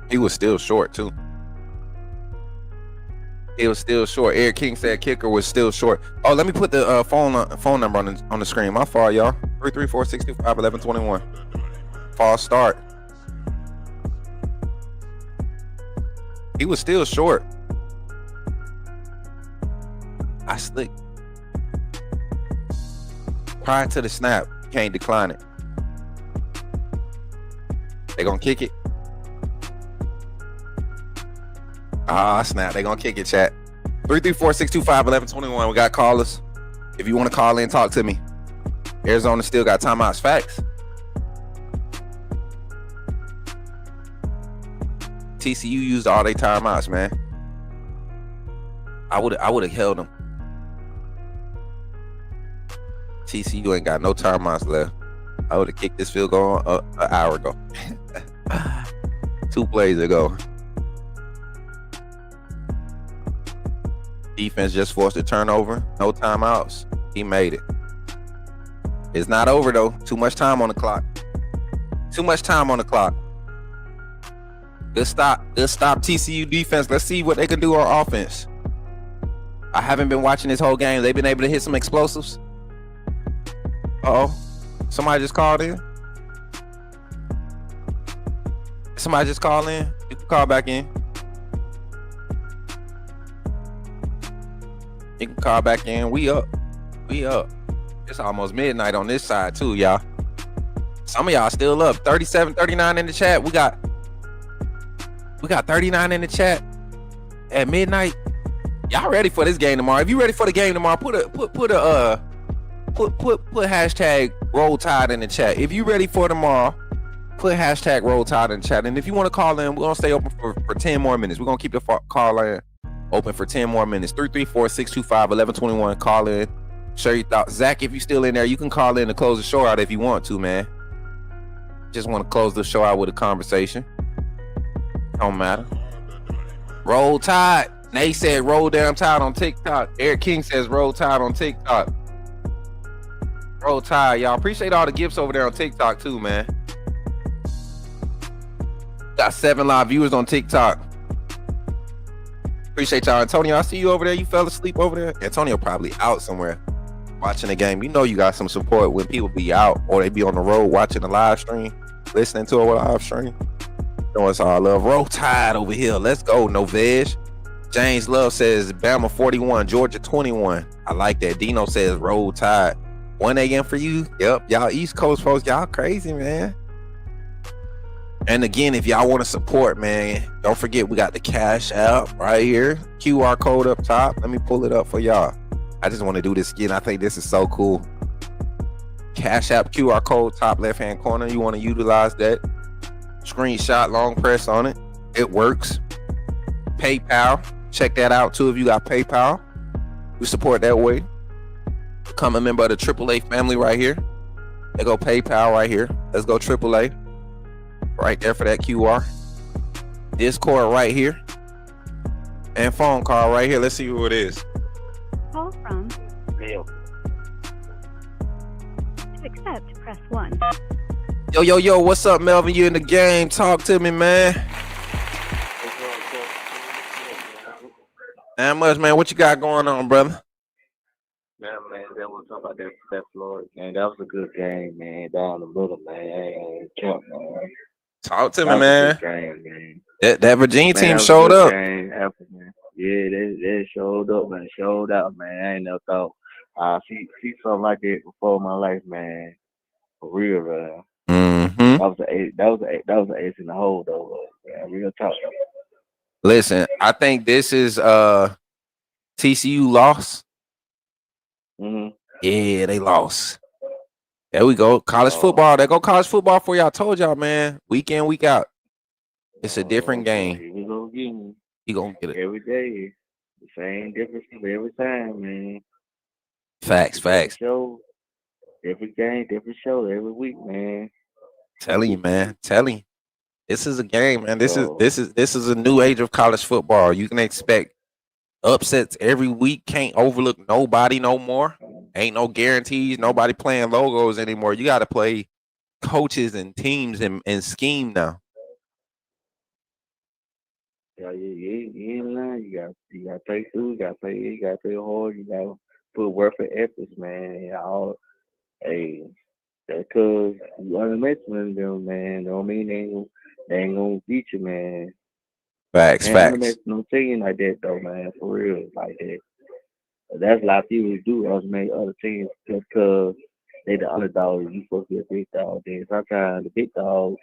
He was still short too. He was still short. Eric King said kicker was still short. Oh, let me put the phone number on the screen. My fault, y'all. 334-625-1121. False start. He was still short. I slick. Prior to the snap, can't decline it. They gonna kick it. Ah, snap. They gonna kick it, chat. 334-625-1121. We got callers. If you want to call in, talk to me. Arizona still got timeouts. Facts. TCU used all their timeouts, man. I would have held them. TCU ain't got no timeouts left. I would have kicked this field goal an hour ago. 2 plays ago. Defense just forced a turnover. No timeouts. He made it. It's not over though. Too much time on the clock. Too much time on the clock. Good stop. Good stop TCU defense. Let's see what they can do on offense. I haven't been watching this whole game. They've been able to hit some explosives. Uh-oh. Somebody just called in. Somebody just called in. You can call back in. You can call back in. We up. We up. It's almost midnight on this side too, y'all. Some of y'all still up. 37, 39 in the chat. We got 39 in the chat at midnight. Y'all ready for this game tomorrow? If you ready for the game tomorrow, put hashtag Roll Tide in the chat. If you ready for tomorrow, put hashtag Roll Tide in the chat. And if you want to call in, we're gonna stay open for 10 more minutes. We're gonna keep the call in open for 10 more minutes. 334-625-1121. Call in. Share your thoughts. Zach, if you still in there, you can call in to close the show out if you want to, man. Just want to close the show out with a conversation. Don't matter. Roll Tide. Nate said roll damn Tide on TikTok. Eric King says roll Tide on TikTok. Roll Tide, y'all. Appreciate all the gifts over there on TikTok too, man. Got 7 live viewers on TikTok. Appreciate y'all. Antonio, I see you over there. You fell asleep over there. Antonio probably out somewhere watching the game. You know you got some support when people be out or they be on the road watching the live stream, listening to a live stream. You know it's all love. Roll Tide over here. Let's go. No veg. James Love says Bama 41, Georgia 21. I like that. Dino says Roll Tide. 1 a.m. for you. Yep. Y'all East Coast folks, y'all crazy, man. And again, if y'all want to support, man, don't forget we got the Cash App right here. QR code up top. Let me pull it up for y'all. I just want to do this again. I think this is so cool. Cash App QR code top left-hand corner. You want to utilize that. screenshot, long press on it. It works. PayPal. Check that out too if you got PayPal. We support that way. Become a member of the AAA family right here. They go PayPal right here. Let's go AAA. Right there for that QR. Discord right here. And phone call right here. Let's see who it is. Call from. Bill. To accept, press 1. Yo, what's up, Melvin? You in the game? Talk to me, man. Not much, man. What you got going on, brother? Man, that was talking about that Florida game. That was a good game, man. Down the middle, man. Ain't count, man. Talk to That me, was a man. good game, man. That Virginia Man, team that was a showed good up. game after, man. Yeah, they showed up, man. Showed out, man. I ain't never thought I see something like that before in my life, man. For real, man. Mm-hmm. That was an ace in the hole, though. Man, real talk. Listen, I think this is TCU lost. Mm-hmm. Yeah, they lost. There we go. College football. There go college football for y'all. I told y'all, man. Week in, week out. It's a different game. Here we go again. You gonna get it. Every day. The same difference every time, man. Facts. Show, different game, different show every week, man. Telling you, man. Telling you. This is a game, man. This is a new age of college football. You can expect upsets every week. Can't overlook nobody no more. Ain't no guarantees. Nobody playing logos anymore. You got to play coaches and teams and scheme now. Yeah, you ain't lying. You got to play through. You got to play hard. You got to put work and efforts, man. Hey, because you underestimate them, man. Don't mean they ain't gonna beat you, man. Facts. Underestimate no team like that, though, man. For real, like that. That's a lot of people do underestimate other teams just because they the underdog. You supposed to be a big dog. Then sometimes the big dog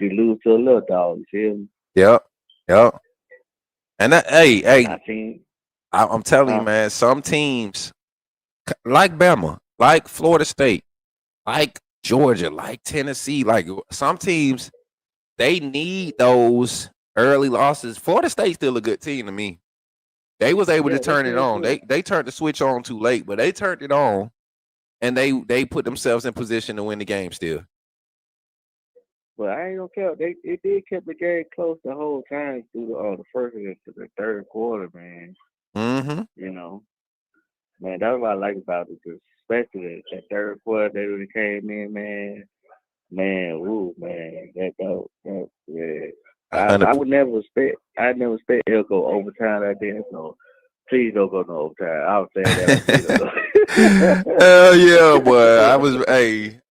you lose to a little dog. You feel me? Yep. And that, hey, I'm telling you, man. Some teams like Bama, like Florida State, like Georgia, like Tennessee, like some teams, they need those early losses. Florida State's still a good team to me. They was able to turn it on. They turned the switch on too late, but they turned it on, and they put themselves in position to win the game still. But I ain't gonna count. They did keep the game close the whole time through the first and the third quarter, man. Mm-hmm. You know, man, that's what I like about it. Cause especially that third quarter, they really came in, man. Man, woo, man, that yeah. I would never expect. I never expect it'll go overtime like that. So please don't go no overtime. I was saying that. Hell yeah, boy.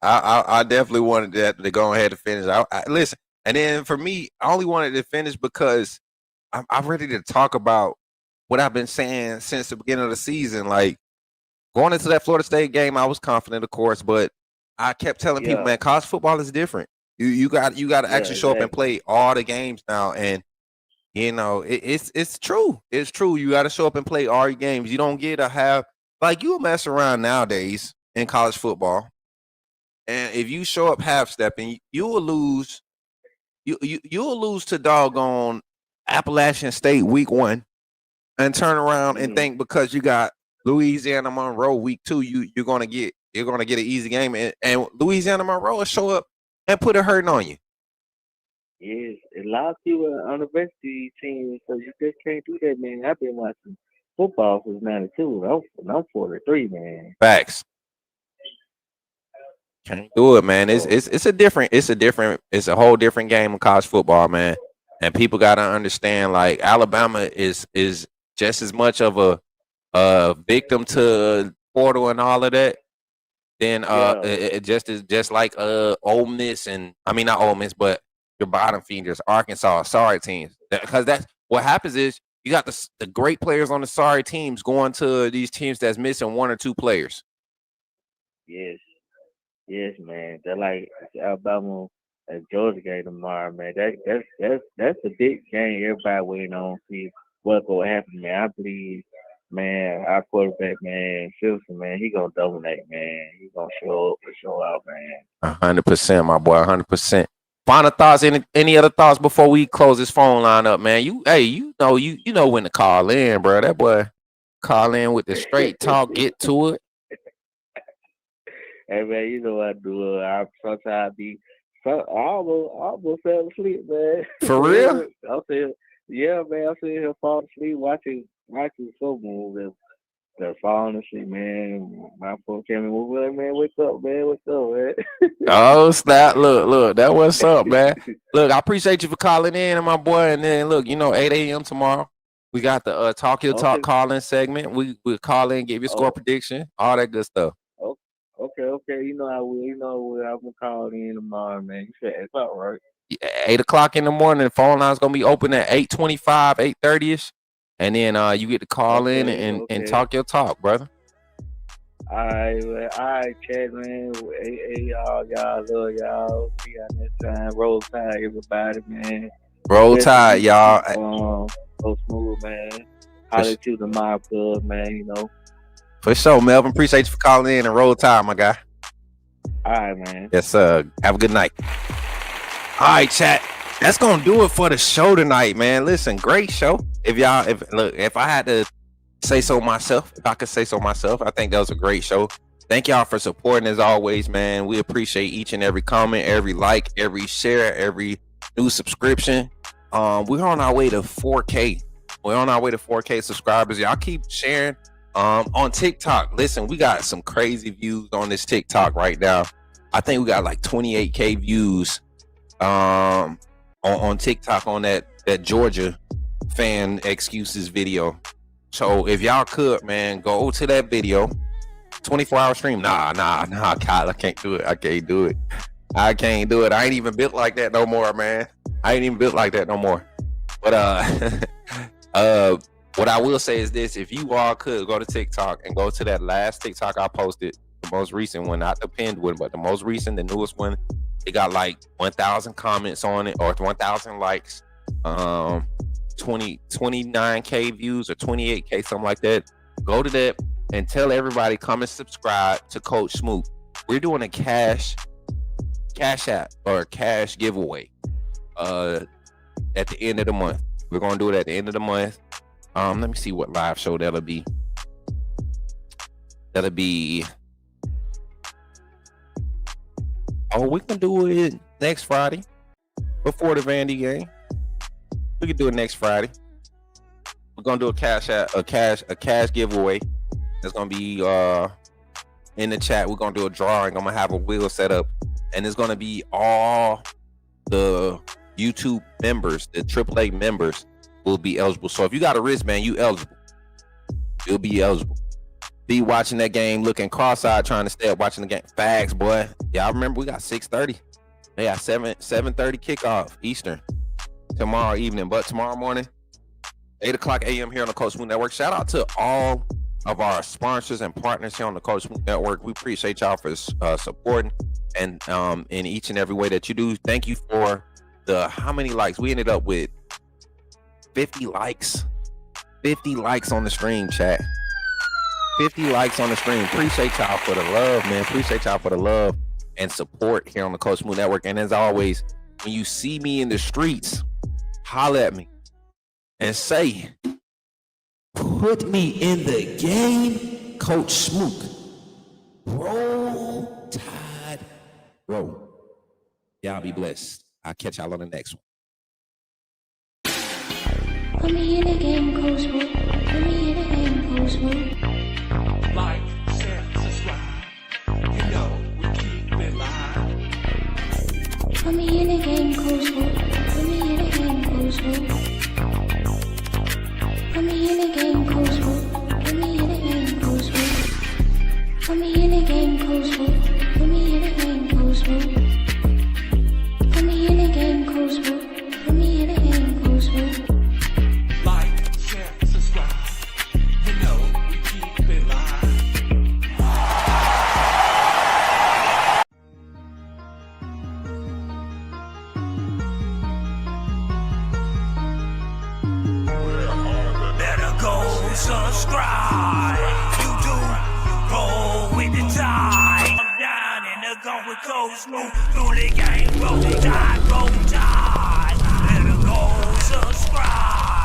I definitely wanted that to go ahead and finish. I listen, and then for me, I only wanted to finish because I'm ready to talk about what I've been saying since the beginning of the season. Like going into that Florida State game, I was confident, of course, but I kept telling people, man, college football is different. You got to actually show up and play all the games now, and you know it's true. It's true. You got to show up and play all your games. You don't get to have like you mess around nowadays in college football, and if you show up half stepping, you will lose. You'll lose to doggone Appalachian State week 1, and turn around and think because you got Louisiana Monroe week 2, you're gonna get an easy game, and Louisiana Monroe will show up and put a hurting on you. Yes, a lot of people underestimate these teams, so you just can't do that, man. I've been watching football since '92. I'm 43, man. Facts. Can't do it, man. It's a whole different game of college football, man. And people gotta understand, like Alabama is just as much of a victim to portal and all of that. Then just like Ole Miss and I mean not Ole Miss, but your bottom feeders, Arkansas, sorry teams. Because that's what happens is you got the great players on the sorry teams going to these teams that's missing 1 or 2 players. Yes, man. They're like Alabama and Georgia game tomorrow, man. That's a big game. Everybody waiting on to see what's gonna happen, man. I believe, man, our quarterback, man, Simpson, man, he gonna dominate, man. He gonna show up and show out, man. 100%, my boy, 100%. Final thoughts? Any other thoughts before we close this phone line up, man? You know when to call in, bro. That boy call in with the straight talk, get to it. Hey man, you know I do. I sometimes I almost fell asleep, man. For real? I'm saying, yeah, man. I'm sitting here falling asleep watching so movies. They're falling asleep, man. My phone came in, like, man, wake up, man. Oh, snap. Look, that what's up, man. Look, I appreciate you for calling in, and my boy. And then, look, 8 a.m. tomorrow. We got the Talk Your Talk call-in segment. We'll call in, give you a score prediction, all that good stuff. Okay. You know I will. I'm going to call in tomorrow, man. You said 8 o'clock, right? 8 o'clock in the morning. The phone line's going to be open at 8:25, 8:30ish. And then you get to call in and talk your talk, brother. All right, chat, man. Hey, y'all, love y'all. See y'all next time. Roll Tide, everybody, man. Roll Tide, y'all. So smooth, man. Holler to the mob club, man, For sure, Melvin. Appreciate you for calling in and Roll Tide, my guy. All right, man. Yes, sir. Have a good night. All right, chat. That's gonna do it for the show tonight, man. Listen, great show. If I had to say so myself, I think that was a great show. Thank y'all for supporting as always, man. We appreciate each and every comment, every like, every share, every new subscription. We're on our way to 4K. We're on our way to 4K subscribers. Y'all keep sharing. On TikTok, listen, we got some crazy views on this TikTok right now. I think we got like 28K views on TikTok on that Georgia fan excuses video. So if y'all could, man, go to that video. 24-hour stream. Nah, Kyle, I can't do it. I can't do it. I ain't even built like that no more, man. But what I will say is this: if you all could go to TikTok and go to that last TikTok I posted, the most recent one, not the pinned one, but the most recent, the newest one, it got like 1,000 comments on it or 1,000 likes, 29K views or 28K, something like that. Go to that and tell everybody, come and subscribe to Coach Smook. We're doing a cash app or a cash giveaway at the end of the month. We're gonna do it at the end of the month. Let me see what live show that'll be. We can do it next Friday before the Vandy game. We can do it next Friday. We're gonna do a cash giveaway. It's gonna be in the chat. We're gonna do a drawing. I'm gonna have a wheel set up, and it's gonna be all the YouTube members, the AAA members will be eligible. So if you got a wristband, you eligible. You'll be eligible. Be watching that game, looking cross-eyed, trying to stay up watching the game. Facts, boy. Yeah, I remember we got 6:30. They got 7:30 kickoff Eastern tomorrow evening. But tomorrow morning, 8 o'clock a.m. here on the Coach Smook Network. Shout out to all of our sponsors and partners here on the Coach Smook Network. We appreciate y'all for supporting and in each and every way that you do. Thank you for how many likes? We ended up with 50 likes. 50 likes on the stream, chat. 50 likes on the stream. Appreciate y'all for the love, man. Appreciate y'all for the love and support here on the Coach Smook Network. And as always, when you see me in the streets, holler at me and say, put me in the game, Coach Smook. Roll Tide, roll. Y'all be blessed. I'll catch y'all on the next one. Put me in the game, Coach Smook. Put me in the game, Coach Smook. Like, share, subscribe. You know we keep it live. Put me in the game, Coach Smook. Put me in the game, Coach Smook. Put me in the game, Coach Smook. Put me in the game, Coach Smook. Put me in the game, Coach Smook. Put me in the game, Coach Smook. Put me in the game, Coach Smook. Put me in the game, Coach Smook. Like, share, subscribe. You know we keep it live. Better go subscribe. You do roll with the tide. I'm down in the go with Coach Smook. Through the game, roll tide, roll tide. Better go subscribe.